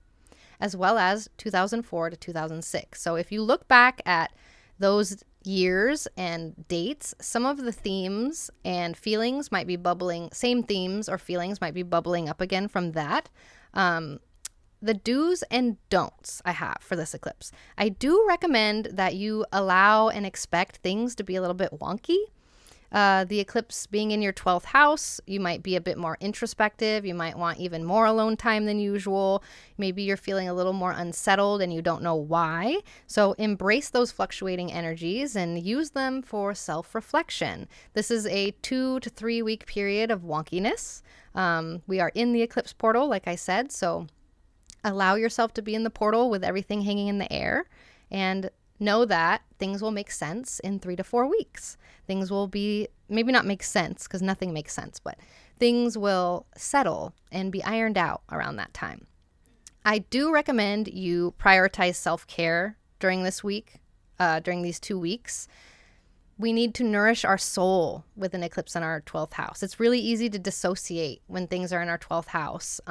As well as 2004 to 2006. So if you look back at those years and dates, some of the themes and feelings might be bubbling, same themes or feelings might be bubbling up again from that. The do's and don'ts I have for this eclipse. I do recommend that you allow and expect things to be a little bit wonky. The eclipse being in your 12th house, you might be a bit more introspective. You might want even more alone time than usual. Maybe you're feeling a little more unsettled and you don't know why. So embrace those fluctuating energies and use them for self-reflection. This is a 2 to 3 week period of wonkiness. We are in the eclipse portal, like I said, so allow yourself to be in the portal with everything hanging in the air and know that things will make sense in 3 to 4 weeks. Things will be, maybe not make sense because nothing makes sense, but things will settle and be ironed out around that time. I do recommend you prioritize self-care during this week, during these 2 weeks. We need to nourish our soul with an eclipse in our 12th house. It's really easy to dissociate when things are in our 12th house.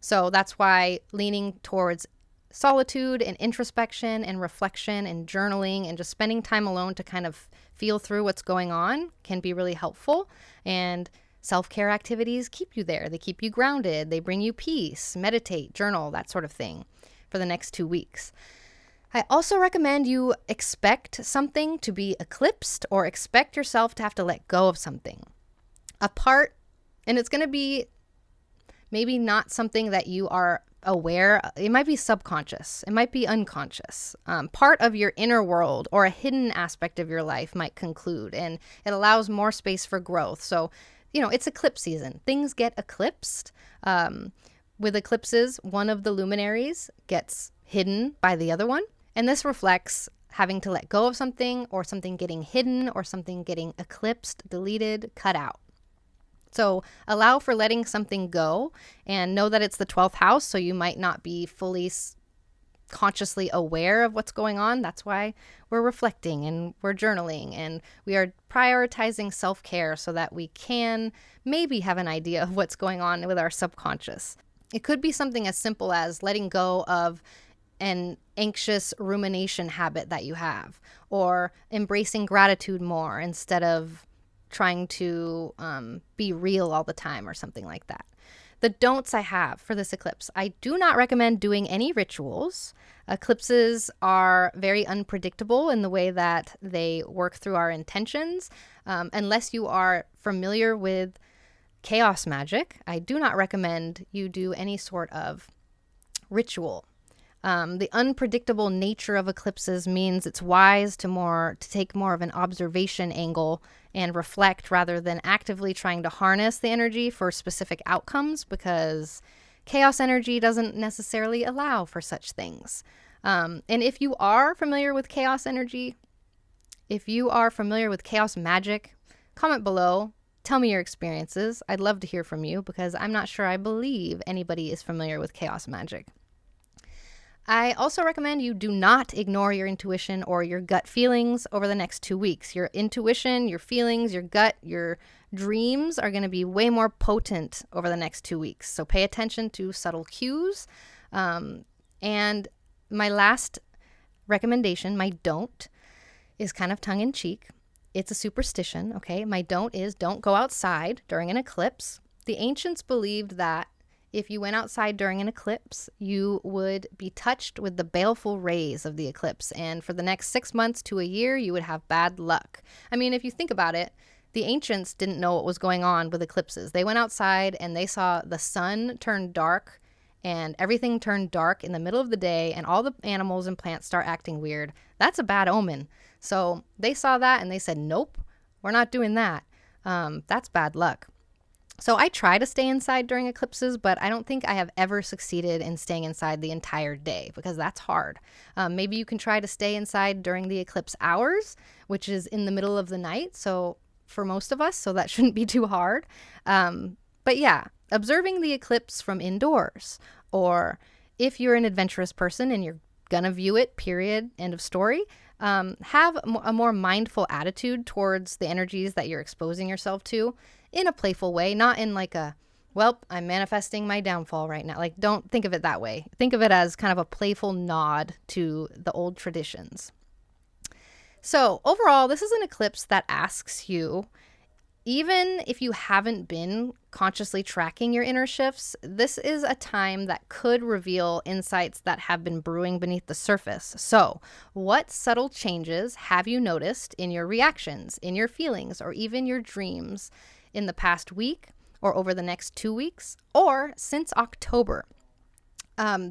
So that's why leaning towards solitude and introspection and reflection and journaling and just spending time alone to kind of feel through what's going on can be really helpful. And self-care activities keep you there. They keep you grounded. They bring you peace, meditate, journal, that sort of thing for the next 2 weeks. I also recommend you expect something to be eclipsed or expect yourself to have to let go of something. And it's going to be maybe not something that you are aware. It might be subconscious. It might be unconscious. Part of your inner world or a hidden aspect of your life might conclude, and it allows more space for growth. So, it's eclipse season. Things get eclipsed. With eclipses, one of the luminaries gets hidden by the other one. And this reflects having to let go of something or something getting hidden or something getting eclipsed, deleted, cut out. So allow for letting something go and know that it's the 12th house, so you might not be fully consciously aware of what's going on. That's why we're reflecting and we're journaling and we are prioritizing self-care so that we can maybe have an idea of what's going on with our subconscious. It could be something as simple as letting go of an anxious rumination habit that you have, or embracing gratitude more instead of trying to be real all the time or something like that. The don'ts I have for this eclipse: I do not recommend doing any rituals. Eclipses are very unpredictable in the way that they work through our intentions. Unless you are familiar with chaos magic, I do not recommend you do any sort of ritual. The unpredictable nature of eclipses means it's wise to take more of an observation angle and reflect rather than actively trying to harness the energy for specific outcomes, because chaos energy doesn't necessarily allow for such things. And if you are familiar with chaos energy, if you are familiar with chaos magic, comment below. Tell me your experiences. I'd love to hear from you, because I'm not sure I believe anybody is familiar with chaos magic. I also recommend you do not ignore your intuition or your gut feelings over the next 2 weeks. Your intuition, your feelings, your gut, your dreams are going to be way more potent over the next 2 weeks. So pay attention to subtle cues. And my last recommendation, my don't, is kind of tongue-in-cheek. It's a superstition, okay? My don't is don't go outside during an eclipse. The ancients believed that if you went outside during an eclipse, you would be touched with the baleful rays of the eclipse. And for the next 6 months to a year, you would have bad luck. I mean, if you think about it, the ancients didn't know what was going on with eclipses. They went outside and they saw the sun turn dark and everything turned dark in the middle of the day, and all the animals and plants start acting weird. That's a bad omen. So they saw that and they said, nope, we're not doing that. That's bad luck. So I try to stay inside during eclipses, but I don't think I have ever succeeded in staying inside the entire day, because that's hard. Maybe you can try to stay inside during the eclipse hours, which is in the middle of the night. So for most of us, so that shouldn't be too hard. But yeah, observing the eclipse from indoors, or if you're an adventurous person and you're gonna view it, period, end of story, have a more mindful attitude towards the energies that you're exposing yourself to, in a playful way, not in like a, well, I'm manifesting my downfall right now. Like, don't think of it that way. Think of it as kind of a playful nod to the old traditions. So overall, this is an eclipse that asks you, even if you haven't been consciously tracking your inner shifts, this is a time that could reveal insights that have been brewing beneath the surface. So, what subtle changes have you noticed in your reactions, in your feelings, or even your dreams in the past week, or over the next 2 weeks, or since October?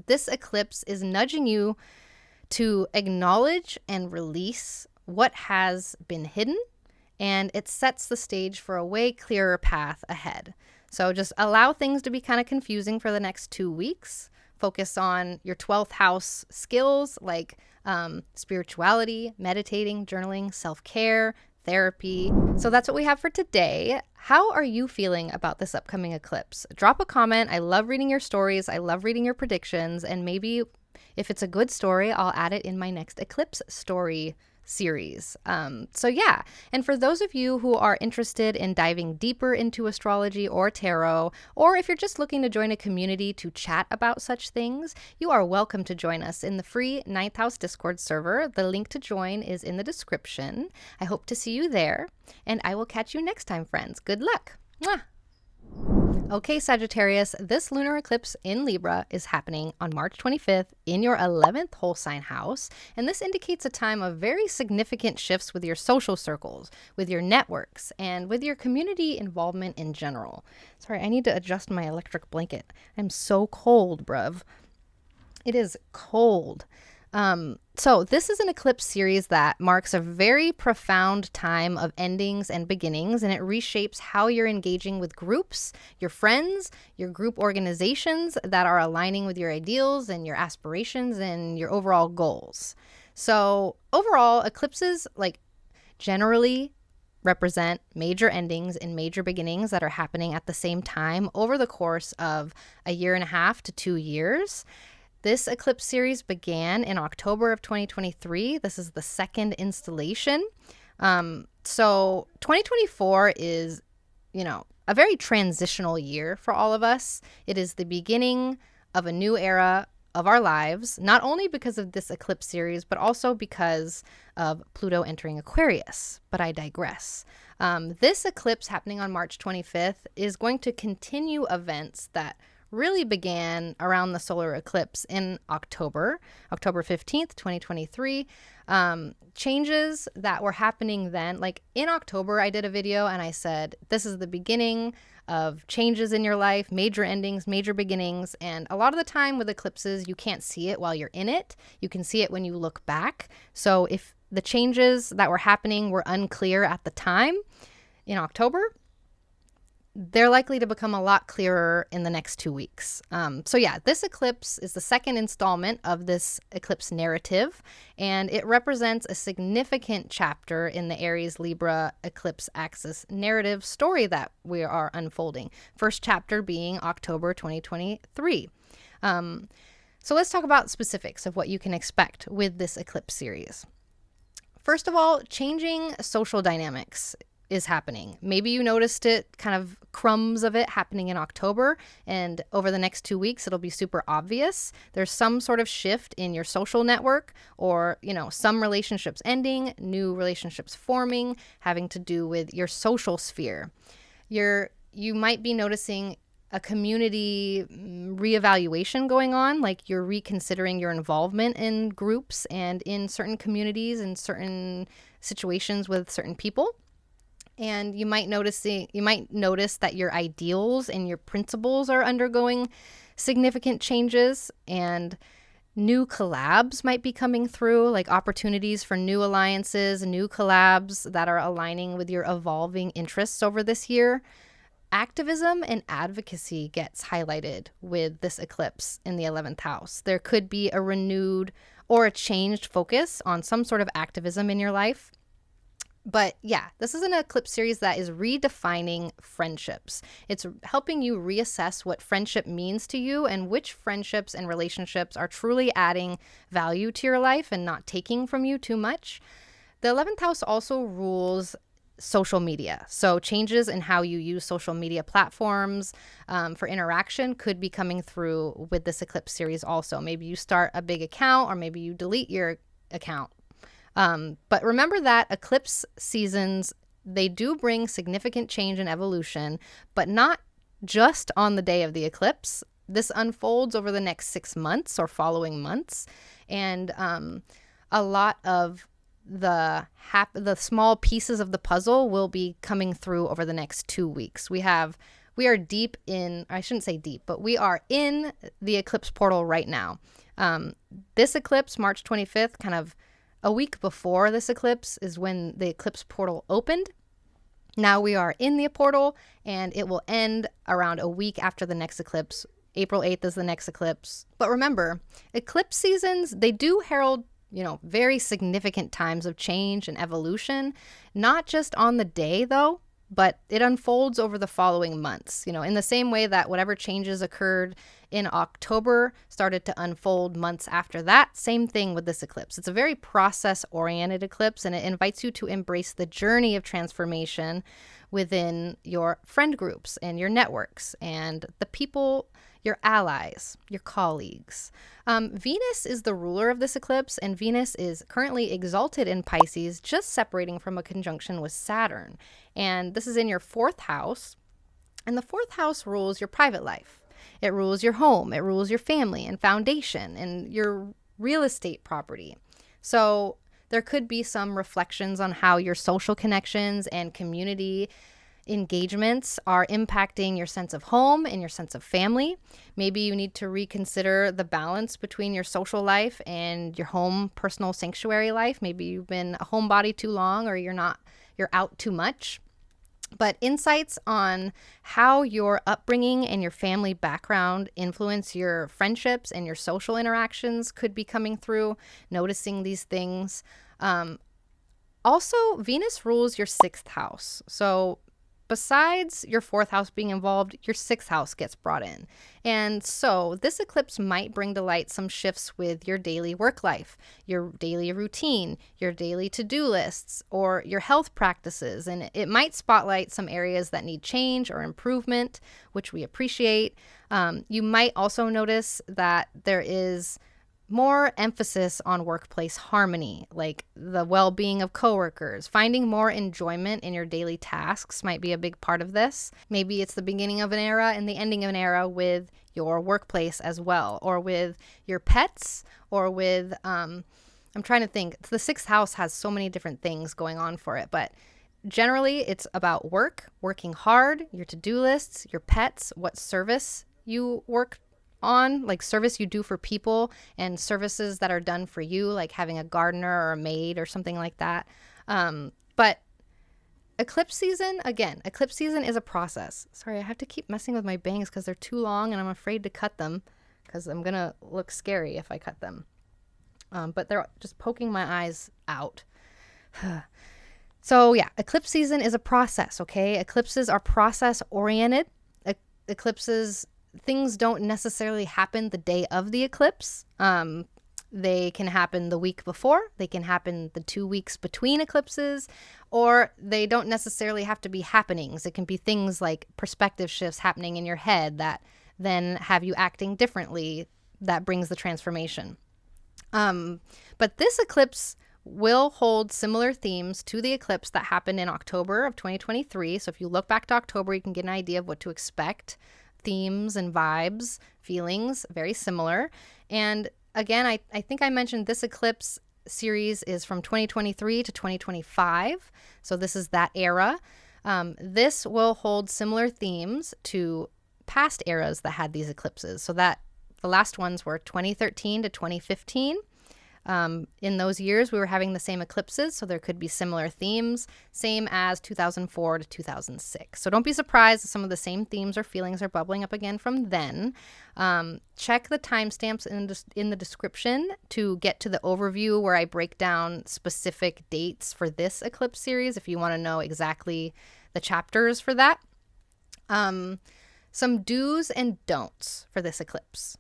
This eclipse is nudging you to acknowledge and release what has been hidden, and it sets the stage for a way clearer path ahead. So just allow things to be kind of confusing for the next 2 weeks. Focus on your 12th house skills like spirituality, meditating, journaling, self-care, therapy. So that's what we have for today. How are you feeling about this upcoming eclipse? Drop a comment. I love reading your stories. I love reading your predictions. And maybe if it's a good story, I'll add it in my next eclipse story series. So yeah, and for those of you who are interested in diving deeper into astrology or tarot, or if you're just looking to join a community to chat about such things, you are welcome to join us in the free 9th House Discord server. The link to join is in the description. I hope to see you there, and I will catch you next time, friends. Good luck. Mwah. Okay, Sagittarius, this lunar eclipse in Libra is happening on March 25th in your 11th whole sign house, and this indicates a time of very significant shifts with your social circles, with your networks, and with your community involvement in general. Sorry, I need to adjust my electric blanket. I'm so cold, bruv. It is cold. So this is an eclipse series that marks a very profound time of endings and beginnings, and it reshapes how you're engaging with groups, your friends, your group organizations that are aligning with your ideals and your aspirations and your overall goals. So overall, eclipses generally represent major endings and major beginnings that are happening at the same time over the course of a 1.5 to 2 years. This eclipse series began in October of 2023. This is the second installation. So 2024 is, a very transitional year for all of us. It is the beginning of a new era of our lives, not only because of this eclipse series, but also because of Pluto entering Aquarius. But I digress. This eclipse happening on March 25th is going to continue events that really began around the solar eclipse in October 15th, 2023. Changes that were happening then, like in October, I did a video and I said, this is the beginning of changes in your life, major endings, major beginnings. And a lot of the time with eclipses, you can't see it while you're in it. You can see it when you look back. So if the changes that were happening were unclear at the time in October, they're likely to become a lot clearer in the next 2 weeks. So yeah, this eclipse is the second installment of this eclipse narrative, and it represents a significant chapter in the Aries Libra eclipse axis narrative story that we are unfolding. First chapter being October 2023. So let's talk about specifics of what you can expect with this eclipse series. First of all, changing social dynamics is happening. Maybe you noticed it, kind of crumbs of it happening in October, and over the next 2 weeks, it'll be super obvious. There's some sort of shift in your social network, or, some relationships ending, new relationships forming, having to do with your social sphere. You might be noticing a community reevaluation going on, like you're reconsidering your involvement in groups and in certain communities and certain situations with certain people. And you might notice that your ideals and your principles are undergoing significant changes, and new collabs might be coming through, like opportunities for new alliances, new collabs that are aligning with your evolving interests over this year. Activism and advocacy gets highlighted with this eclipse in the 11th house. There could be a renewed or a changed focus on some sort of activism in your life. But yeah, this is an eclipse series that is redefining friendships. It's helping you reassess what friendship means to you and which friendships and relationships are truly adding value to your life and not taking from you too much. The 11th house also rules social media. So changes in how you use social media platforms for interaction could be coming through with this eclipse series also. Maybe you start a big account, or maybe you delete your account. But remember that eclipse seasons, they do bring significant change and evolution, but not just on the day of the eclipse. This unfolds over the next 6 months or following months. And a lot of the small pieces of the puzzle will be coming through over the next 2 weeks. We are deep in, I shouldn't say deep, but we are in the eclipse portal right now. This eclipse, March 25th, kind of a week before this eclipse is when the eclipse portal opened. Now we are in the portal, and it will end around a week after the next eclipse. April 8th is the next eclipse. But remember, eclipse seasons, they do herald, very significant times of change and evolution, not just on the day though, but it unfolds over the following months. In the same way that whatever changes occurred in October started to unfold months after that, same thing with this eclipse. It's a very process-oriented eclipse, and it invites you to embrace the journey of transformation within your friend groups and your networks and the people, your allies, your colleagues. Venus is the ruler of this eclipse, and Venus is currently exalted in Pisces, just separating from a conjunction with Saturn. And this is in your 4th house, and the 4th house rules your private life. It rules your home, it rules your family and foundation and your real estate property. So there could be some reflections on how your social connections and community engagements are impacting your sense of home and your sense of family. Maybe you need to reconsider the balance between your social life and your home personal sanctuary life. Maybe you've been a homebody too long, or you're out too much. But insights on how your upbringing and your family background influence your friendships and your social interactions could be coming through, noticing these things. Also, Venus rules your 6th house. So besides your 4th house being involved, your 6th house gets brought in. And so this eclipse might bring to light some shifts with your daily work life, your daily routine, your daily to-do lists, or your health practices. And it might spotlight some areas that need change or improvement, which we appreciate. You might also notice that there is more emphasis on workplace harmony, like the well-being of coworkers. Finding more enjoyment in your daily tasks might be a big part of this. Maybe it's the beginning of an era and the ending of an era with your workplace as well, or with your pets, or with, I'm trying to think. The 6th house has so many different things going on for it, but generally it's about work, working hard, your to-do lists, your pets, what service you work on, like service you do for people and services that are done for you, like having a gardener or a maid or something like that. But eclipse season, again, eclipse season is a process. Sorry, I have to keep messing with my bangs because they're too long and I'm afraid to cut them because I'm going to look scary if I cut them. But they're just poking my eyes out. So yeah, eclipse season is a process, okay? Eclipses are process oriented. Eclipses, things don't necessarily happen the day of the eclipse. They can happen the week before, they can happen the 2 weeks between eclipses, or they don't necessarily have to be happenings. It can be things like perspective shifts happening in your head that then have you acting differently, that brings the transformation. But this eclipse will hold similar themes to the eclipse that happened in October of 2023. So if you look back to October, you can get an idea of what to expect. Themes and vibes, feelings, very similar. And again, I think I mentioned this eclipse series is from 2023 to 2025. So this is that era. This will hold similar themes to past eras that had these eclipses. So that the last ones were 2013 to 2015. In those years, we were having the same eclipses, so there could be similar themes, same as 2004 to 2006. So don't be surprised if some of the same themes or feelings are bubbling up again from then. Check the timestamps in the description to get to the overview where I break down specific dates for this eclipse series if you want to know exactly the chapters for that. Some do's and don'ts for this eclipse.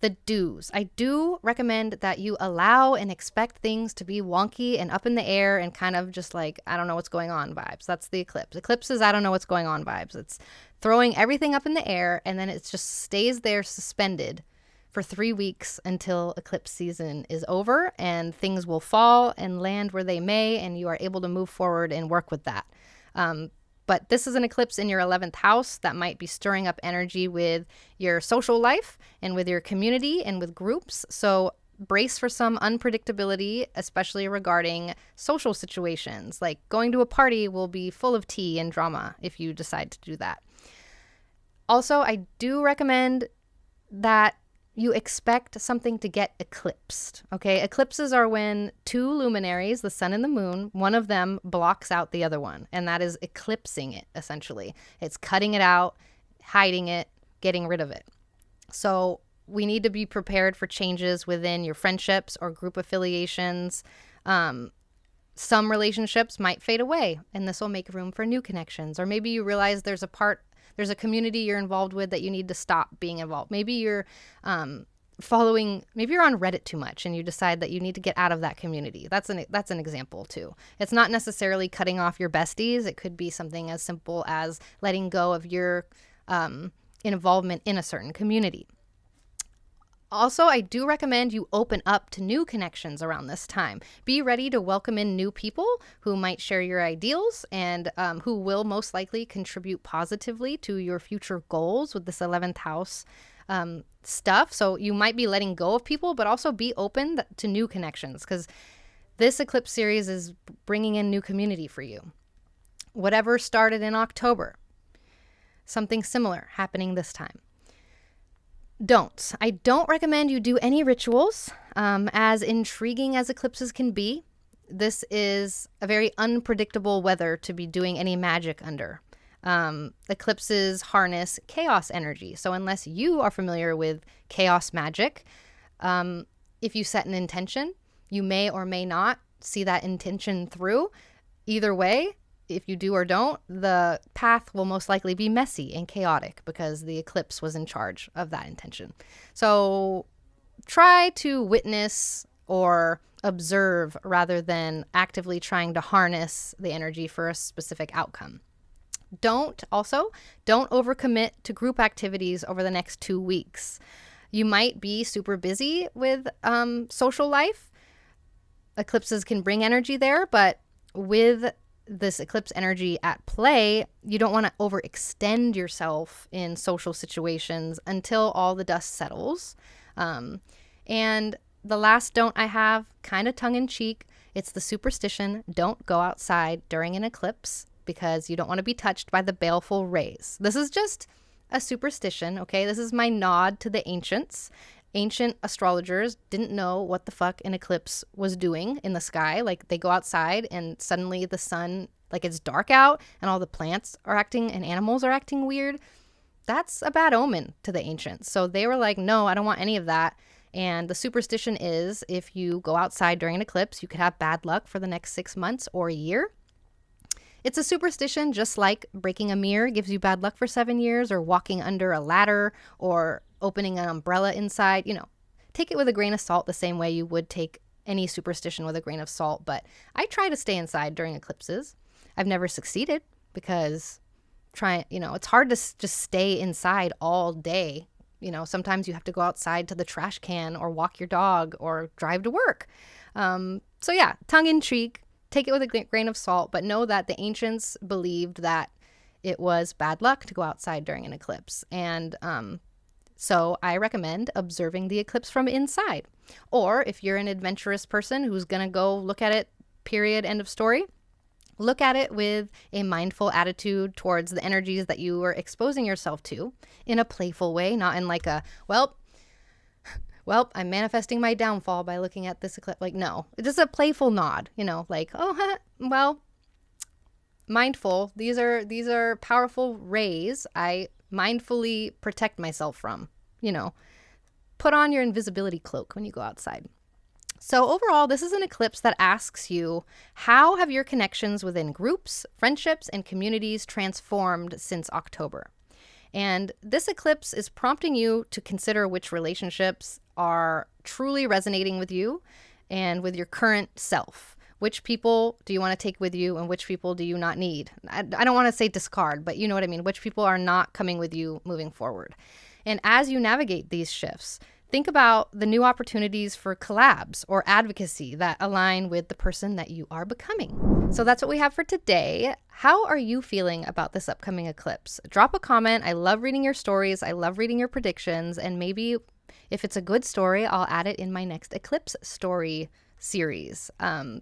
The do's. I do recommend that you allow and expect things to be wonky and up in the air and kind of just like, I don't know what's going on vibes. That's the eclipse. Eclipses, I don't know what's going on vibes. It's throwing everything up in the air and then it just stays there suspended for 3 weeks until eclipse season is over, and things will fall and land where they may, and you are able to move forward and work with that. But this is an eclipse in your 11th house that might be stirring up energy with your social life and with your community and with groups. So brace for some unpredictability, especially regarding social situations. Like going to a party will be full of tea and drama if you decide to do that. Also, I do recommend that you expect something to get eclipsed, okay? Eclipses are when 2 luminaries, the sun and the moon, one of them blocks out the other one, and that is eclipsing it, essentially. It's cutting it out, hiding it, getting rid of it. So we need to be prepared for changes within your friendships or group affiliations. Some relationships might fade away, and this will make room for new connections. Or maybe you realize there's a community you're involved with that you need to stop being involved. Maybe you're maybe you're on Reddit too much and you decide that you need to get out of that community. That's an example too. It's not necessarily cutting off your besties. It could be something as simple as letting go of your involvement in a certain community. Also, I do recommend you open up to new connections around this time. Be ready to welcome in new people who might share your ideals and who will most likely contribute positively to your future goals with this 11th house stuff. So you might be letting go of people, but also be open to new connections because this eclipse series is bringing in new community for you. Whatever started in October, something similar happening this time. Don'ts. I don't recommend you do any rituals. As intriguing as eclipses can be, this is a very unpredictable weather to be doing any magic under. Eclipses harness chaos energy. So unless you are familiar with chaos magic, if you set an intention, you may or may not see that intention through. Either way, if you do or don't, the path will most likely be messy and chaotic because the eclipse was in charge of that intention. So try to witness or observe rather than actively trying to harness the energy for a specific outcome. Don't overcommit to group activities over the next 2 weeks. You might be super busy with social life. Eclipses can bring energy there, but with this eclipse energy at play, you don't want to overextend yourself in social situations until all the dust settles. And the last don't I have, kind of tongue-in-cheek, it's the superstition, don't go outside during an eclipse because you don't want to be touched by the baleful rays. This is just a superstition, okay? This is my nod to the ancients. Ancient astrologers didn't know what the fuck an eclipse was doing in the sky. Like, they go outside and suddenly the sun, like, it's dark out and all the plants are acting and animals are acting weird. That's a bad omen to the ancients. So they were like, no, I don't want any of that. And the superstition is if you go outside during an eclipse, you could have bad luck for the next 6 months or a year. It's a superstition just like breaking a mirror gives you bad luck for 7 years, or walking under a ladder, or opening an umbrella inside. You know, take it with a grain of salt the same way you would take any superstition with a grain of salt. But I try to stay inside during eclipses. I've never succeeded because it's hard to just stay inside all day. You know, sometimes you have to go outside to the trash can or walk your dog or drive to work. So yeah, tongue in cheek, take it with a grain of salt, but know that the ancients believed that it was bad luck to go outside during an eclipse. And so I recommend observing the eclipse from inside. Or if you're an adventurous person who's going to go look at it, period, end of story, look at it with a mindful attitude towards the energies that you are exposing yourself to in a playful way, not in like a, well, I'm manifesting my downfall by looking at this eclipse. Like, no, it's just a playful nod, like, oh, well, mindful. These are powerful rays I mindfully protect myself from, put on your invisibility cloak when you go outside. So overall, this is an eclipse that asks you, how have your connections within groups, friendships, and communities transformed since October? And this eclipse is prompting you to consider which relationships are truly resonating with you and with your current self. Which people do you want to take with you and which people do you not need? I don't want to say discard, but you know what I mean. Which people are not coming with you moving forward? And as you navigate these shifts, think about the new opportunities for collabs or advocacy that align with the person that you are becoming. So that's what we have for today. How are you feeling about this upcoming eclipse? Drop a comment. I love reading your stories. I love reading your predictions. And maybe if it's a good story, I'll add it in my next eclipse story series.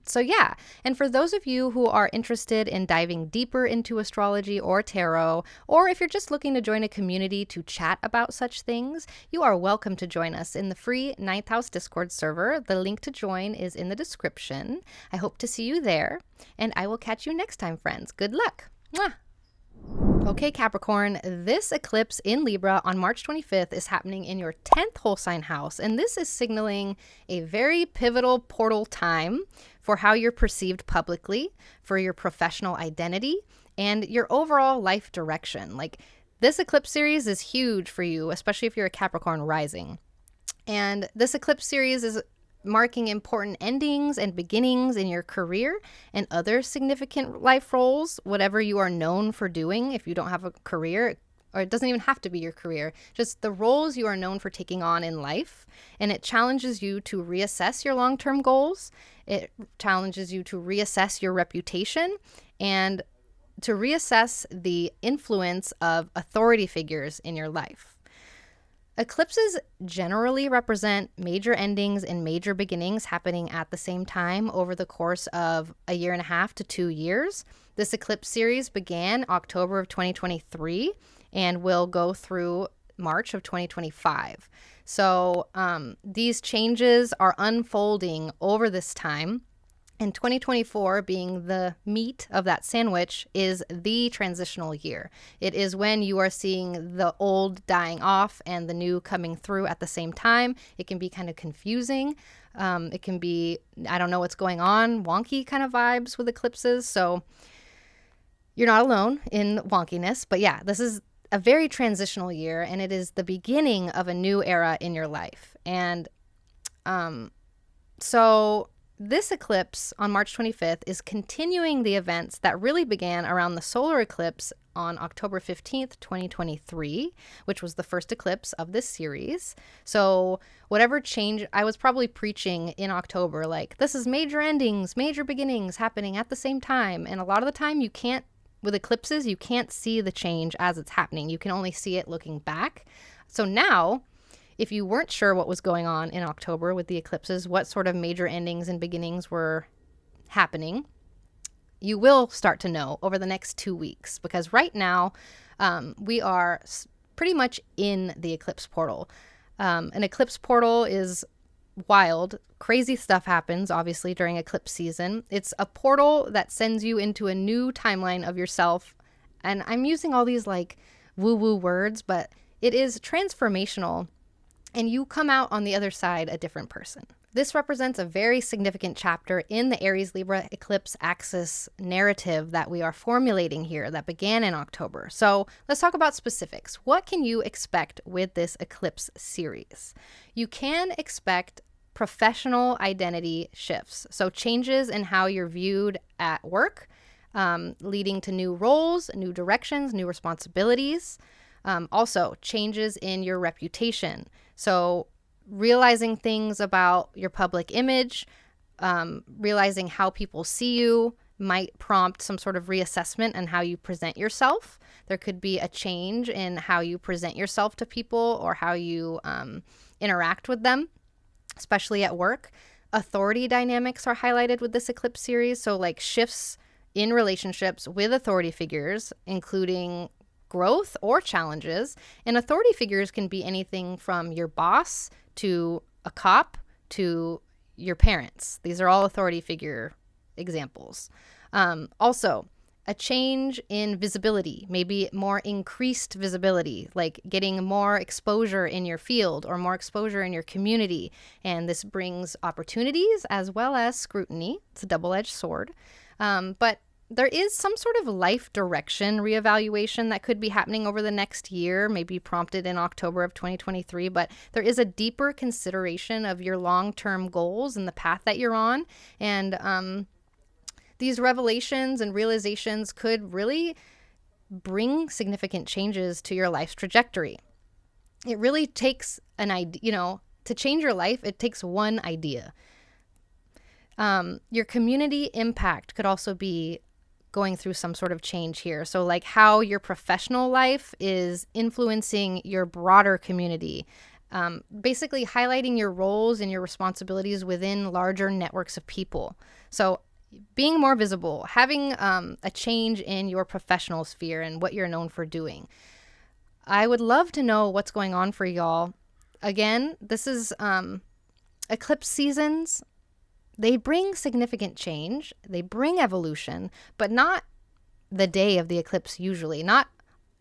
So yeah, and for those of you who are interested in diving deeper into astrology or tarot, or if you're just looking to join a community to chat about such things, you are welcome to join us in the free 9th House Discord server. The link to join is in the description. I hope to see you there, and I will catch you next time, friends. Good luck. Mwah. Okay, Capricorn, this eclipse in Libra on March 25th is happening in your 10th whole sign house, and this is signaling a very pivotal portal time for how you're perceived publicly, for your professional identity, and your overall life direction. Like, this eclipse series is huge for you, especially if you're a Capricorn rising. And this eclipse series is marking important endings and beginnings in your career and other significant life roles, whatever you are known for doing. If you don't have a career, or it doesn't even have to be your career, just the roles you are known for taking on in life. And it challenges you to reassess your long-term goals. It challenges you to reassess your reputation and to reassess the influence of authority figures in your life. Eclipses generally represent major endings and major beginnings happening at the same time over the course of a year and a half to 2 years. This eclipse series began October of 2023 and will go through March of 2025. So these changes are unfolding over this time. And 2024, being the meat of that sandwich, is the transitional year. It is when you are seeing the old dying off and the new coming through at the same time. It can be kind of confusing. It can be, I don't know what's going on, wonky kind of vibes with eclipses. So You're not alone in wonkiness, but yeah, this is a very transitional year, and it is the beginning of a new era in your life. And so this eclipse on March 25th is continuing the events that really began around the solar eclipse on October 15th, 2023, which was the first eclipse of this series. So whatever change, I was probably preaching in October, like, this is major endings, major beginnings happening at the same time. And a lot of the time you can't, with eclipses, you can't see the change as it's happening. You can only see it looking back. So now, if you weren't sure what was going on in October with the eclipses, what sort of major endings and beginnings were happening, you will start to know over the next 2 weeks, because right now we are pretty much in the eclipse portal. An eclipse portal is wild. Crazy stuff happens, obviously, during eclipse season. It's a portal that sends you into a new timeline of yourself. And I'm using all these like woo-woo words, but it is transformational, and you come out on the other side a different person. This represents a very significant chapter in the Aries Libra eclipse axis narrative that we are formulating here that began in October. So let's talk about specifics. What can you expect with this eclipse series? You can expect professional identity shifts. So changes in how you're viewed at work, leading to new roles, new directions, new responsibilities. Also, changes in your reputation. So realizing things about your public image, realizing how people see you might prompt some sort of reassessment on how you present yourself. There could be a change in how you present yourself to people or how you interact with them, especially at work. Authority dynamics are highlighted with this eclipse series. So like shifts in relationships with authority figures, including growth or challenges. And authority figures can be anything from your boss to a cop to your parents. These are all authority figure examples. Also, a change in visibility, maybe more increased visibility, like getting more exposure in your field or more exposure in your community. And this brings opportunities as well as scrutiny. It's a double-edged sword. But there is some sort of life direction reevaluation that could be happening over the next year, maybe prompted in October of 2023, but there is a deeper consideration of your long-term goals and the path that you're on. And these revelations and realizations could really bring significant changes to your life's trajectory. It really takes an idea, to change your life, it takes one idea. Your community impact could also be going through some sort of change here. So like how your professional life is influencing your broader community, basically highlighting your roles and your responsibilities within larger networks of people. So being more visible, having a change in your professional sphere and what you're known for doing. I would love to know what's going on for y'all. Again, this is eclipse seasons. They bring significant change, they bring evolution, but not the day of the eclipse usually, not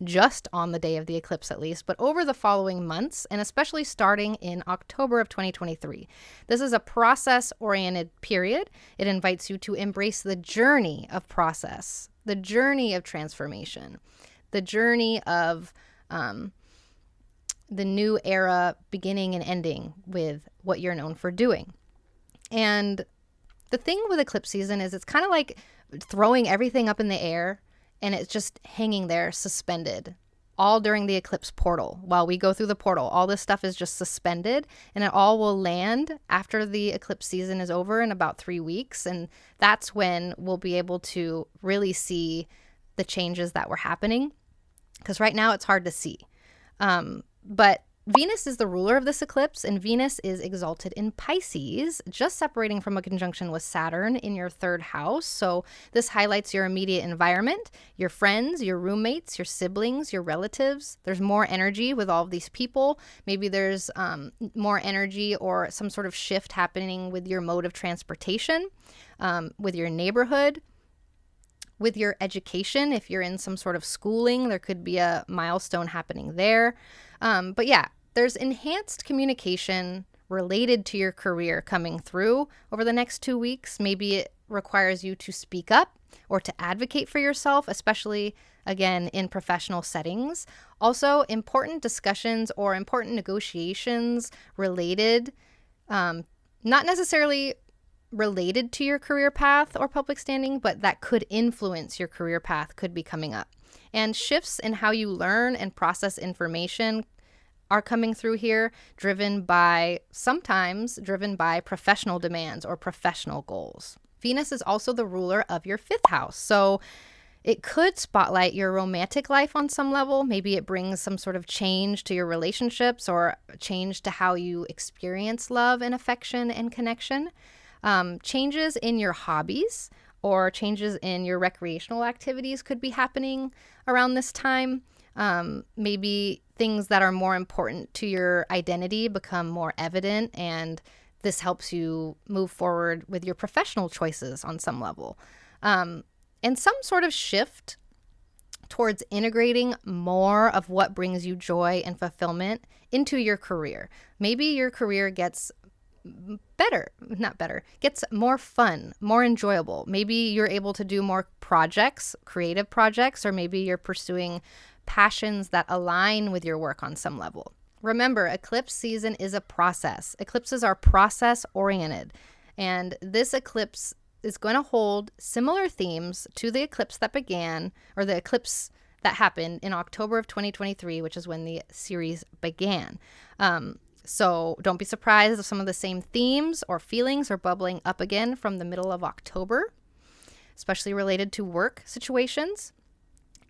just on the day of the eclipse at least, but over the following months, and especially starting in October of 2023. This is a process-oriented period. It invites you to embrace the journey of process, the journey of transformation, the journey of the new era beginning and ending with what you're known for doing. And the thing with eclipse season is it's kind of like throwing everything up in the air and it's just hanging there suspended all during the eclipse portal. While we go through the portal, all this stuff is just suspended and it all will land after the eclipse season is over in about 3 weeks. And that's when we'll be able to really see the changes that were happening, because right now it's hard to see. But Venus is the ruler of this eclipse, and Venus is exalted in Pisces, just separating from a conjunction with Saturn in your third house. So this highlights your immediate environment, your friends, your roommates, your siblings, your relatives. There's more energy with all of these people. Maybe there's more energy or some sort of shift happening with your mode of transportation, with your neighborhood, with your education. If you're in some sort of schooling, there could be a milestone happening there. But yeah, there's enhanced communication related to your career coming through over the next 2 weeks. Maybe it requires you to speak up or to advocate for yourself, especially, again, in professional settings. Also, important discussions or important negotiations related, not necessarily related to your career path or public standing, but that could influence your career path could be coming up. And shifts in how you learn and process information are coming through here, sometimes driven by professional demands or professional goals. Venus is also the ruler of your 5th house. So it could spotlight your romantic life on some level. Maybe it brings some sort of change to your relationships or change to how you experience love and affection and connection. Changes in your hobbies or changes in your recreational activities could be happening around this time. Maybe things that are more important to your identity become more evident, and this helps you move forward with your professional choices on some level. And some sort of shift towards integrating more of what brings you joy and fulfillment into your career. Maybe your career gets gets more fun, more enjoyable. Maybe you're able to do more projects, creative projects, or maybe you're pursuing passions that align with your work on some level. Remember, eclipse season is a process. Eclipses are process oriented, and this eclipse is going to hold similar themes to the eclipse that began, or the eclipse that happened in October of 2023, which is when the series began. So don't be surprised if some of the same themes or feelings are bubbling up again from the middle of October, especially related to work situations.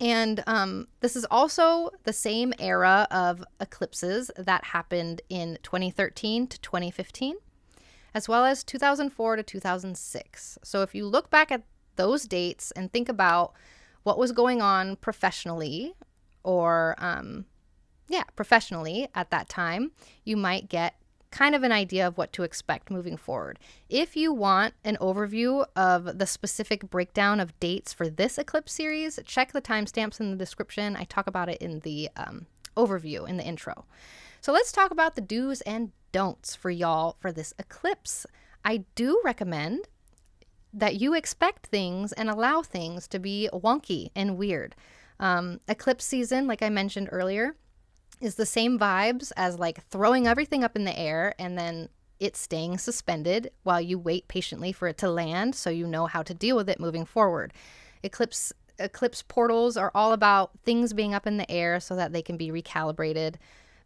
And this is also the same era of eclipses that happened in 2013 to 2015, as well as 2004 to 2006. So if you look back at those dates and think about what was going on professionally or professionally at that time, you might get kind of an idea of what to expect moving forward. If you want an overview of the specific breakdown of dates for this eclipse series, check the timestamps in the description. I talk about it in the overview in the intro. So let's talk about the do's and don'ts for y'all for this eclipse. I do recommend that you expect things and allow things to be wonky and weird. Eclipse season, like I mentioned earlier, is the same vibes as like throwing everything up in the air and then it staying suspended while you wait patiently for it to land so you know how to deal with it moving forward. Eclipse portals are all about things being up in the air so that they can be recalibrated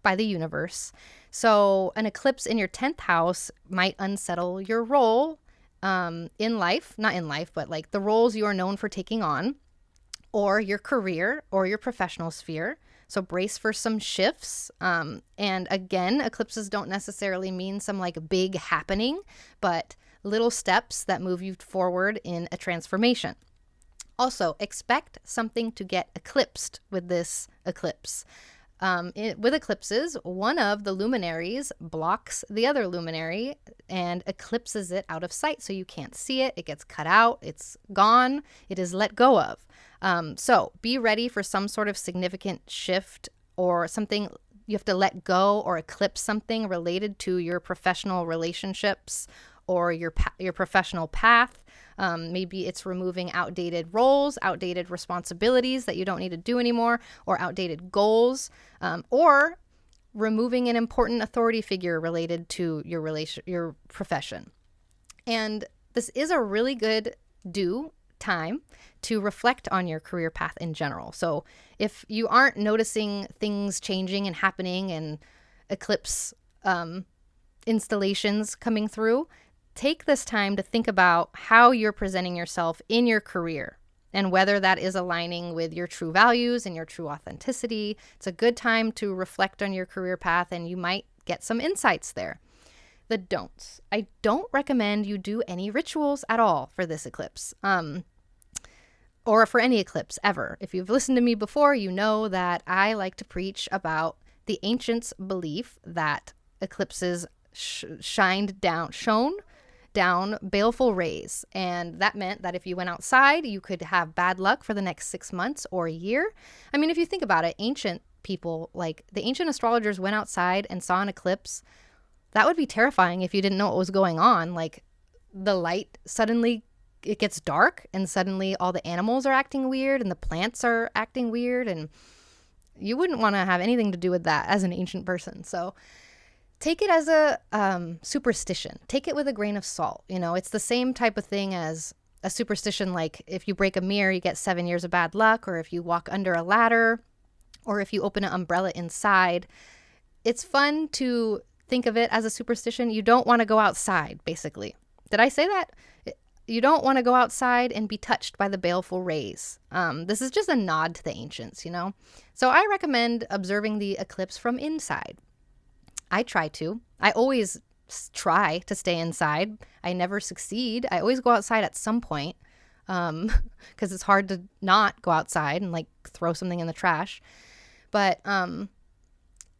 by the universe. So an eclipse in your 10th house might unsettle your role in life, not in life, but like the roles you are known for taking on, or your career or your professional sphere. So brace for some shifts. And again, eclipses don't necessarily mean some like big happening, but little steps that move you forward in a transformation. Also, expect something to get eclipsed with this eclipse. With eclipses, one of the luminaries blocks the other luminary and eclipses it out of sight. So you can't see it. It gets cut out. It's gone. It is let go of. So be ready for some sort of significant shift or something. You have to let go or eclipse something related to your professional relationships or your professional path. Maybe it's removing outdated roles, outdated responsibilities that you don't need to do anymore, or outdated goals, or removing an important authority figure related to your profession. And this is a really good time to reflect on your career path in general. So if you aren't noticing things changing and happening and eclipse installations coming through, take this time to think about how you're presenting yourself in your career and whether that is aligning with your true values and your true authenticity. It's a good time to reflect on your career path and you might get some insights there. The don'ts. I don't recommend you do any rituals at all for this eclipse. Or for any eclipse ever. If you've listened to me before, you know that I like to preach about the ancients' belief that eclipses shone down baleful rays. And that meant that if you went outside, you could have bad luck for the next 6 months or a year. I mean, if you think about it, ancient people, like the ancient astrologers went outside and saw an eclipse. That would be terrifying if you didn't know what was going on. Like the light suddenly it gets dark and suddenly all the animals are acting weird and the plants are acting weird, and you wouldn't want to have anything to do with that as an ancient person. So take it as a superstition. Take it with a grain of salt. You know, it's the same type of thing as a superstition, like if you break a mirror, you get 7 years of bad luck, or if you walk under a ladder, or if you open an umbrella inside. It's fun to think of it as a superstition. You don't want to go outside, basically. Did I say that? You don't want to go outside and be touched by the baleful rays. This is just a nod to the ancients, you know? So I recommend observing the eclipse from inside. I try to. I always try to stay inside. I never succeed. I always go outside at some point because it's hard to not go outside and like throw something in the trash. But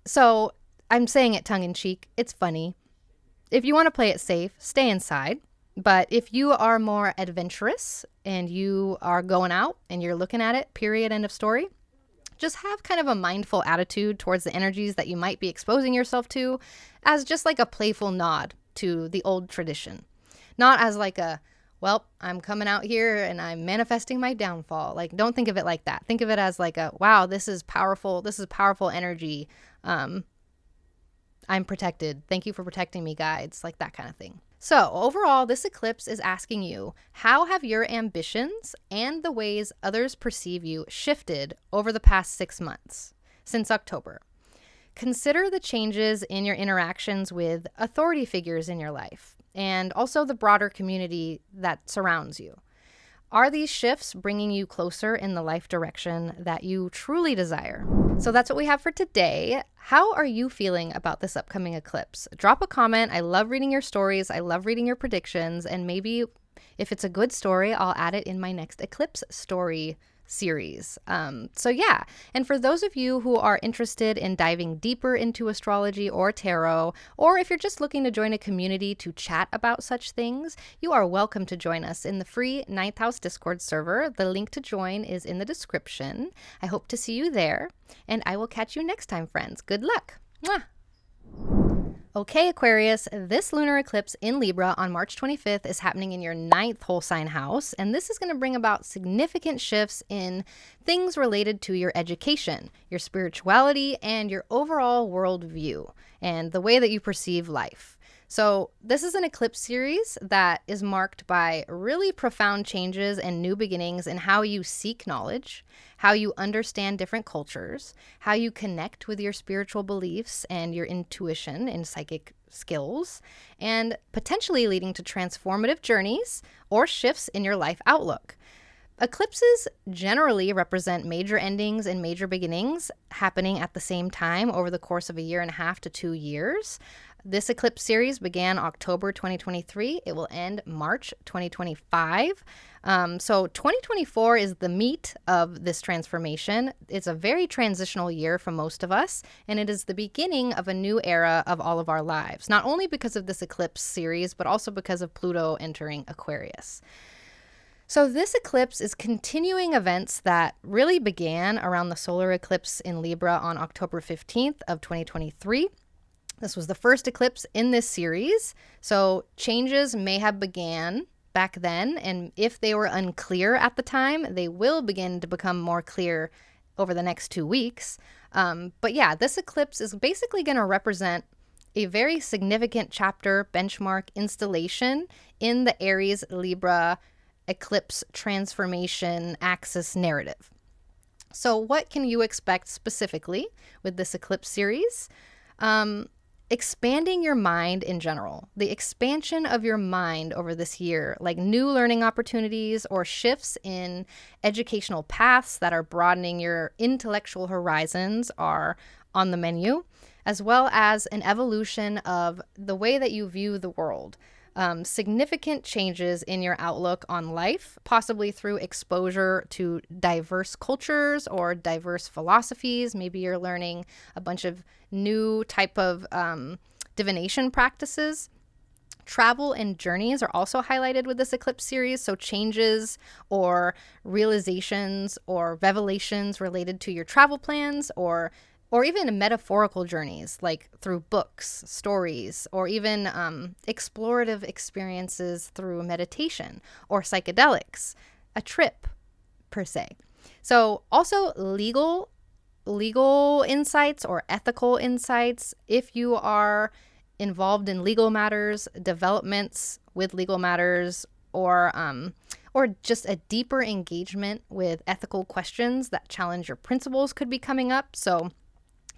so I'm saying it tongue in cheek. It's funny. If you want to play it safe, stay inside. But if you are more adventurous and you are going out and you're looking at it, period, end of story, just have kind of a mindful attitude towards the energies that you might be exposing yourself to as just like a playful nod to the old tradition. Not as like a, well, I'm coming out here and I'm manifesting my downfall. Like, don't think of it like that. Think of it as like a, wow, this is powerful. This is powerful energy. I'm protected. Thank you for protecting me, guides. Like that kind of thing. So overall, this eclipse is asking you, how have your ambitions and the ways others perceive you shifted over the past 6 months, since October? Consider the changes in your interactions with authority figures in your life, and also the broader community that surrounds you. Are these shifts bringing you closer in the life direction that you truly desire? So that's what we have for today. How are you feeling about this upcoming eclipse? Drop a comment. I love reading your stories. I love reading your predictions. And maybe if it's a good story, I'll add it in my next eclipse story series. So yeah, and for those of you who are interested in diving deeper into astrology or tarot, or if you're just looking to join a community to chat about such things, you are welcome to join us in the free 9th House Discord server. The link to join is in the description. I hope to see you there, and I will catch you next time, friends. Good luck. Mwah. Okay, Aquarius, this lunar eclipse in Libra on March 25th is happening in your 9th whole sign house, and this is going to bring about significant shifts in things related to your education, your spirituality, and your overall worldview, and the way that you perceive life. So this is an eclipse series that is marked by really profound changes and new beginnings in how you seek knowledge, how you understand different cultures, how you connect with your spiritual beliefs and your intuition and psychic skills, and potentially leading to transformative journeys or shifts in your life outlook. Eclipses generally represent major endings and major beginnings happening at the same time over the course of 1.5 to 2 years. This eclipse series began October 2023. It will end March 2025. So 2024 is the meat of this transformation. It's a very transitional year for most of us, and it is the beginning of a new era of all of our lives, not only because of this eclipse series, but also because of Pluto entering Aquarius. So this eclipse is continuing events that really began around the solar eclipse in Libra on October 15th of 2023. This was the first eclipse in this series, so changes may have began back then, and if they were unclear at the time, they will begin to become more clear over the next 2 weeks. But yeah, this eclipse is basically going to represent a very significant chapter, benchmark, installation in the Aries Libra eclipse transformation axis narrative. So what can you expect specifically with this eclipse series? Expanding your mind in general, the expansion of your mind over this year, like new learning opportunities or shifts in educational paths that are broadening your intellectual horizons are on the menu, as well as an evolution of the way that you view the world. Significant changes in your outlook on life, possibly through exposure to diverse cultures or diverse philosophies. Maybe you're learning a bunch of new type of divination practices. Travel and journeys are also highlighted with this eclipse series, so changes or realizations or revelations related to your travel plans or or even metaphorical journeys, like through books, stories, or even explorative experiences through meditation or psychedelics, a trip per se. So also legal insights or ethical insights. If you are involved in legal matters, developments with legal matters, or just a deeper engagement with ethical questions that challenge your principles could be coming up. So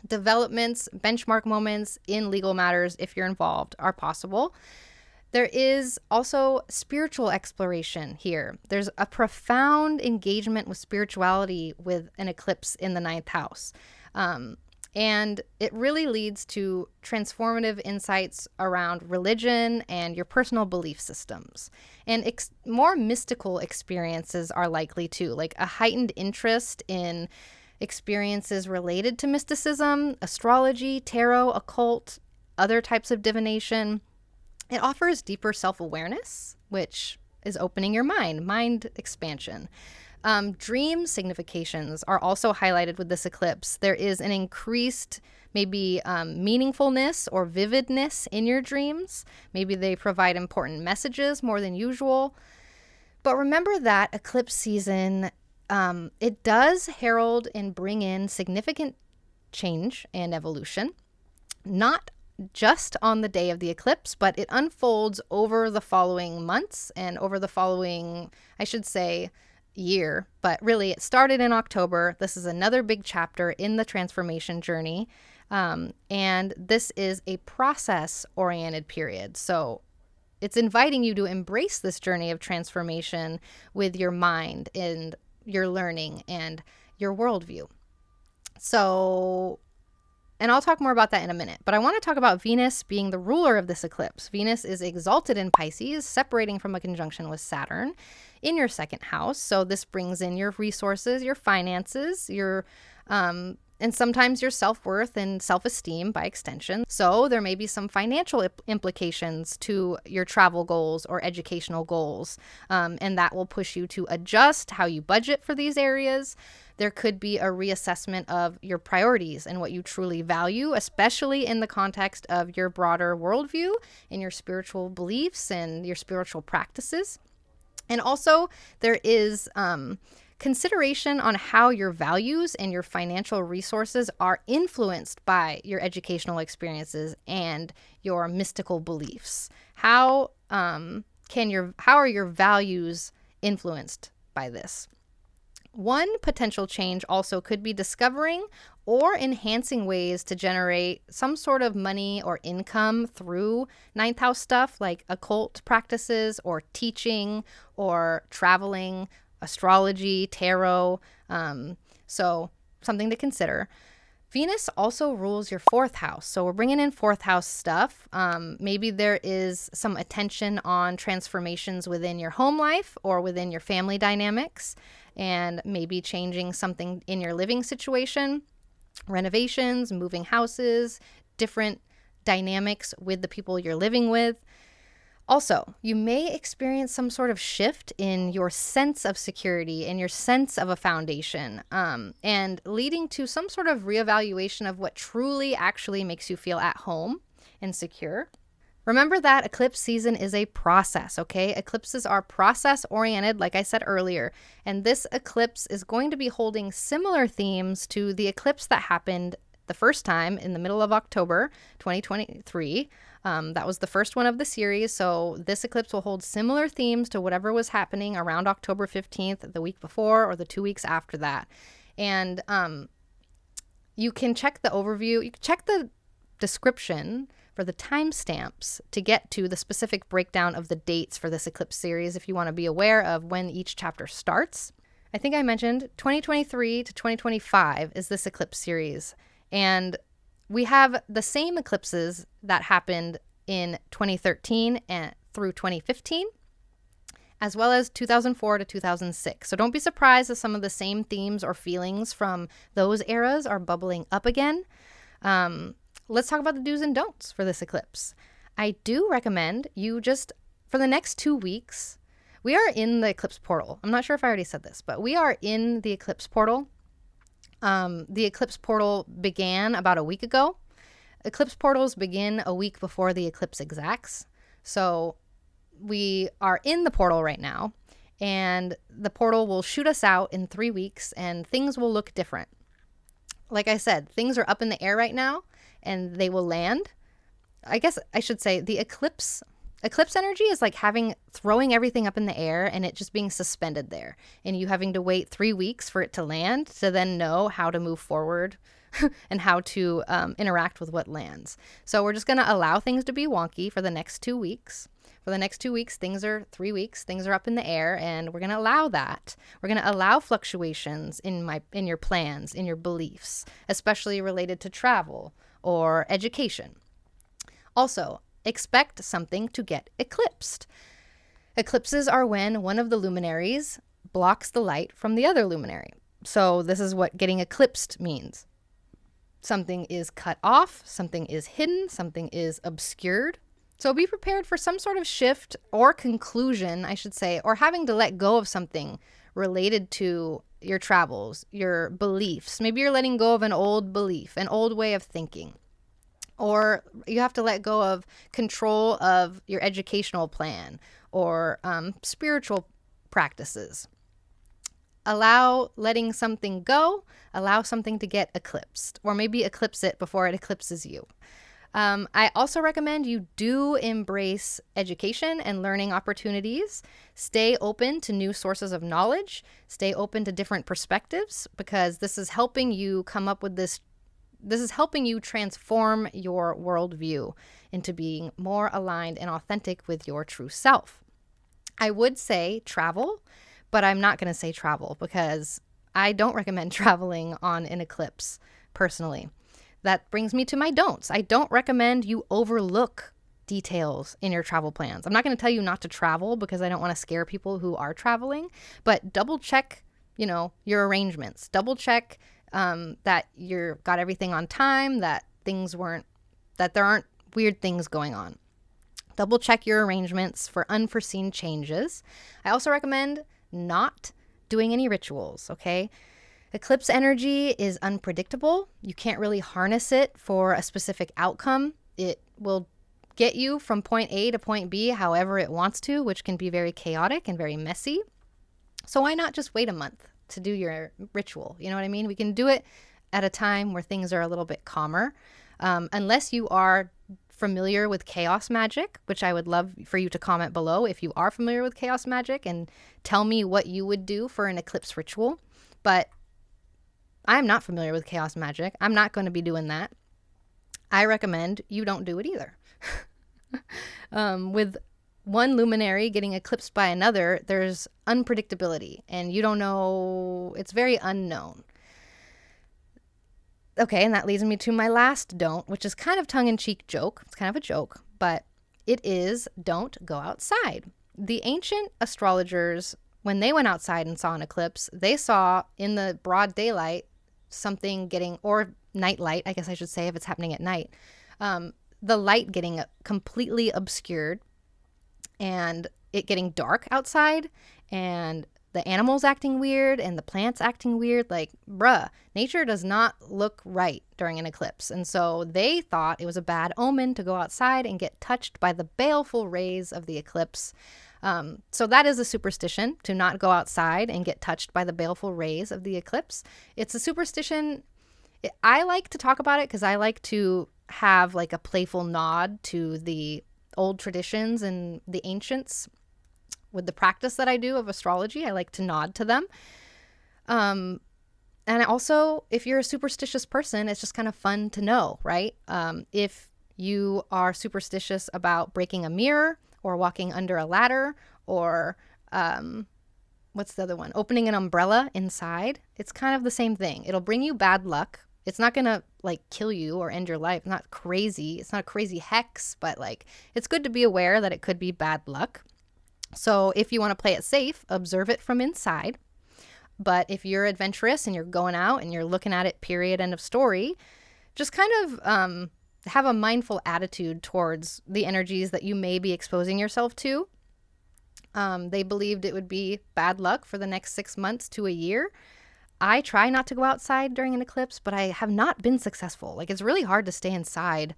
developments, benchmark moments in legal matters, if you're involved, are possible. There is also spiritual exploration here. There's a profound engagement with spirituality with an eclipse in the 9th house. And it really leads to transformative insights around religion and your personal belief systems. And more mystical experiences are likely too, like a heightened interest in experiences related to mysticism, astrology, tarot, occult, other types of divination. It offers deeper self-awareness, which is opening your mind expansion. Dream significations are also highlighted with this eclipse. There is an increased maybe meaningfulness or vividness in your dreams. Maybe they provide important messages more than usual. But remember that eclipse season, it does herald and bring in significant change and evolution, not just on the day of the eclipse, but it unfolds over the following months and over the following, I should say, year. But really, it started in October. This is another big chapter in the transformation journey. And this is a process-oriented period. So it's inviting you to embrace this journey of transformation with your mind and your learning and your worldview. So, and I'll talk more about that in a minute, but I want to talk about Venus being the ruler of this eclipse. Venus is exalted in Pisces, separating from a conjunction with Saturn in your 2nd house. So this brings in your resources, your finances, your and sometimes your self-worth and self-esteem by extension. So there may be some financial implications to your travel goals or educational goals, and that will push you to adjust how you budget for these areas. There could be a reassessment of your priorities and what you truly value, especially in the context of your broader worldview and your spiritual beliefs and your spiritual practices. And also there is consideration on how your values and your financial resources are influenced by your educational experiences and your mystical beliefs. How are your values influenced by this? One potential change also could be discovering or enhancing ways to generate some sort of money or income through 9th house stuff like occult practices or teaching or traveling, astrology, tarot. So something to consider. Venus also rules your 4th house. So we're bringing in 4th house stuff. Maybe there is some attention on transformations within your home life or within your family dynamics, and maybe changing something in your living situation, renovations, moving houses, different dynamics with the people you're living with. Also, you may experience some sort of shift in your sense of security and your sense of a foundation, and leading to some sort of reevaluation of what truly actually makes you feel at home and secure. Remember that eclipse season is a process, okay? Eclipses are process-oriented, like I said earlier, and this eclipse is going to be holding similar themes to the eclipse that happened the first time in the middle of October 2023. That was the first one of the series, so this eclipse will hold similar themes to whatever was happening around October 15th, the week before, or the 2 weeks after that. And you can check the overview, you can check the description for the timestamps to get to the specific breakdown of the dates for this eclipse series if you want to be aware of when each chapter starts. I think I mentioned 2023 to 2025 is this eclipse series, and we have the same eclipses that happened in 2013 and through 2015, as well as 2004 to 2006. So don't be surprised if some of the same themes or feelings from those eras are bubbling up again. Let's talk about the do's and don'ts for this eclipse. I do recommend you just, for the next 2 weeks, we are in the eclipse portal. I'm not sure if I already said this, but we are in the eclipse portal. The eclipse portal began about a week ago. Eclipse portals begin a week before the eclipse exacts. So we are in the portal right now, and the portal will shoot us out in 3 weeks, and things will look different. Like I said, things are up in the air right now, and they will land. I guess I should say the eclipse energy is like throwing everything up in the air and it just being suspended there, and you having to wait 3 weeks for it to land to then know how to move forward and how to interact with what lands. So we're just going to allow things to be wonky for the next 2 weeks. For the next 2 weeks, 3 weeks, things are up in the air, and we're going to allow that. We're going to allow fluctuations in your plans, in your beliefs, especially related to travel or education. Also, expect something to get eclipsed. Eclipses are when one of the luminaries blocks the light from the other luminary. So this is what getting eclipsed means. Something is cut off, something is hidden, something is obscured. So be prepared for some sort of shift or conclusion, I should say, or having to let go of something related to your travels, your beliefs. Maybe you're letting go of an old belief, an old way of thinking. Or you have to let go of control of your educational plan or spiritual practices. Allow letting something go, allow something to get eclipsed, or maybe eclipse it before it eclipses you. I also recommend you do embrace education and learning opportunities. Stay open to new sources of knowledge. Stay open to different perspectives, because this is helping you come up with this is helping you transform your worldview into being more aligned and authentic with your true self. I would say travel, but I'm not going to say travel because I don't recommend traveling on an eclipse personally. That brings me to my don'ts. I don't recommend you overlook details in your travel plans. I'm not going to tell you not to travel because I don't want to scare people who are traveling, but double check, your arrangements. Double check that you've got everything on time, that there aren't weird things going on. Double check your arrangements for unforeseen changes. I also recommend not doing any rituals, okay? Eclipse energy is unpredictable. You can't really harness it for a specific outcome. It will get you from point A to point B however it wants to, which can be very chaotic and very messy. So why not just wait a month to do your ritual? You know what I mean? We can do it at a time where things are a little bit calmer. Unless you are familiar with chaos magic, which I would love for you to comment below if you are familiar with chaos magic and tell me what you would do for an eclipse ritual. But I'm not familiar with chaos magic. I'm not going to be doing that. I recommend you don't do it either. With one luminary getting eclipsed by another, there's unpredictability, and you don't know, it's very unknown. Okay, and that leads me to my last don't, which is kind of tongue-in-cheek joke. It's kind of a joke, but it is don't go outside. The ancient astrologers, when they went outside and saw an eclipse, they saw in the broad daylight something getting, or night light, I guess I should say if it's happening at night, the light getting completely obscured and it getting dark outside and the animals acting weird and the plants acting weird. Like, bruh, nature does not look right during an eclipse. And so they thought it was a bad omen to go outside and get touched by the baleful rays of the eclipse. So that is a superstition, to not go outside and get touched by the baleful rays of the eclipse. It's a superstition. I like to talk about it because I like to have like a playful nod to the old traditions and the ancients with the practice that I do of astrology. I like to nod to them. And also, if you're a superstitious person, it's just kind of fun to know, right? If you are superstitious about breaking a mirror or walking under a ladder or what's the other one? Opening an umbrella inside. It's kind of the same thing. It'll bring you bad luck. It's not going to like kill you or end your life. It's not crazy. It's not a crazy hex, but like it's good to be aware that it could be bad luck. So if you want to play it safe, observe it from inside. But if you're adventurous and you're going out and you're looking at it, period, end of story, just kind of have a mindful attitude towards the energies that you may be exposing yourself to. They believed it would be bad luck for the next 6 months to a year. I try not to go outside during an eclipse, but I have not been successful. Like, it's really hard to stay inside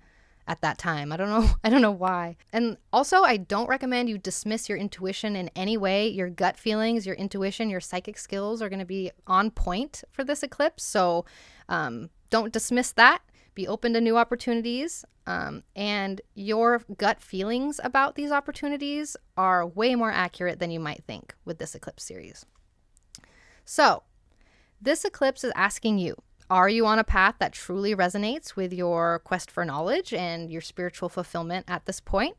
at that time. I don't know. I don't know why. And also, I don't recommend you dismiss your intuition in any way. Your gut feelings, your intuition, your psychic skills are going to be on point for this eclipse. So don't dismiss that. Be open to new opportunities. And your gut feelings about these opportunities are way more accurate than you might think with this eclipse series. So this eclipse is asking you, are you on a path that truly resonates with your quest for knowledge and your spiritual fulfillment at this point?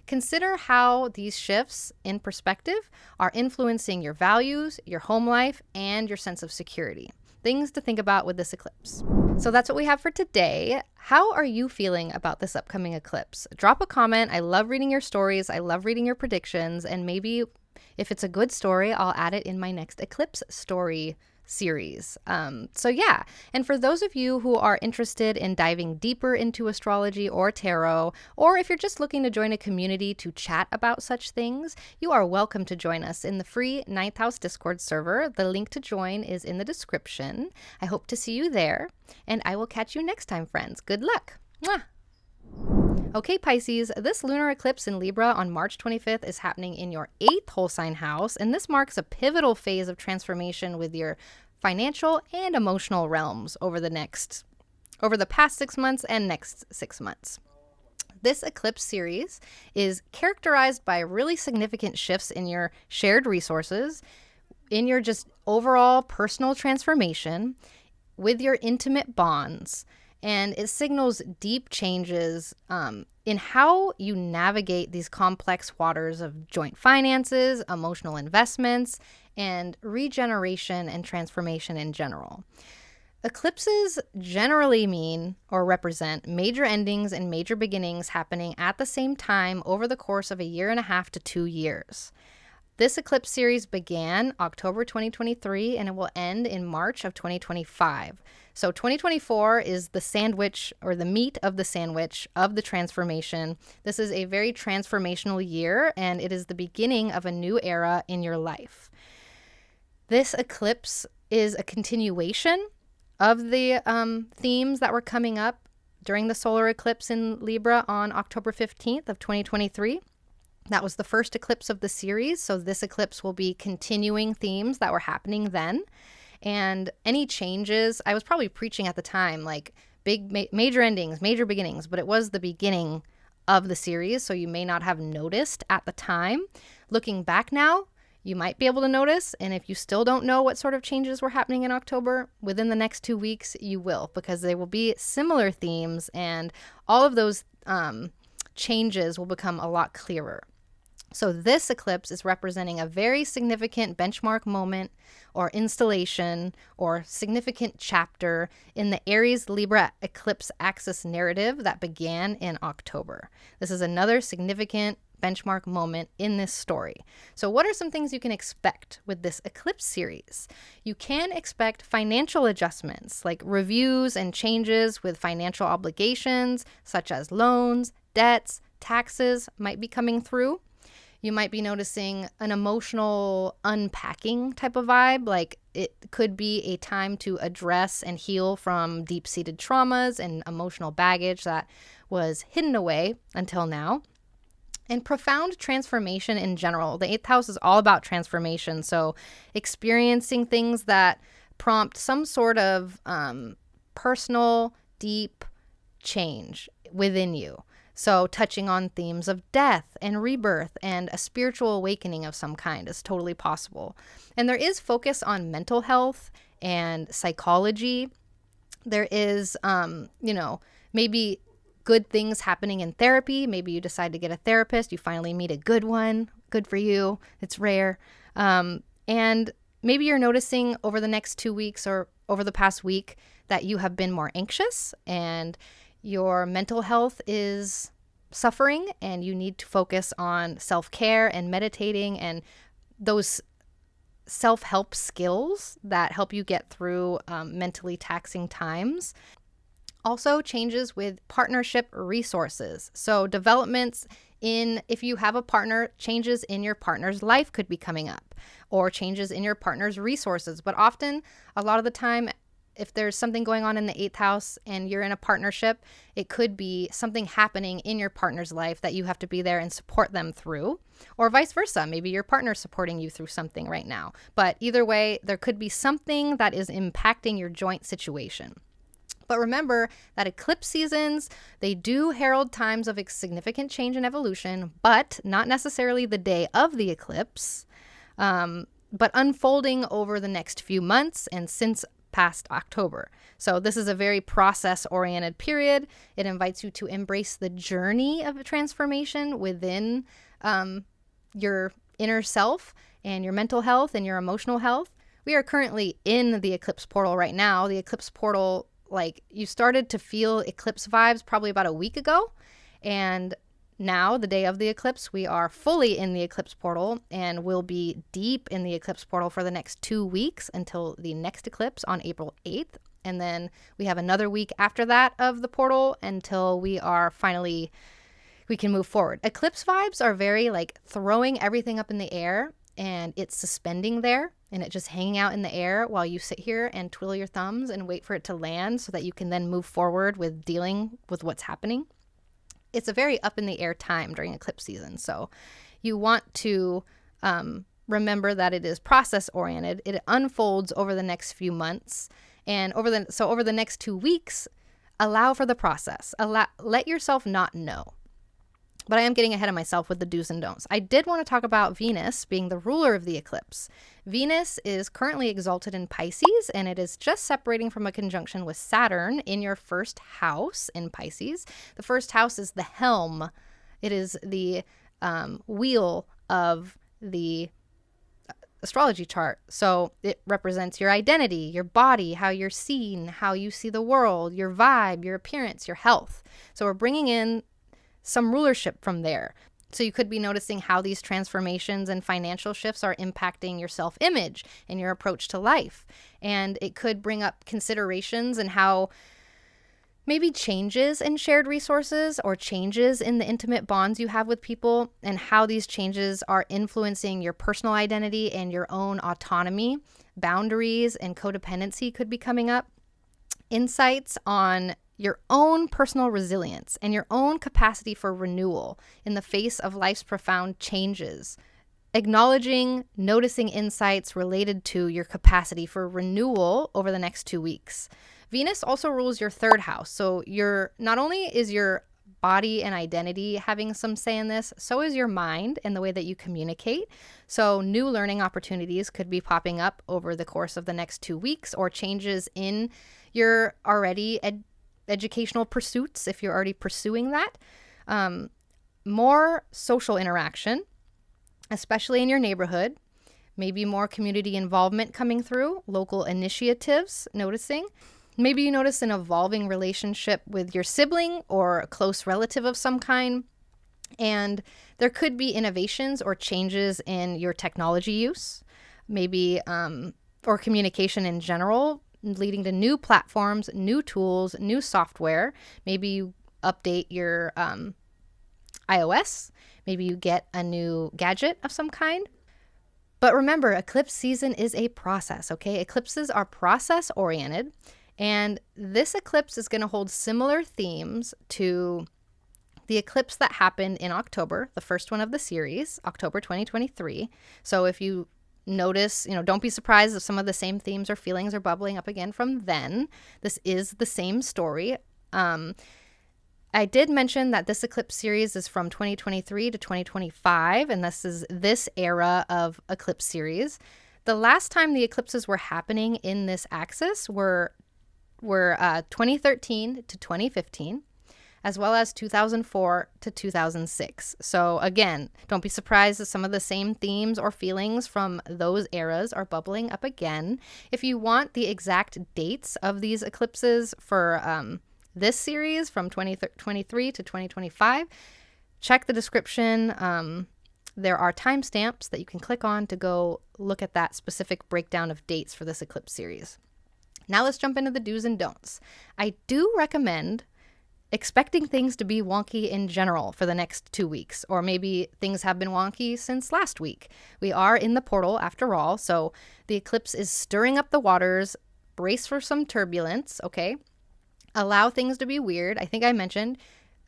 Consider how these shifts in perspective are influencing your values, your home life, and your sense of security. Things to think about with this eclipse. So that's what we have for today. How are you feeling about this upcoming eclipse? Drop a comment. I love reading your stories. I love reading your predictions. And maybe if it's a good story, I'll add it in my next eclipse story series. So yeah, and for those of you who are interested in diving deeper into astrology or tarot, or if you're just looking to join a community to chat about such things, you are welcome to join us in the free 9th House Discord server. The link to join is in the description. I hope to see you there, and I will catch you next time, friends. Good luck. Mwah. Okay, Pisces, this lunar eclipse in Libra on March 25th is happening in your 8th whole sign house, and this marks a pivotal phase of transformation with your financial and emotional realms over the past 6 months and next 6 months. This eclipse series is characterized by really significant shifts in your shared resources, in your just overall personal transformation, with your intimate bonds. And it signals deep changes in how you navigate these complex waters of joint finances, emotional investments, and regeneration and transformation in general. Eclipses generally mean or represent major endings and major beginnings happening at the same time over the course of 1.5 to 2 years. This eclipse series began October 2023 and it will end in March of 2025. So 2024 is the sandwich or the meat of the sandwich of the transformation. This is a very transformational year and it is the beginning of a new era in your life. This eclipse is a continuation of the themes that were coming up during the solar eclipse in Libra on October 15th of 2023. That was the first eclipse of the series, so this eclipse will be continuing themes that were happening then. And any changes, I was probably preaching at the time, like major endings, major beginnings, but it was the beginning of the series, so you may not have noticed at the time. Looking back now, you might be able to notice, and if you still don't know what sort of changes were happening in October, within the next 2 weeks, you will, because they will be similar themes, and all of those changes will become a lot clearer. So this eclipse is representing a very significant benchmark moment or installation or significant chapter in the Aries-Libra eclipse axis narrative that began in October. This is another significant benchmark moment in this story. So what are some things you can expect with this eclipse series? You can expect financial adjustments like reviews and changes with financial obligations such as loans, debts, taxes might be coming through. You might be noticing an emotional unpacking type of vibe, like it could be a time to address and heal from deep-seated traumas and emotional baggage that was hidden away until now. And profound transformation in general. The 8th house is all about transformation, so experiencing things that prompt some sort of personal, deep change within you. So touching on themes of death and rebirth and a spiritual awakening of some kind is totally possible. And there is focus on mental health and psychology. There is, maybe good things happening in therapy. Maybe you decide to get a therapist. You finally meet a good one. Good for you. It's rare. And maybe you're noticing over the next 2 weeks or over the past week that you have been more anxious and your mental health is suffering and you need to focus on self-care and meditating and those self-help skills that help you get through mentally taxing times. Also changes with partnership resources. So developments if you have a partner, changes in your partner's life could be coming up, or changes in your partner's resources. But often, a lot of the time, if there's something going on in the 8th house and you're in a partnership, it could be something happening in your partner's life that you have to be there and support them through, or vice versa. Maybe your partner's supporting you through something right now. But either way, there could be something that is impacting your joint situation. But remember that eclipse seasons, they do herald times of significant change and evolution, but not necessarily the day of the eclipse, but unfolding over the next few months and since past October. So this is a very process-oriented period. It invites you to embrace the journey of transformation within your inner self and your mental health and your emotional health. We are currently in the eclipse portal right now. The eclipse portal, like, you started to feel eclipse vibes probably about a week ago, and now, the day of the eclipse, we are fully in the eclipse portal and will be deep in the eclipse portal for the next 2 weeks until the next eclipse on April 8th. And then we have another week after that of the portal until we can move forward. Eclipse vibes are very like throwing everything up in the air, and it's suspending there and it just hanging out in the air while you sit here and twiddle your thumbs and wait for it to land so that you can then move forward with dealing with what's happening. It's a very up in the air time during eclipse season. So you want to remember that it is process oriented. It unfolds over the next few months, and over the next 2 weeks, allow for the process. Let yourself not know. But I am getting ahead of myself with the do's and don'ts. I did want to talk about Venus being the ruler of the eclipse. Venus is currently exalted in Pisces, and it is just separating from a conjunction with Saturn in your first house in Pisces. The first house is the helm. It is the wheel of the astrology chart. So it represents your identity, your body, how you're seen, how you see the world, your vibe, your appearance, your health. So we're bringing in some rulership from there. So you could be noticing how these transformations and financial shifts are impacting your self-image and your approach to life. And it could bring up considerations and how maybe changes in shared resources or changes in the intimate bonds you have with people, and how these changes are influencing your personal identity and your own autonomy. Boundaries and codependency could be coming up. Insights on your own personal resilience and your own capacity for renewal in the face of life's profound changes. Acknowledging, noticing insights related to your capacity for renewal over the next 2 weeks. Venus also rules your third house. So not only is your body and identity having some say in this, so is your mind and the way that you communicate. So new learning opportunities could be popping up over the course of the next 2 weeks, or changes in your already educational pursuits if you're already pursuing that. More social interaction, especially in your neighborhood. Maybe more community involvement coming through, local initiatives noticing. Maybe you notice an evolving relationship with your sibling or a close relative of some kind. And there could be innovations or changes in your technology use, maybe, or communication in general, leading to new platforms, new tools, new software. Maybe you update your iOS. Maybe you get a new gadget of some kind. But remember, eclipse season is a process, okay? Eclipses are process-oriented, and this eclipse is going to hold similar themes to the eclipse that happened in October, the first one of the series, October 2023. So if you notice, don't be surprised if some of the same themes or feelings are bubbling up again from then. This is the same story. I did mention that this eclipse series is from 2023 to 2025, and this is this era of eclipse series. The last time the eclipses were happening in this axis were 2013 to 2015, as well as 2004 to 2006. So again, don't be surprised if some of the same themes or feelings from those eras are bubbling up again. If you want the exact dates of these eclipses for this series from 2023 to 2025, check the description. There are timestamps that you can click on to go look at that specific breakdown of dates for this eclipse series. Now let's jump into the do's and don'ts. I do recommend expecting things to be wonky in general for the next 2 weeks, or maybe things have been wonky since last week. We are in the portal after all, so the eclipse is stirring up the waters. Brace for some turbulence, okay? Allow things to be weird. I think I mentioned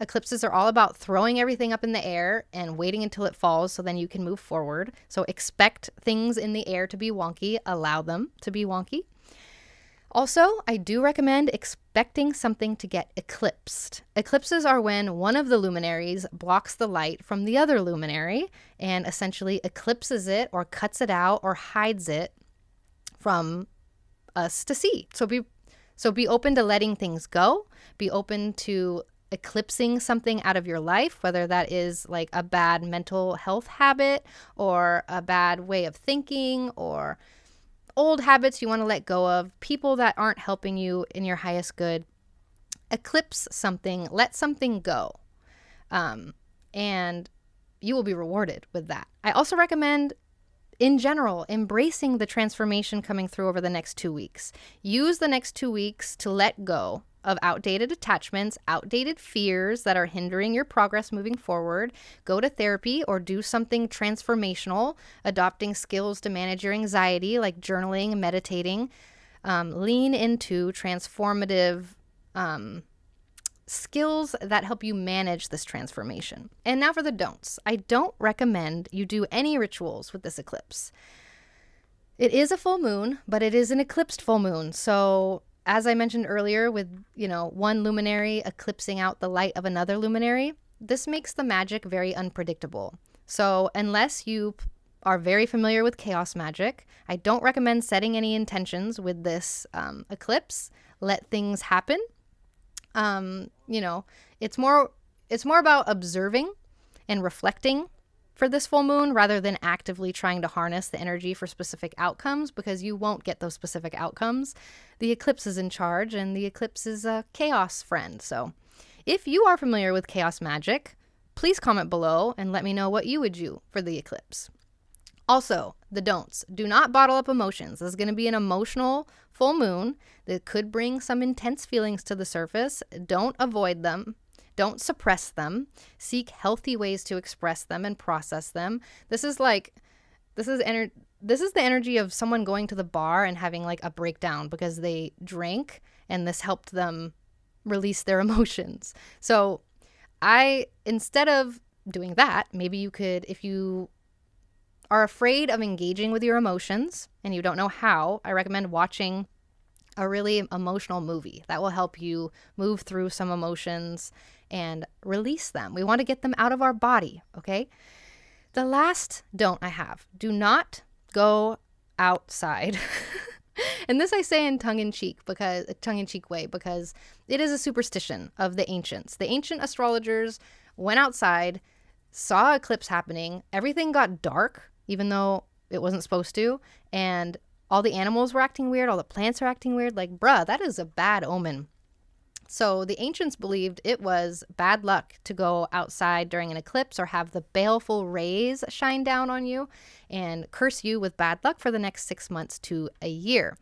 eclipses are all about throwing everything up in the air and waiting until it falls so then you can move forward. So expect things in the air to be wonky. Allow them to be wonky. Also, I do recommend expecting something to get eclipsed. Eclipses are when one of the luminaries blocks the light from the other luminary and essentially eclipses it or cuts it out or hides it from us to see. So be open to letting things go. Be open to eclipsing something out of your life, whether that is like a bad mental health habit or a bad way of thinking or old habits you want to let go of, people that aren't helping you in your highest good. Eclipse something, let something go. And you will be rewarded with that. I also recommend, in general, embracing the transformation coming through over the next 2 weeks. Use the next 2 weeks to let go of outdated attachments, outdated fears that are hindering your progress moving forward. Go to therapy or do something transformational, adopting skills to manage your anxiety like journaling, meditating. Lean into transformative skills that help you manage this transformation. And now for the don'ts. I don't recommend you do any rituals with this eclipse. It is a full moon, but it is an eclipsed full moon. So as I mentioned earlier with, one luminary eclipsing out the light of another luminary, this makes the magic very unpredictable. So unless you are very familiar with chaos magic, I don't recommend setting any intentions with this eclipse. Let things happen. It's more about observing and reflecting for this full moon rather than actively trying to harness the energy for specific outcomes, because you won't get those specific outcomes. The eclipse is in charge, and the eclipse is a chaos friend. So if you are familiar with chaos magic, please comment below and let me know what you would do for the eclipse. Also, the don'ts. Do not bottle up emotions. This is going to be an emotional full moon that could bring some intense feelings to the surface. Don't avoid them. Don't suppress them. Seek healthy ways to express them and process them. This is the energy of someone going to the bar and having like a breakdown because they drank and this helped them release their emotions. So instead of doing that, maybe you could, if you are afraid of engaging with your emotions and you don't know how, I recommend watching a really emotional movie that will help you move through some emotions and release them. We want to get them out of our body, okay? The last don't I have, do not go outside. And this I say in tongue-in-cheek way because it is a superstition of the ancients. The ancient astrologers went outside, saw eclipse happening, everything got dark, even though it wasn't supposed to, and all the animals were acting weird, all the plants are acting weird. Like, bruh, that is a bad omen. So the ancients believed it was bad luck to go outside during an eclipse or have the baleful rays shine down on you and curse you with bad luck for the next 6 months to a year.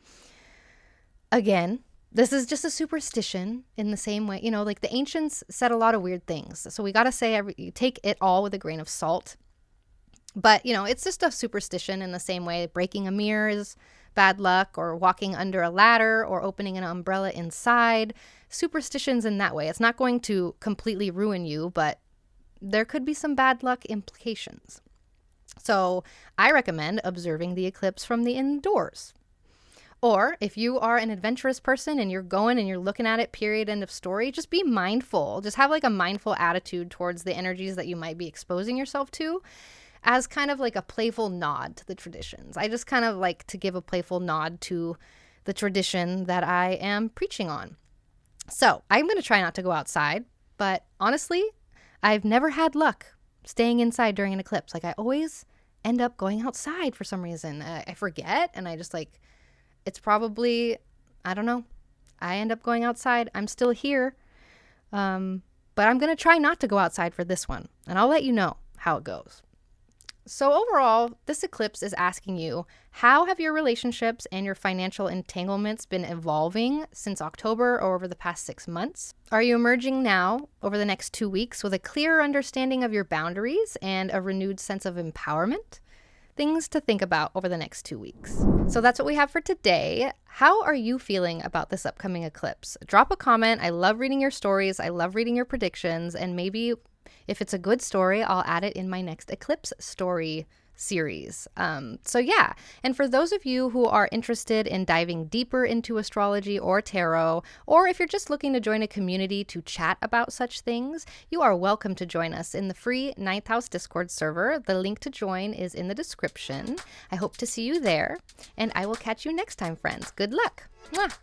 Again, this is just a superstition in the same way, like the ancients said a lot of weird things. So we got to say, take it all with a grain of salt. But, it's just a superstition in the same way breaking a mirror is bad luck, or walking under a ladder, or opening an umbrella inside. Superstitions in that way. It's not going to completely ruin you, but there could be some bad luck implications. So I recommend observing the eclipse from the indoors. Or if you are an adventurous person and you're going and you're looking at it, period, end of story, just be mindful. Just have like a mindful attitude towards the energies that you might be exposing yourself to, as kind of like a playful nod to the traditions. I just kind of like to give a playful nod to the tradition that I am preaching on. So I'm going to try not to go outside, but honestly, I've never had luck staying inside during an eclipse. Like I always end up going outside for some reason. I forget, and I just like, it's probably, I don't know. I end up going outside. I'm still here, but I'm going to try not to go outside for this one, and I'll let you know how it goes. So overall, this eclipse is asking you, how have your relationships and your financial entanglements been evolving since October or over the past 6 months? Are you emerging now over the next 2 weeks with a clearer understanding of your boundaries and a renewed sense of empowerment? Things to think about over the next 2 weeks. So that's what we have for today. How are you feeling about this upcoming eclipse? Drop a comment. I love reading your stories. I love reading your predictions, and maybe if it's a good story, I'll add it in my next eclipse story series. So yeah, and for those of you who are interested in diving deeper into astrology or tarot, or if you're just looking to join a community to chat about such things, you are welcome to join us in the free 9th House Discord server. The link to join is in the description. I hope to see you there, and I will catch you next time, friends. Good luck. Mwah.